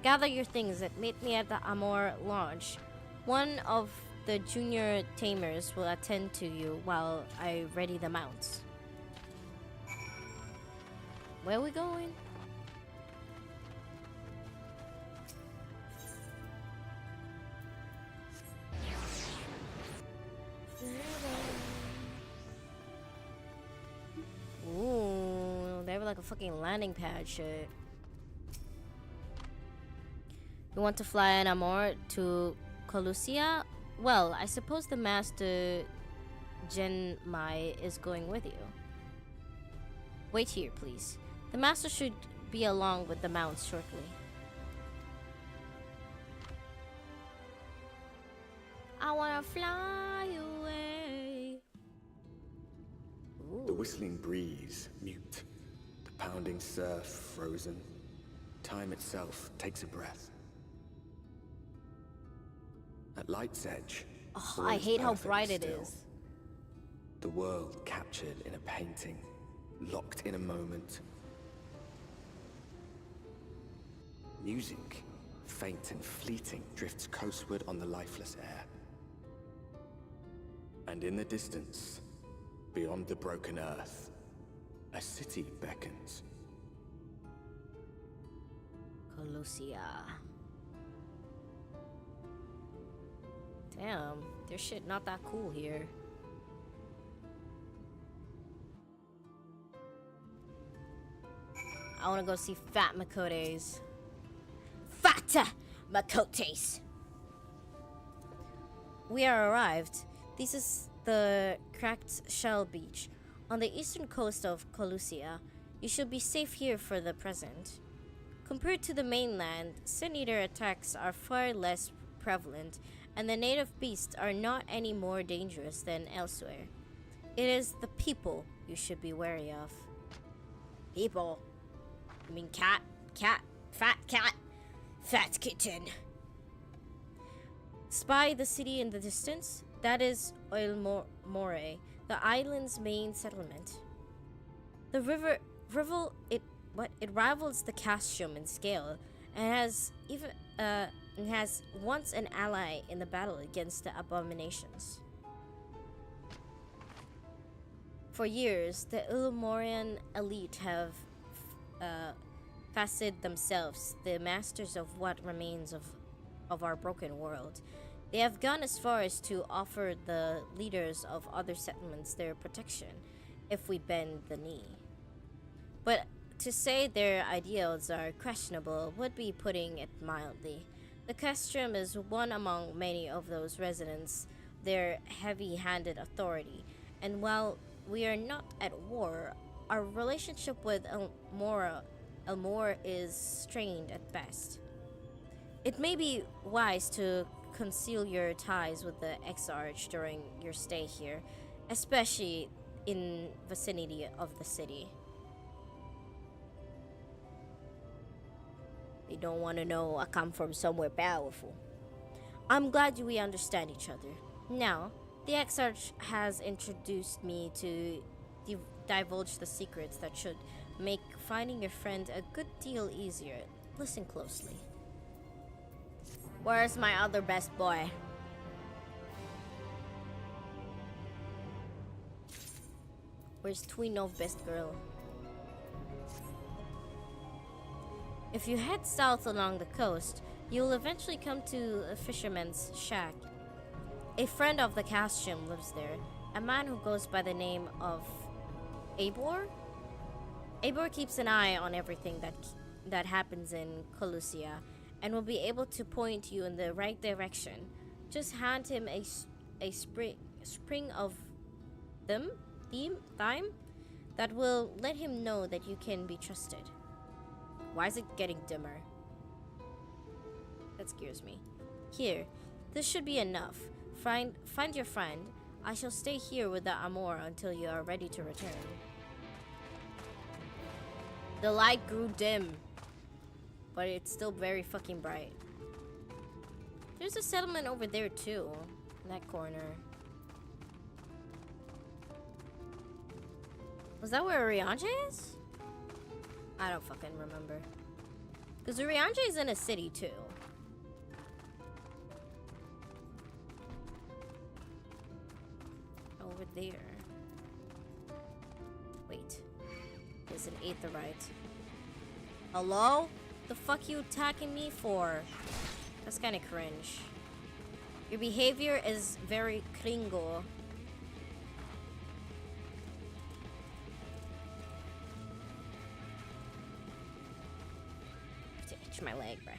Gather your things and meet me at the Amor launch. One of the junior tamers will attend to you while I ready the mounts. Where are we going? Ooh, they have like a fucking landing pad shit. You want to fly an Amor to Colusia? Well, I suppose the Master Genmai is going with you. Wait here, please. The Master should be along with the mounts shortly. I wanna fly away. Ooh. The whistling breeze, mute. The pounding surf, frozen. Time itself takes a breath. At light's edge, Oh, I hate how bright it is. The world captured in a painting, locked in a moment. Music, faint and fleeting, drifts coastward on the lifeless air. And in the distance, beyond the broken earth, a city beckons. Colusia. Damn, there's shit not that cool here. I wanna go see Fat Makotes. Fat Makotes! We are arrived. This is the Cracked Shell Beach. On the eastern coast of Colusia, you should be safe here for the present. Compared to the mainland, Sin Eater attacks are far less prevalent, and the native beasts are not any more dangerous than elsewhere. It is the people you should be wary of. People. I mean cat, fat kitten. Spy the city in the distance? That is Oilmore, the island's main settlement. The river it rivals the Castium in scale and has once an ally in the battle against the abominations. For years, the Ilmorian elite have fancied themselves the masters of what remains of our broken world. They have gone as far as to offer the leaders of other settlements their protection if we bend the knee. But to say their ideals are questionable would be putting it mildly. The Castrum is one among many of those residents, their heavy-handed authority, and while we are not at war, our relationship with Elmore is strained at best. It may be wise to conceal your ties with the Exarch during your stay here, especially in vicinity of the city. They don't want to know I come from somewhere powerful. I'm glad we understand each other. Now, the Exarch has introduced me to divulge the secrets that should make finding your friend a good deal easier. Listen closely. Where's my other best boy? Where's twin of best girl? If you head south along the coast, you'll eventually come to a fisherman's shack. A friend of the Castium lives there, a man who goes by the name of Abor? Abor keeps an eye on everything that happens in Colusia and will be able to point you in the right direction. Just hand him a spring of thyme that will let him know that you can be trusted. Why is it getting dimmer? That scares me. Here, this should be enough. Find your friend. I shall stay here with the Amor until you are ready to return. The light grew dim, but it's still very fucking bright. There's a settlement over there too, in that corner. Was that where Urianger is? I don't fucking remember. Because Urianger is in a city too. Over there. Wait. There's an aetheryte. Hello? The fuck you attacking me for? That's kind of cringe. Your behavior is very kringle. To itch my leg, bruh.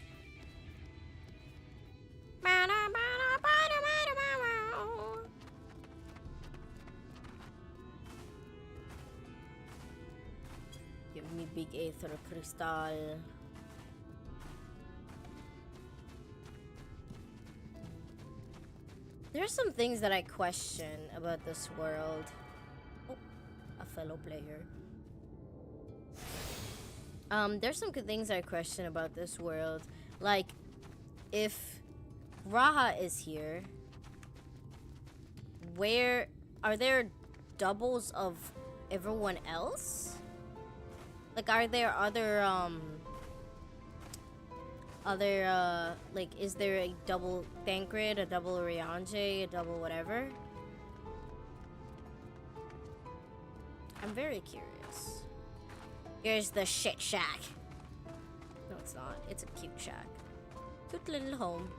Give me big aether crystal. There's some things that I question about this world. Oh, a fellow player. There's some good things I question about this world. Like, if Raha is here, where are there doubles of everyone else? Like, are there like, is there a double Thancred, a double Urianger, a double whatever? I'm very curious. Here's the shit shack. No, it's not. It's a cute shack. Cute little home.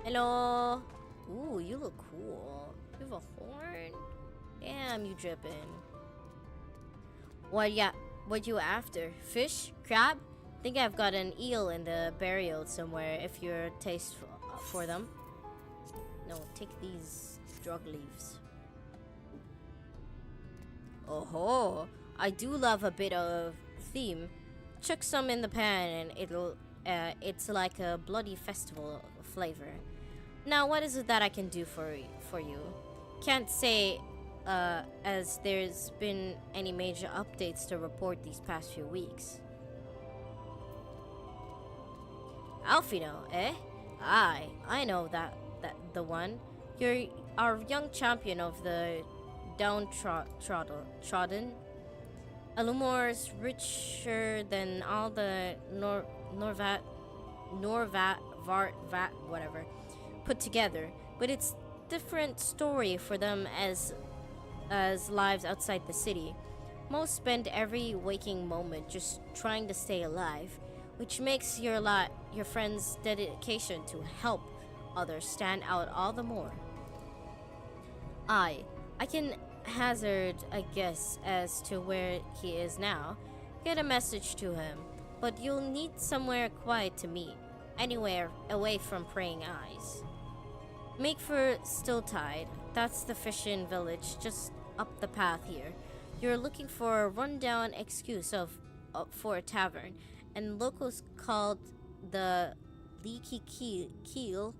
Hello. Ooh, you look cool. You have a horn. Damn, you dripping. What you after? Fish? Crab? Think I've got an eel in the burial somewhere if you're taste for them. No, take these drug leaves. Oh-ho! I do love a bit of theme. Chuck some in the pan and it's like a bloody festival flavor. Now, what is it that I can do for you? Can't say as there's been any major updates to report these past few weeks. Alfino, eh? Aye, I know that the one. You're our young champion of the downtrodden. Alumore's richer than all the Norvat, whatever, put together. But it's different story for them as lives outside the city. Most spend every waking moment just trying to stay alive, which makes your friend's dedication to help others stand out all the more. I can hazard a guess as to where he is now. Get a message to him, but you'll need somewhere quiet to meet, anywhere away from praying eyes. Make for Stilltide. That's the fishing village just up the path here. You're looking for a rundown excuse for a tavern, and locals called the Leaky Keel.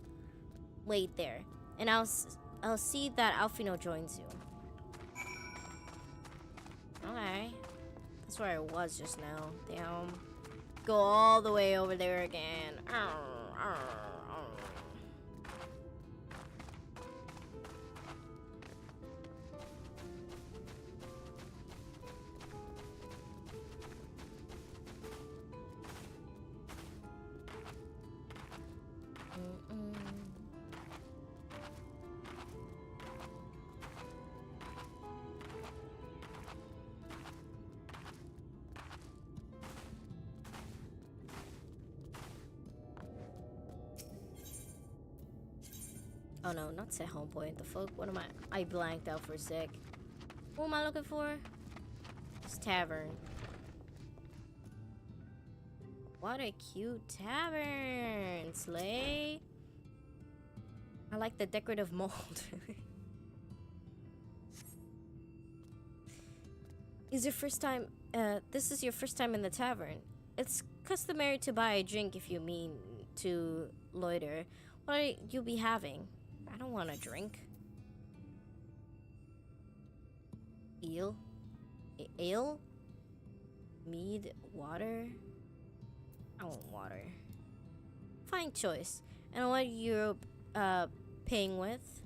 Wait there, and I'll see that Alfino joins you. Okay, that's where I was just now. Damn, go all the way over there again. Oh no, not set home point. The fuck? What am I blanked out for a sec. What am I looking for? This tavern. What a cute tavern, Slay. I like the decorative mold. Is your first time? This is your first time in the tavern. It's customary to buy a drink if you mean to loiter. What will you be having? I don't want a drink. Ale? Ale? Mead? Water? I want water. Fine choice. And what you're paying with?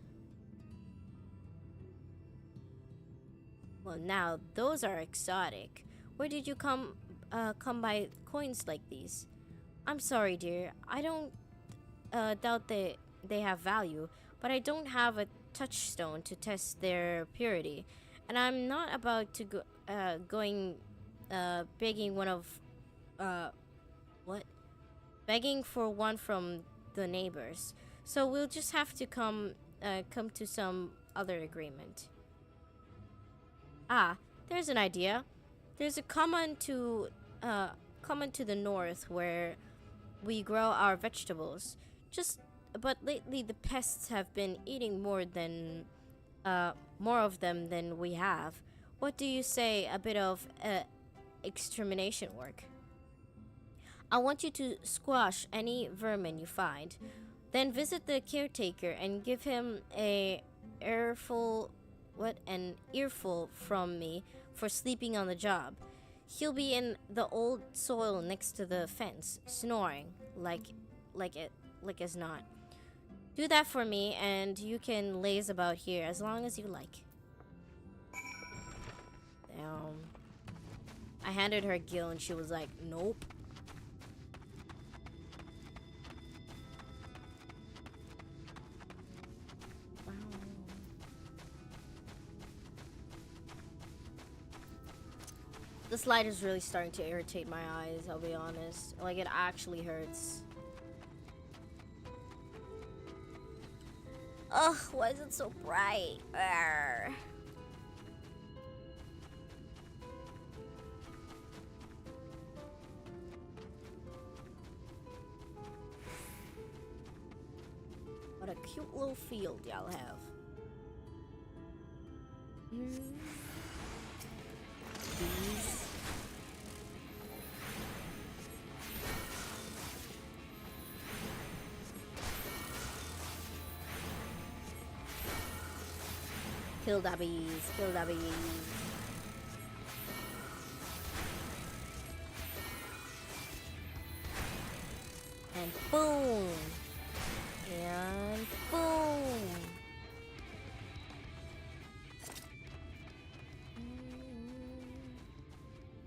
Well, now those are exotic. Where did you come by coins like these? I'm sorry, dear. I don't doubt they have value, but I don't have a touchstone to test their purity, and I'm not about to begging for one from the neighbors. So we'll just have to come to some other agreement. Ah, there's an idea. There's a common to the north where we grow our vegetables. But lately the pests have been eating more of them than we have. What do you say a bit of extermination work? I want you to squash any vermin you find, then visit the caretaker and give him an earful from me for sleeping on the job. He'll be in the old soil next to the fence, snoring like as not. Do that for me, and you can laze about here as long as you like. Damn. I handed her Gil, and she was like, nope. Wow. This light is really starting to irritate my eyes, I'll be honest. Like, it actually hurts. Ugh, why is it so bright? Arrgh. What a cute little field y'all have. These. Kill that bees. Kill that bees. And boom. And boom.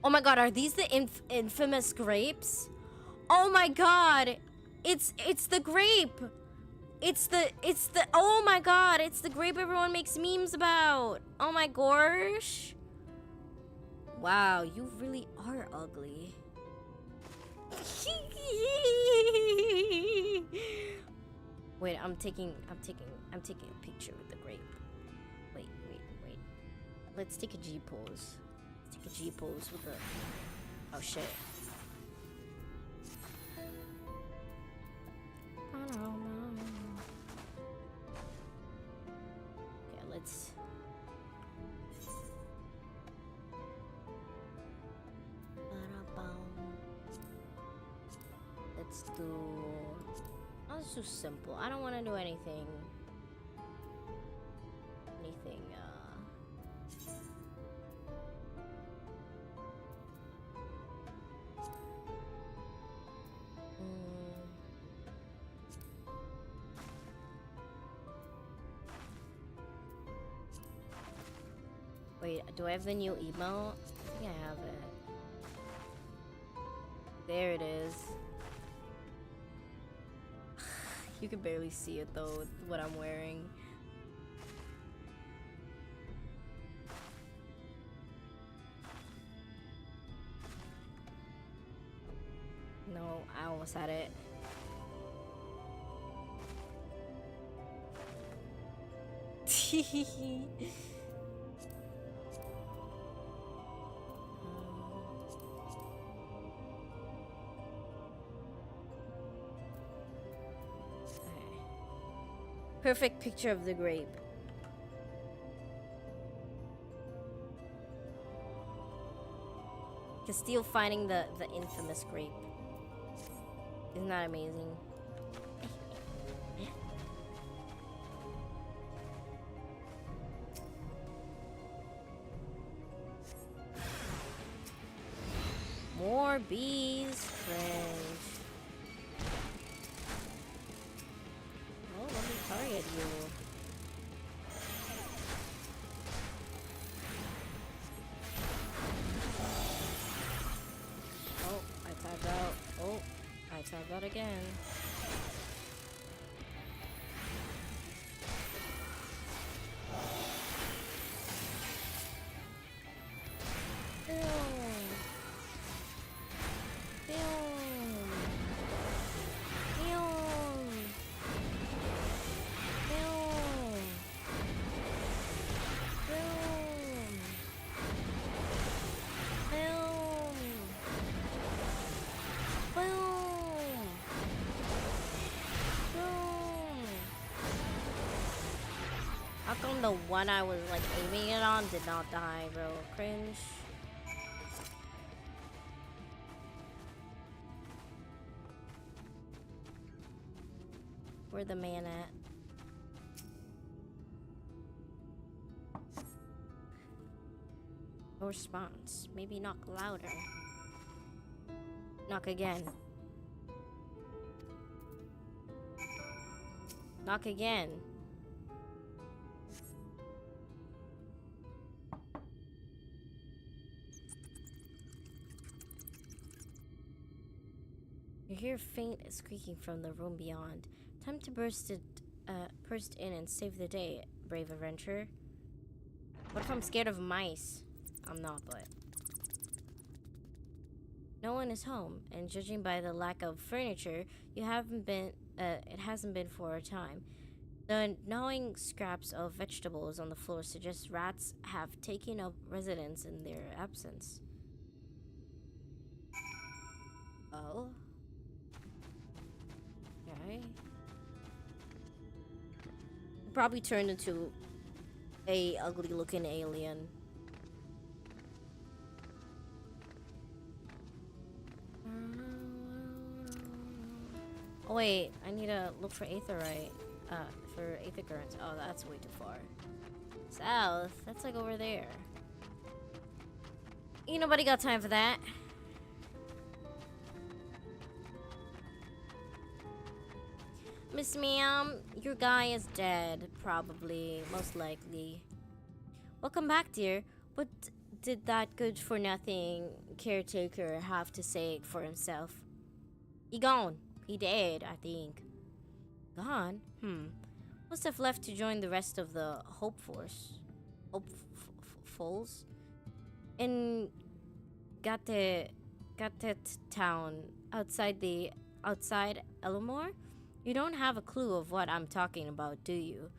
Oh my god, are these the infamous grapes? Oh my god. It's the grape. It's the oh my god, it's the grape everyone makes memes about. Oh my gosh. Wow, you really are ugly. Wait, I'm taking a picture with the grape. Wait. Let's take a G pose. Let's take a G pose with the oh shit. Okay, let's do simple. I don't want to do anything. Wait, do I have the new emote? I think I have it. There it is. You can barely see it though with what I'm wearing. No, I almost had it. Perfect picture of the grape. Castile finding the infamous grape. Isn't that amazing? More bees. Cringe. Oh, let me target you. Oh, I tagged out. Oh, I tagged out again. How come the one I was like aiming it on did not die, bro? Cringe. Where the man at? No response. Maybe knock louder. Knock again. Knock again. You hear faint squeaking from the room beyond. Time to burst in and save the day, brave adventurer. What if I'm scared of mice? I'm not, but... No one is home, and judging by the lack of furniture, it hasn't been for a time. The gnawing scraps of vegetables on the floor suggest rats have taken up residence in their absence. Oh? Okay. Probably turned into a ugly-looking alien. Oh wait, I need to look for aetherite. For aether currents. Oh, that's way too far. South? That's like over there. Ain't nobody got time for that. Miss Ma'am, your guy is dead, probably, most likely. Welcome back, dear. What did that good-for-nothing caretaker have to say for himself? He gone. He dead, I think. Gone? Must have left to join the rest of the Hope Force. Hopefuls? In Gatet town, outside Elmore? You don't have a clue of what I'm talking about, do you?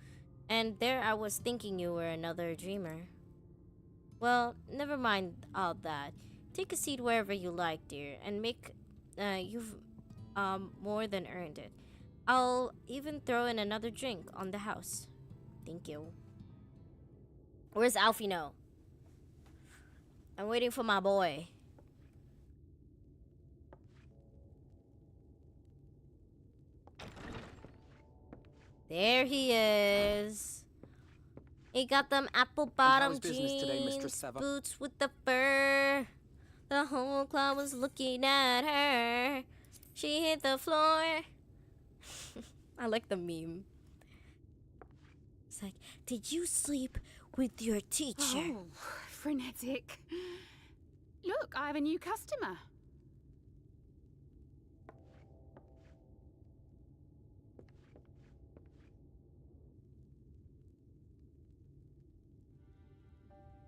And there I was thinking you were another dreamer. Well, never mind all that. Take a seat wherever you like, dear, and you've more than earned it. I'll even throw in another drink on the house. Thank you. Where's Alfino? I'm waiting for my boy. There he is. He got them apple bottom jeans, today, boots with the fur. The whole club was looking at her. She hit the floor. I like the meme. It's like, did you sleep with your teacher? Oh, frenetic. Look, I have a new customer.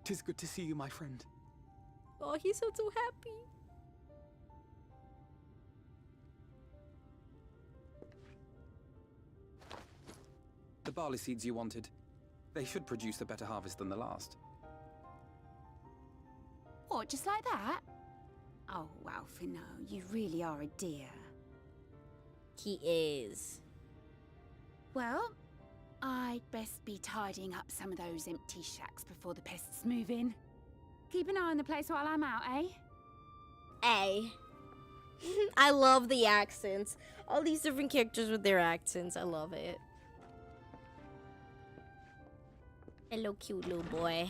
Tis good to see you, my friend. Oh, he sounds so happy. The barley seeds you wanted. They should produce a better harvest than the last. What, just like that? Oh, Alfino, you really are a dear. He is. Well, I'd best be tidying up some of those empty shacks before the pests move in. Keep an eye on the place while I'm out, eh? A. I love the accents. All these different characters with their accents. I love it. Hello, cute little boy.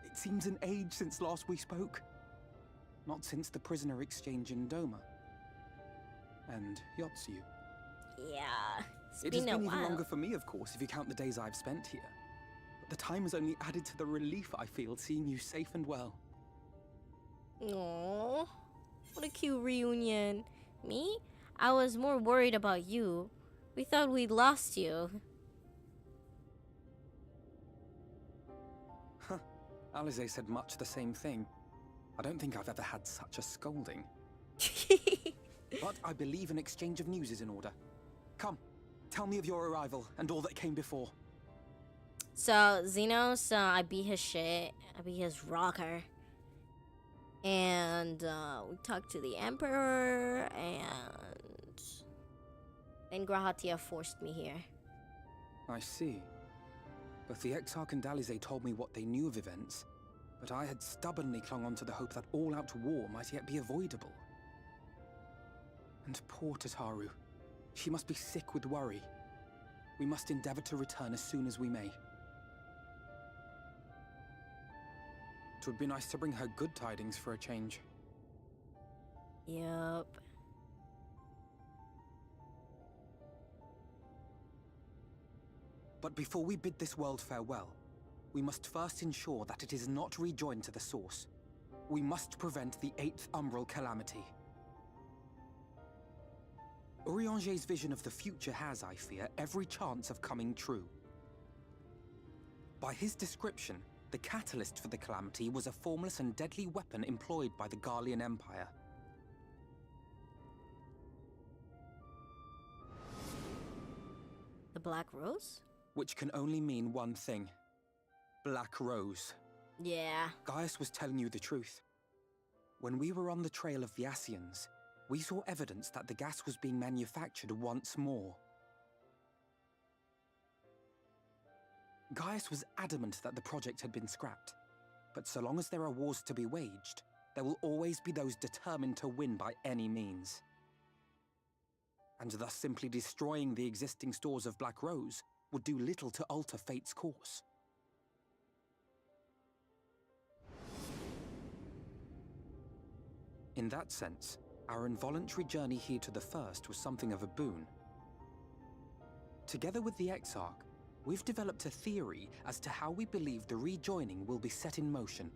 It seems an age since last we spoke. Not since the prisoner exchange in Doma. And Yotsu. Yeah, It has been even longer for me, of course, if you count the days I've spent here. But the time has only added to the relief I feel seeing you safe and well. Aww, what a cute reunion. Me? I was more worried about you. We thought we'd lost you. Huh. Alize said much the same thing. I don't think I've ever had such a scolding. But I believe an exchange of news is in order. Come, tell me of your arrival and all that came before. So, Xenos, I beat his shit. I beat his rocker. And we talked to the Emperor, and then Grahatia forced me here. I see. Both the Exarch and Alize told me what they knew of events, but I had stubbornly clung on to the hope that all-out war might yet be avoidable. And poor Tataru. She must be sick with worry. We must endeavor to return as soon as we may. It would be nice to bring her good tidings for a change. Yup. But before we bid this world farewell, we must first ensure that it is not rejoined to the source. We must prevent the 8th Umbral calamity. Urianger's vision of the future has, I fear, every chance of coming true. By his description, the catalyst for the calamity was a formless and deadly weapon employed by the Garlean Empire. The Black Rose? Which can only mean one thing. Black Rose. Yeah. Gaius was telling you the truth. When we were on the trail of the Ascians, we saw evidence that the gas was being manufactured once more. Gaius was adamant that the project had been scrapped. But so long as there are wars to be waged, there will always be those determined to win by any means. And thus simply destroying the existing stores of Black Rose would do little to alter fate's course. In that sense, our involuntary journey here to the First was something of a boon. Together with the Exarch, we've developed a theory as to how we believe the rejoining will be set in motion.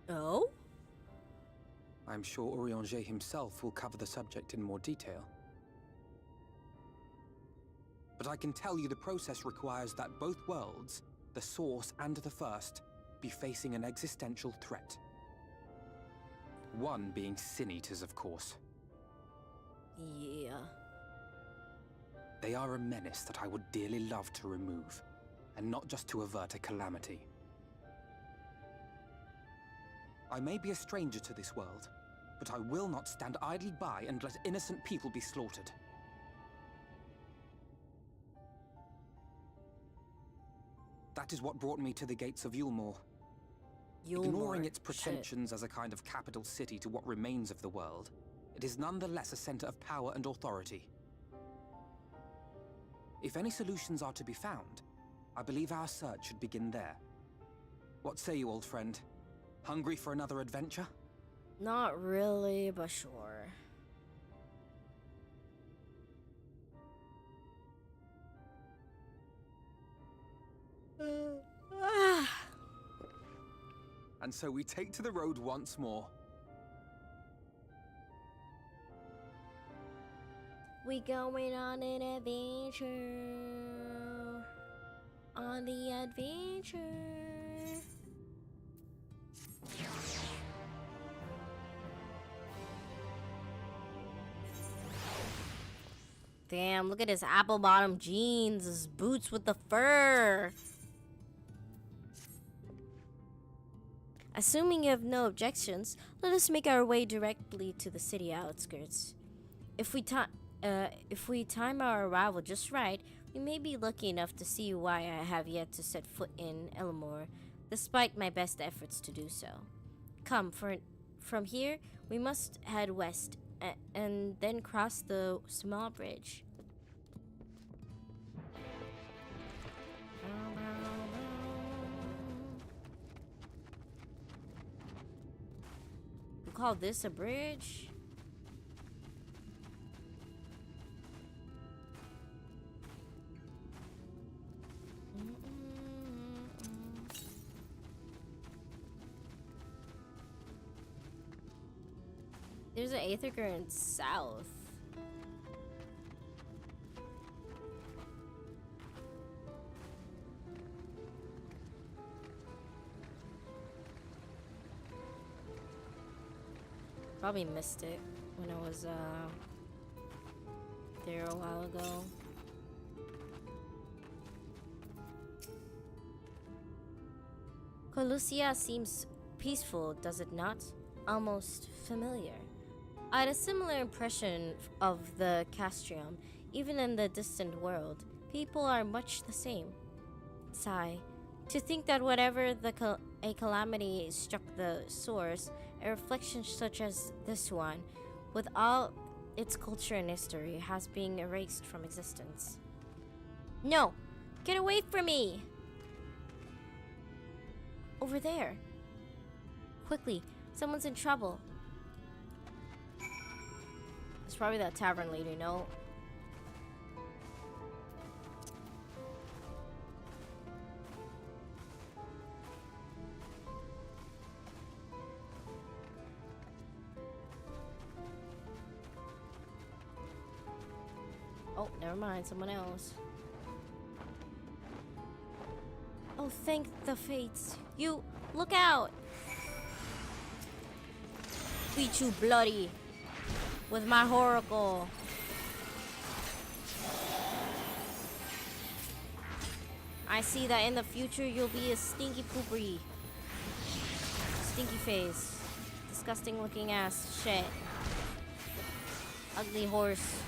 Oh? I'm sure Urianger himself will cover the subject in more detail. But I can tell you the process requires that both worlds, the Source and the First, be facing an existential threat. One being Sin Eaters, of course. Yeah. They are a menace that I would dearly love to remove, and not just to avert a calamity. I may be a stranger to this world, but I will not stand idly by and let innocent people be slaughtered. That is what brought me to the gates of Yulmore. Ignoring its pretensions as a kind of capital city to what remains of the world, it is nonetheless a center of power and authority. If any solutions are to be found, I believe our search should begin there. What say you, old friend? Hungry for another adventure? Not really, but sure. And so we take to the road once more. We going on an adventure. On the adventure. Damn, look at his apple bottom jeans, his boots with the fur. Assuming you have no objections, let us make our way directly to the city outskirts. If we time our arrival just right, we may be lucky enough to see why I have yet to set foot in Elmore, despite my best efforts to do so. Come, from here, we must head west, and then cross the small bridge. You call this a bridge? There's an Aether current south. Probably missed it when I was there a while ago. Colusia seems peaceful, does it not? Almost familiar. I had a similar impression of the Castrium, even in the distant world. People are much the same. Sigh. To think that whatever a calamity struck the source, a reflection such as this one, with all its culture and history, has been erased from existence. No! Get away from me! Over there. Quickly, someone's in trouble. It's probably that tavern lady, no? Oh, never mind, someone else. Oh, thank the fates. You, look out! Beat you bloody with my Horacle. I see that in the future you'll be a stinky poopery. Stinky face. Disgusting looking ass shit. Ugly horse.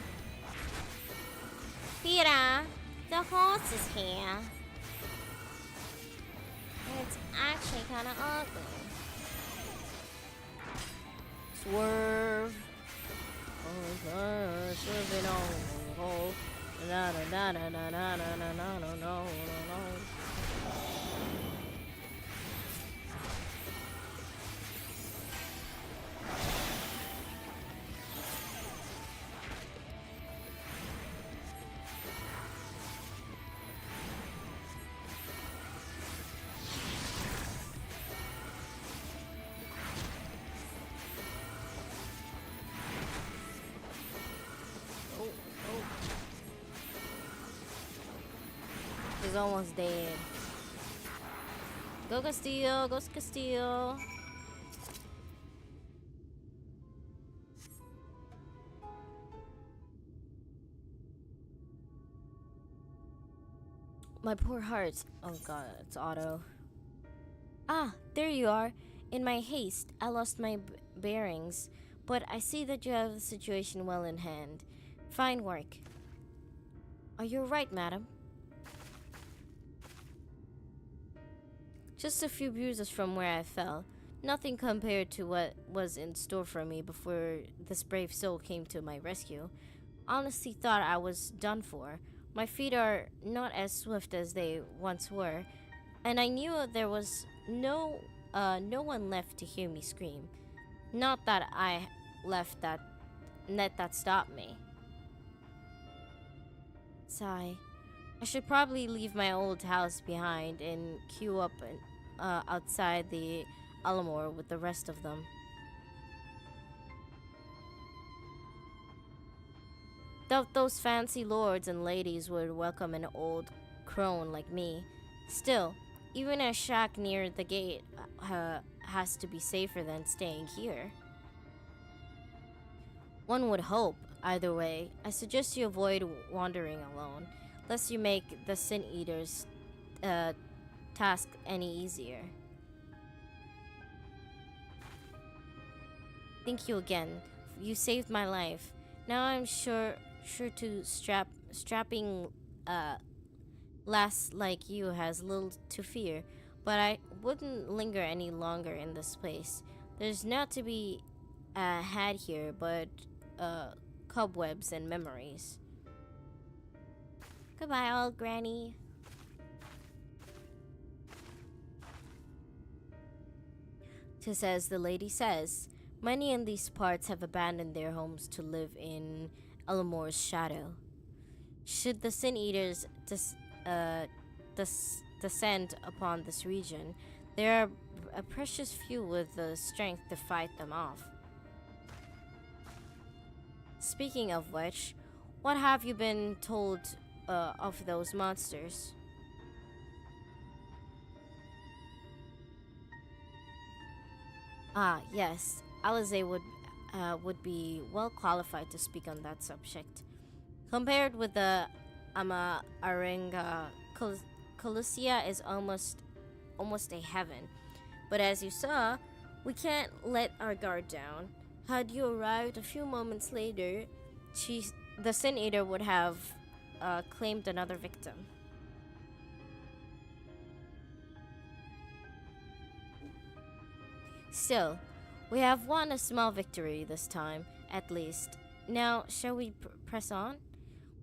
Peter, the horse is here. And it's actually kind of ugly. Swerve. Oh, swerving on the hole. No, no, no, no, no, no, no, no, no, no, no, no. He's almost dead. Go Castillo, go Castillo. My poor heart. Oh god, it's Otto. Ah, there you are. In my haste, I lost my bearings, but I see that you have the situation well in hand. Fine work. Are you right, madam? Just a few bruises from where I fell. Nothing compared to what was in store for me before this brave soul came to my rescue. Honestly thought I was done for. My feet are not as swift as they once were, and I knew there was no one left to hear me scream. Not that I left that net that stopped me. Sigh. I should probably leave my old house behind and queue up outside the Alamore with the rest of them. Those fancy lords and ladies would welcome an old crone like me. Still, even a shack near the gate has to be safer than staying here. One would hope. Either way, I suggest you avoid wandering alone, lest you make the Sin Eater's task any easier. Thank you again. You saved my life. Now I'm sure to strapping lass like you has little to fear, but I wouldn't linger any longer in this place. There's not to be had here, but cobwebs and memories. Goodbye, old granny. Just as the lady says, many in these parts have abandoned their homes to live in Elamore's shadow. Should the Sin Eaters descend upon this region, there are a precious few with the strength to fight them off. Speaking of which, what have you been told of those monsters? Ah, yes. Alize would be well qualified to speak on that subject. Compared with the Arenga, Colusia is almost a heaven. But as you saw, we can't let our guard down. Had you arrived a few moments later, the Sin Eater would have claimed another victim. Still, we have won a small victory this time, at least. Now, shall we press on?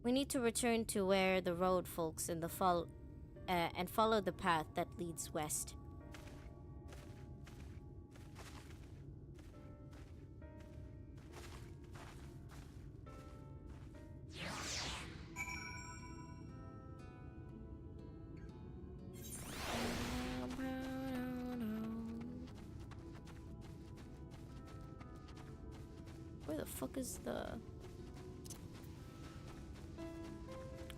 We need to return to where the road folks and follow the path that leads west. Where the fuck is the...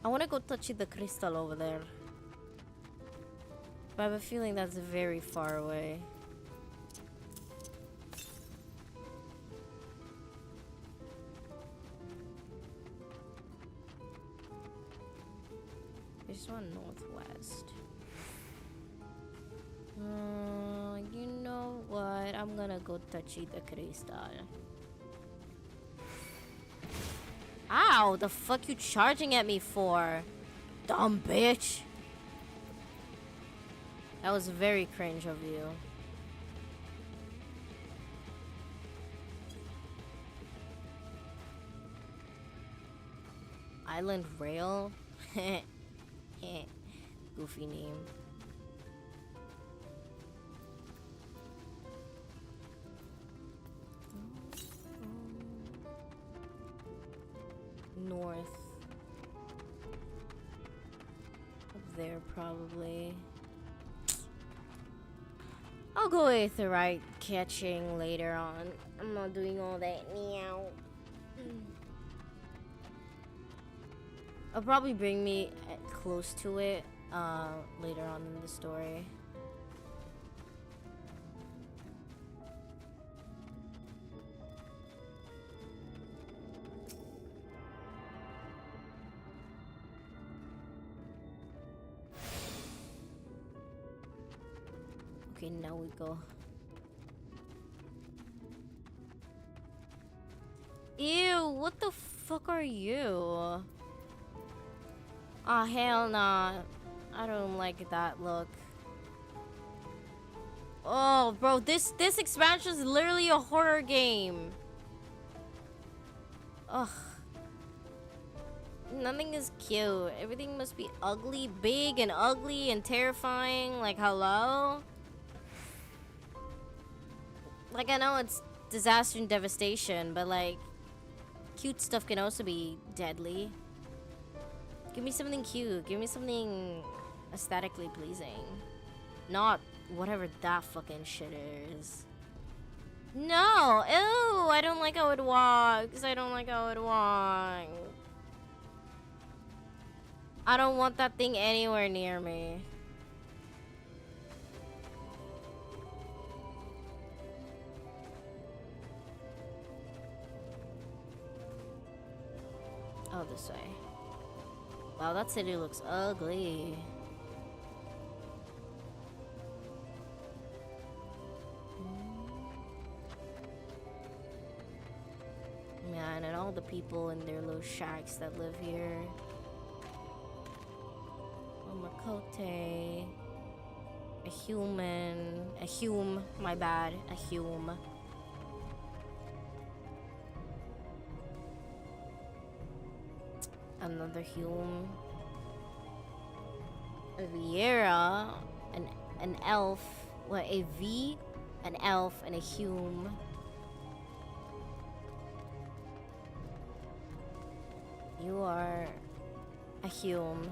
I want to go touch the crystal over there. But I have a feeling that's very far away. There's one northwest. You know what? I'm gonna go touch the crystal. Ow! The fuck you charging at me for? Dumb bitch! That was very cringe of you. I Island Rail? Goofy name. North. Up there, probably. I'll go with the right catching later on. I'm not doing all that now. It'll probably bring me close to it later on in the story. Okay, now we go. Ew, what the fuck are you? Oh, hell nah. I don't like that look. Oh, bro, this expansion is literally a horror game. Ugh. Nothing is cute. Everything must be ugly, big and ugly and terrifying. Like, hello? Like, I know it's disaster and devastation, but like, cute stuff can also be deadly. Give me something cute. Give me something aesthetically pleasing. Not whatever that fucking shit is. No! Ew! I don't like how it walks. I don't like how it walks. I don't want that thing anywhere near me. Oh, this way. Wow, that city looks ugly. Man, and all the people in their little shacks that live here. Oh, Makote. A human. A hume, my bad. A hume. Another hume. A Viera. An elf. What, a V? An elf and a hume. You are a hume.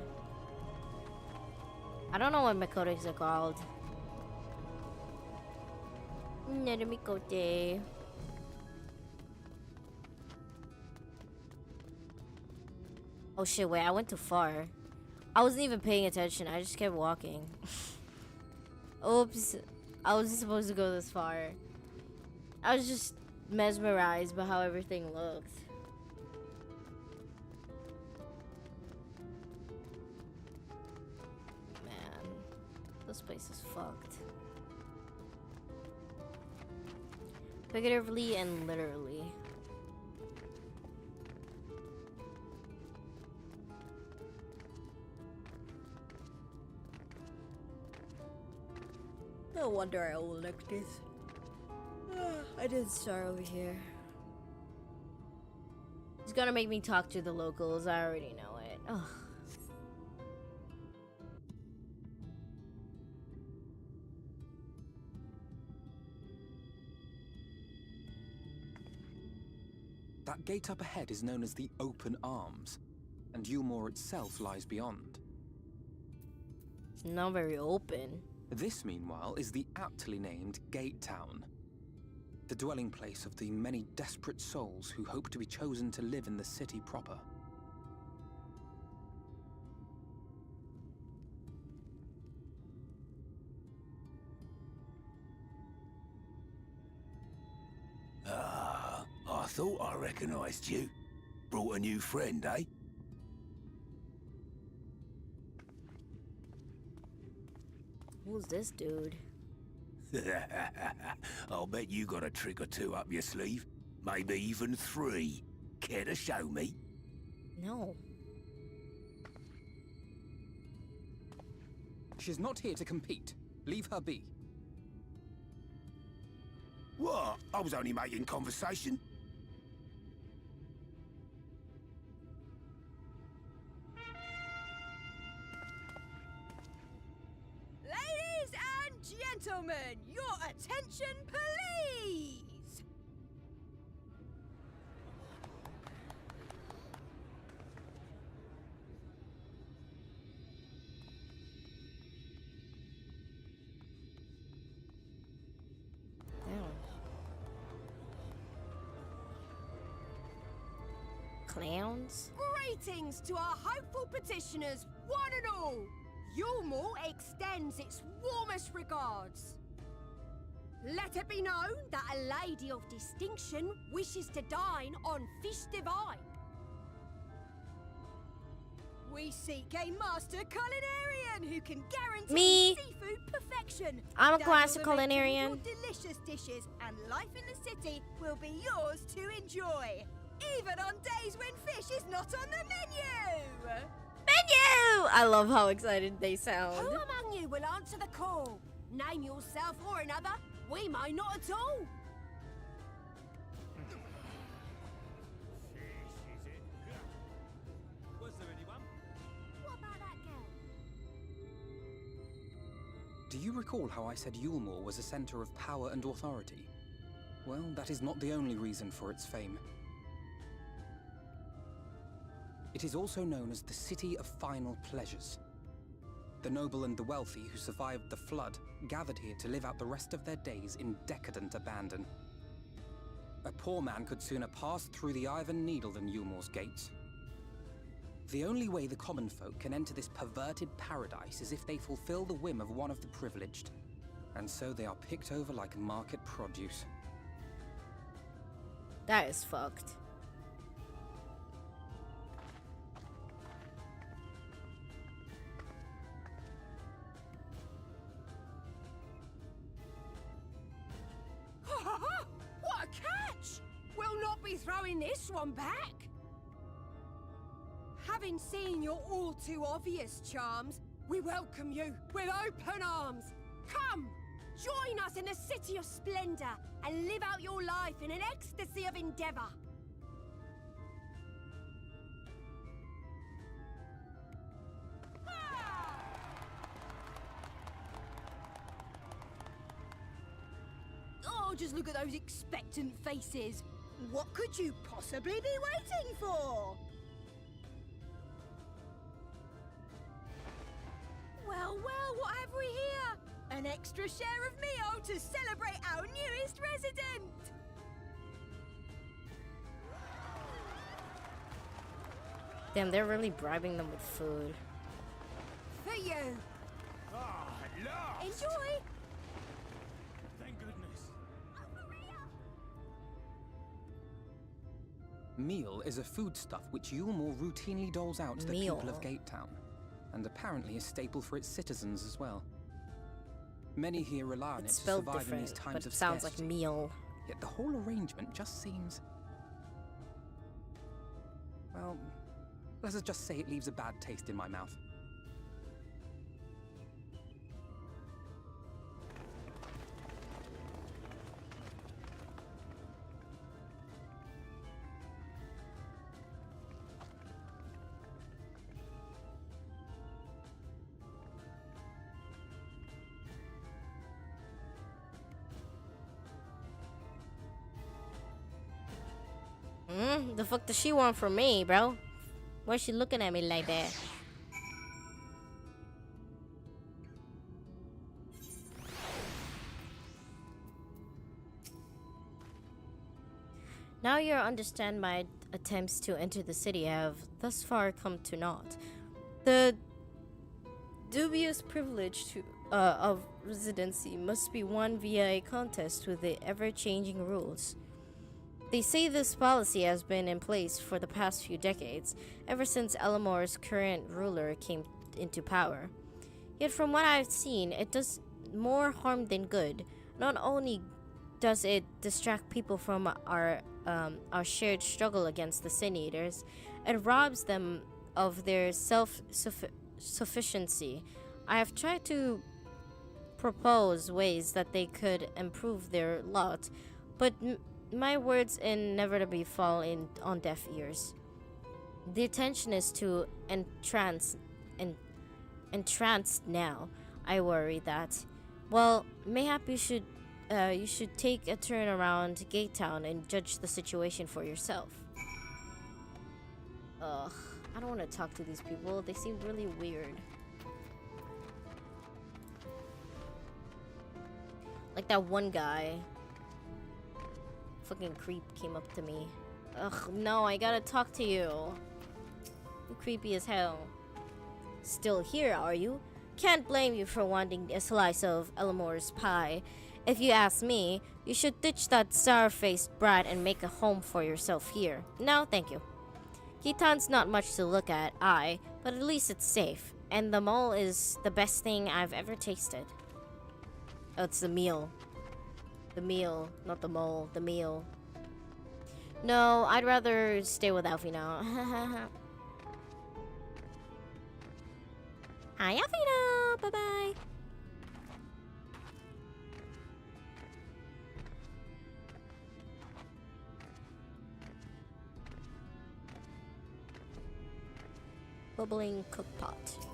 I don't know what Makotes are called. Mikote. Oh shit, wait, I went too far. I wasn't even paying attention, I just kept walking. Oops, I wasn't supposed to go this far. I was just mesmerized by how everything looked. Man, this place is fucked. Figuratively and literally. No wonder I will like this. I didn't start over here. It's gonna make me talk to the locals. I already know it. Ugh. That gate up ahead is known as the Open Arms, and Yulmore itself lies beyond. It's not very open. This, meanwhile, is the aptly named Gate Town, the dwelling place of the many desperate souls who hope to be chosen to live in the city proper. Ah, I thought I recognized you. Brought a new friend, eh? Who's this dude? I'll bet you got a trick or two up your sleeve. Maybe even 3. Care to show me? No. She's not here to compete. Leave her be. What? I was only making conversation. gentlemen, your attention, please! Clowns? Greetings to our hopeful petitioners, one and all! Yulmore extends its warmest regards. Let it be known that a lady of distinction wishes to dine on fish divine. We seek a master culinarian who can guarantee Me. seafood perfection. I'm a Daniel classic the maker will culinarian. do delicious dishes, and life in the city will be yours to enjoy. Even on days when fish is not on the menu! Menu! I love how excited they sound. Who among you will answer the call? Name yourself or another. We may not at all. Was there anyone? What about that girl? Do you recall how I said Yulmore was a center of power and authority? Well, that is not the only reason for its fame. It is also known as the City of Final Pleasures. The noble and the wealthy who survived the flood gathered here to live out the rest of their days in decadent abandon. A poor man could sooner pass through the Iron Needle than Yulmore's gates. The only way the common folk can enter this perverted paradise is if they fulfill the whim of one of the privileged. And so they are picked over like market produce. That is fucked. What a catch! We'll not be throwing this one back. Having seen your all too obvious charms, we welcome you with open arms. Come, join us in a city of splendor and live out your life in an ecstasy of endeavor. Oh, just look at those expectant faces. What could you possibly be waiting for? Well, what have we here? An extra share of meal to celebrate our newest resident! Damn, they're really bribing them with food. For you! Ah, at last! Enjoy! Thank goodness. Meal is a foodstuff which Yulmore routinely doles out to the Meal. people of Gatetown, and apparently a staple for its citizens as well. Many here rely on it It's to spelled survive in these different, times but of it sounds like scarcity. meal. Yet the whole arrangement just seems... well, let us just say it leaves a bad taste in my mouth. The fuck does she want from me, bro? Why's she looking at me like that? Now you understand my attempts to enter the city have thus far come to naught. The dubious privilege of residency must be won via a contest with the ever-changing rules. They say this policy has been in place for the past few decades, ever since Elamore's current ruler came into power. Yet from what I've seen, it does more harm than good. Not only does it distract people from our shared struggle against the Sin Eaters, it robs them of their self-sufficiency. I have tried to propose ways that they could improve their lot, but my words inevitably fall on deaf ears. The attention is too entranced now. I worry that Well, mayhap you should take a turn around Gate Town and judge the situation for yourself. Ugh, I don't want to talk to these people. They seem really weird. Like that one guy. Fucking creep came up to me. Ugh, no, I gotta talk to you. You're creepy as hell. Still here, are you? Can't blame you for wanting a slice of Eleanor's pie. If you ask me, you should ditch that sour-faced brat and make a home for yourself here. No, thank you. Khitan's not much to look at, but at least it's safe. And the mole is the best thing I've ever tasted. Oh, it's the meal. The meal, not the mole, the meal. No, I'd rather stay with Alfie now. Hi, Alfie. Bye-bye. Bubbling cookpot.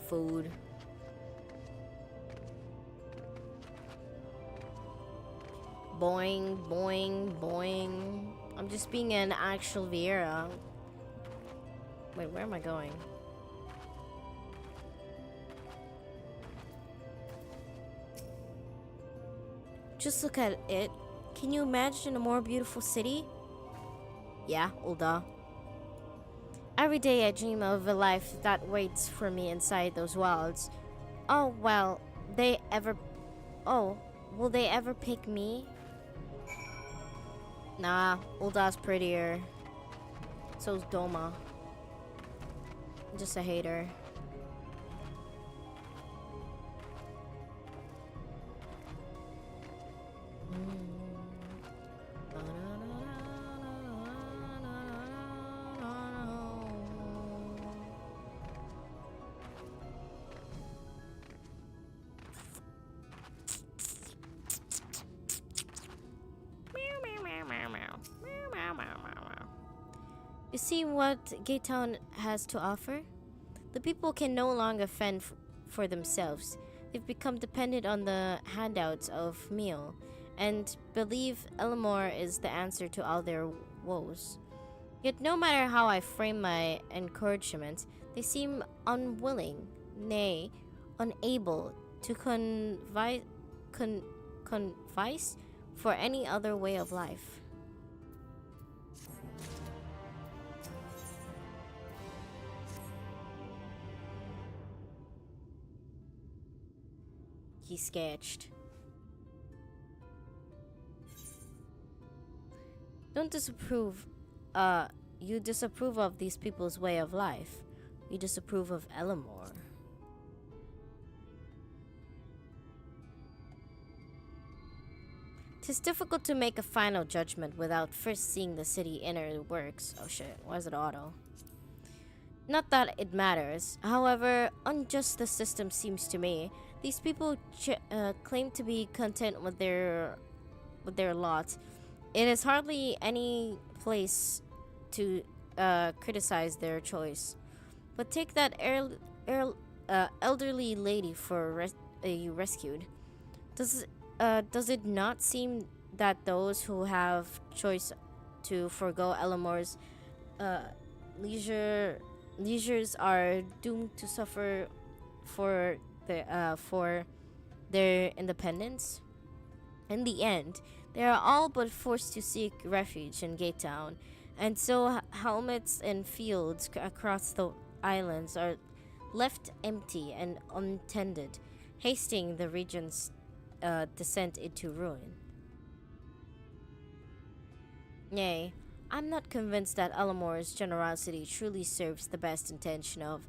Food. Boing, boing, boing. I'm just being an actual Vieira. Wait, where am I going? Just look at it. Can you imagine a more beautiful city? Yeah, Ulda. Every day I dream of a life that waits for me inside those walls. Oh, well, will they ever pick me? Nah, Ulda's prettier. So's Doma. I'm just a hater. You see what Gate Town has to offer? The people can no longer fend for themselves. They've become dependent on the handouts of meal, and believe Eleanor is the answer to all their woes. Yet no matter how I frame my encouragement, they seem unwilling, nay, unable to convice for any other way of life. He's sketched. Don't disapprove. You disapprove of these people's way of life. You disapprove of Eleanor. Tis difficult to make a final judgment without first seeing the city inner works. Oh shit, why is it auto? Not that it matters. However unjust the system seems to me, these people claim to be content with their lot. It is hardly any place to criticize their choice. But take that elderly lady you rescued. Does it not seem that those who have choice to forgo Eleanor's leisures are doomed to suffer for their independence? In the end, they are all but forced to seek refuge in Gate Town, and so helmets and fields across the islands are left empty and untended, hasting the region's descent into ruin. Nay, I'm not convinced that Eleanor's generosity truly serves the best intention of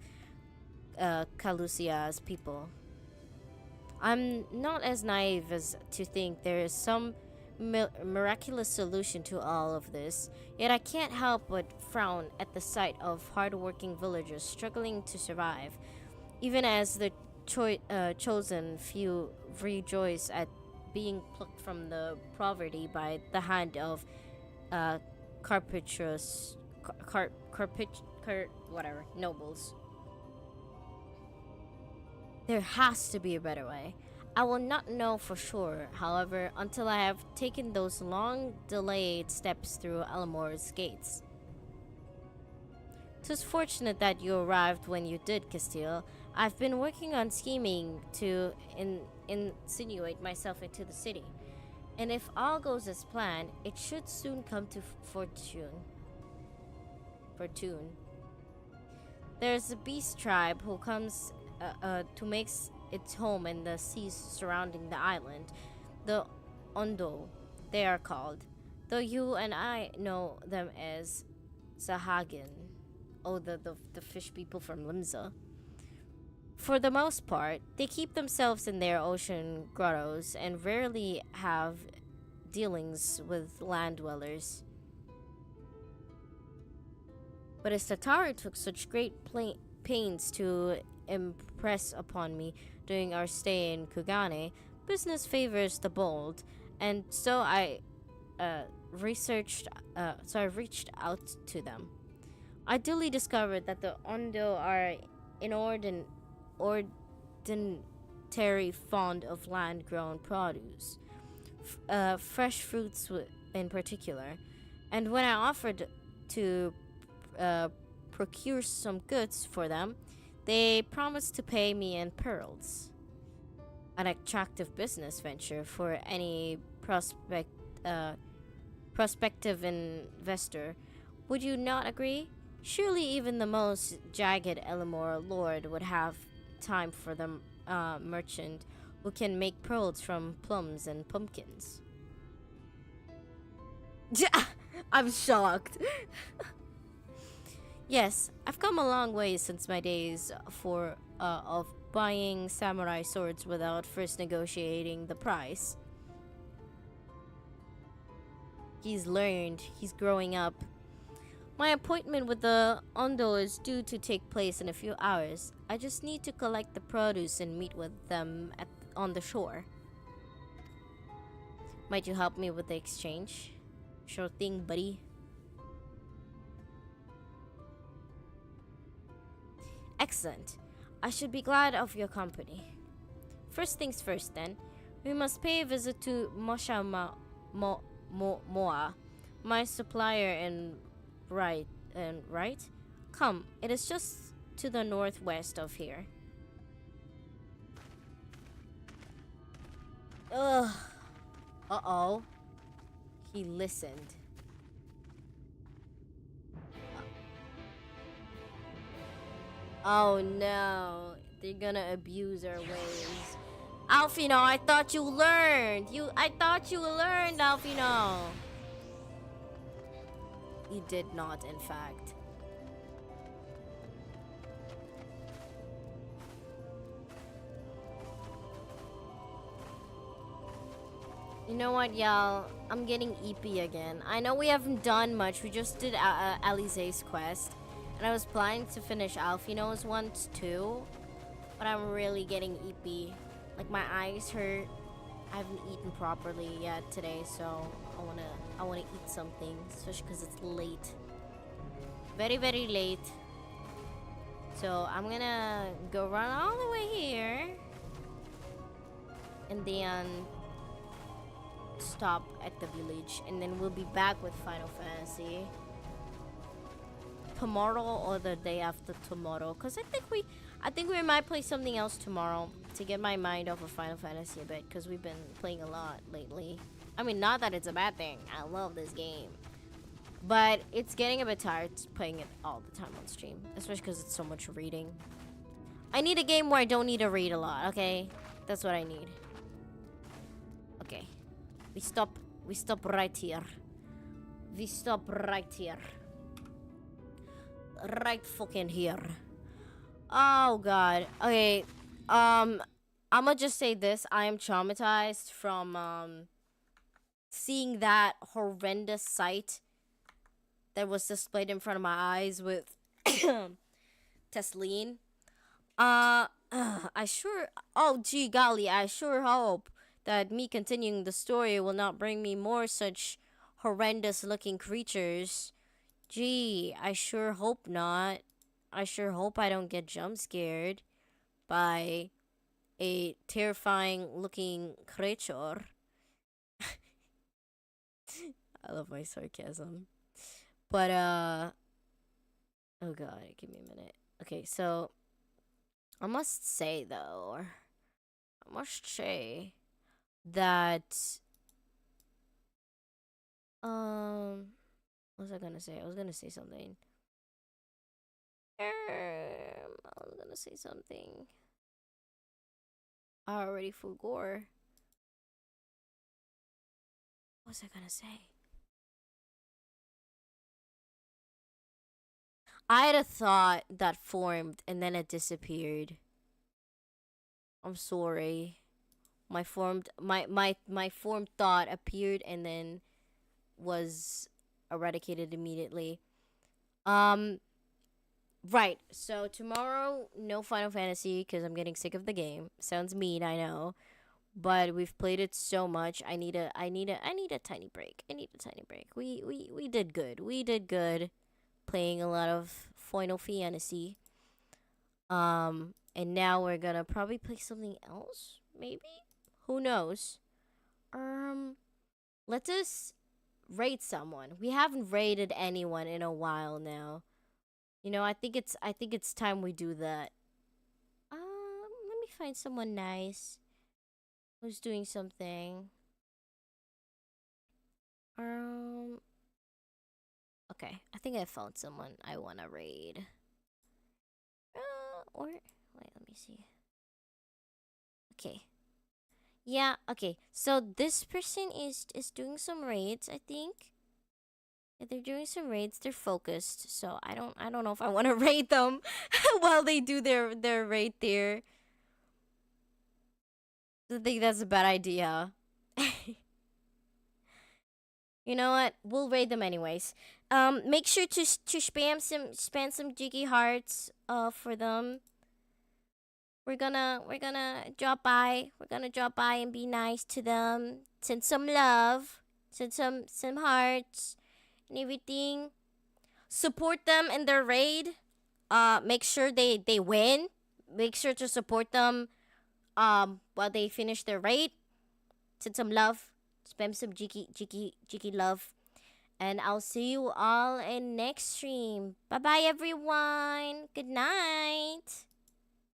Calusia's people. I'm not as naive as to think there is some miraculous solution to all of this, yet I can't help but frown at the sight of hard-working villagers struggling to survive, even as the chosen few rejoice at being plucked from the poverty by the hand of nobles. There has to be a better way. I will not know for sure, however, until I have taken those long delayed steps through Elamor's gates. 'Twas fortunate that you arrived when you did, Castile. I've been working on scheming to insinuate myself into the city, and if all goes as planned, it should soon come to fortune. There's a beast tribe who comes to makes its home in the seas surrounding the island, the Ondo, they are called, though you and I know them as Sahagin. Oh, the fish people from Limsa. For the most part, they keep themselves in their ocean grottos and rarely have dealings with land dwellers. But as Tataru took such great pains to impress upon me during our stay in Kugane, business favors the bold, and so I reached out to them. I duly discovered that the Ondo are inordinately fond of land-grown produce, fresh fruits in particular, and when I offered to procure some goods for them, they promised to pay me in pearls. An attractive business venture for any prospective investor. Would you not agree? Surely even the most jagged Elamor lord would have time for the merchant who can make pearls from plums and pumpkins. I'm shocked. Yes, I've come a long way since my days of buying samurai swords without first negotiating the price. He's learned. He's growing up. My appointment with the Ondo is due to take place in a few hours. I just need to collect the produce and meet with them on the shore. Might you help me with the exchange? Sure thing, buddy. Excellent. I should be glad of your company. First things first, then. We must pay a visit to Moa, my supplier in right. Come, it is just to the northwest of here. Ugh. Uh-oh. He listened. Oh no, they're gonna abuse our ways. Alfino, I thought you learned. I thought you learned, Alfino. He did not, in fact. You know what, y'all? I'm getting EP again. I know we haven't done much. We just did Alize's quest. And I was planning to finish Alfino's once too. But I'm really getting EP. Like, my eyes hurt. I haven't eaten properly yet today, so I wanna eat something, especially because it's late. Very, very late. So I'm gonna go run all the way here. And then stop at the village. And then we'll be back with Final Fantasy tomorrow or the day after tomorrow, because I think we might play something else tomorrow to get my mind off of Final Fantasy a bit, because we've been playing a lot lately. I mean, not that it's a bad thing. I love this game, but it's getting a bit tired playing it all the time on stream, especially because it's so much reading. I need a game where I don't need to read a lot. Okay, that's what I need. Okay, we stop right here. We stop right here. Right fucking here. Oh god. Okay. I'ma just say this. I am traumatized from seeing that horrendous sight that was displayed in front of my eyes with Tesleen. Oh gee golly, I sure hope that me continuing the story will not bring me more such horrendous looking creatures. Gee, I sure hope not. I sure hope I don't get jump scared by a terrifying looking creature. I love my sarcasm. But oh god, give me a minute. Okay, so I must say though, that what was I gonna say? I was gonna say something. I already forgot. What was I gonna say? I had a thought that formed and then it disappeared. I'm sorry. My formed thought appeared and then was eradicated immediately. Right. So tomorrow, no Final Fantasy because I'm getting sick of the game. Sounds mean, I know, but we've played it so much. I need a tiny break. We did good. We did good playing a lot of Final Fantasy. And now we're gonna probably play something else. Maybe. Who knows? Let us raid someone. We haven't raided anyone in a while now. You know, I think it's time we do that. Let me find someone nice who's doing something. Okay, I think I found someone I wanna raid. Or wait, let me see. Okay. Yeah, okay. So this person is doing some raids, I think. Yeah, they're doing some raids. They're focused. So I don't know if I want to raid them while they do their raid there. I think that's a bad idea. You know what? We'll raid them anyways. Make sure to spam some Jiki hearts for them. We're gonna drop by. We're gonna drop by and be nice to them. Send some love. Send some hearts and everything. Support them in their raid. Make sure they win. Make sure to support them while they finish their raid. Send some love. Spam some Jiki love. And I'll see you all in next stream. Bye bye everyone. Good night.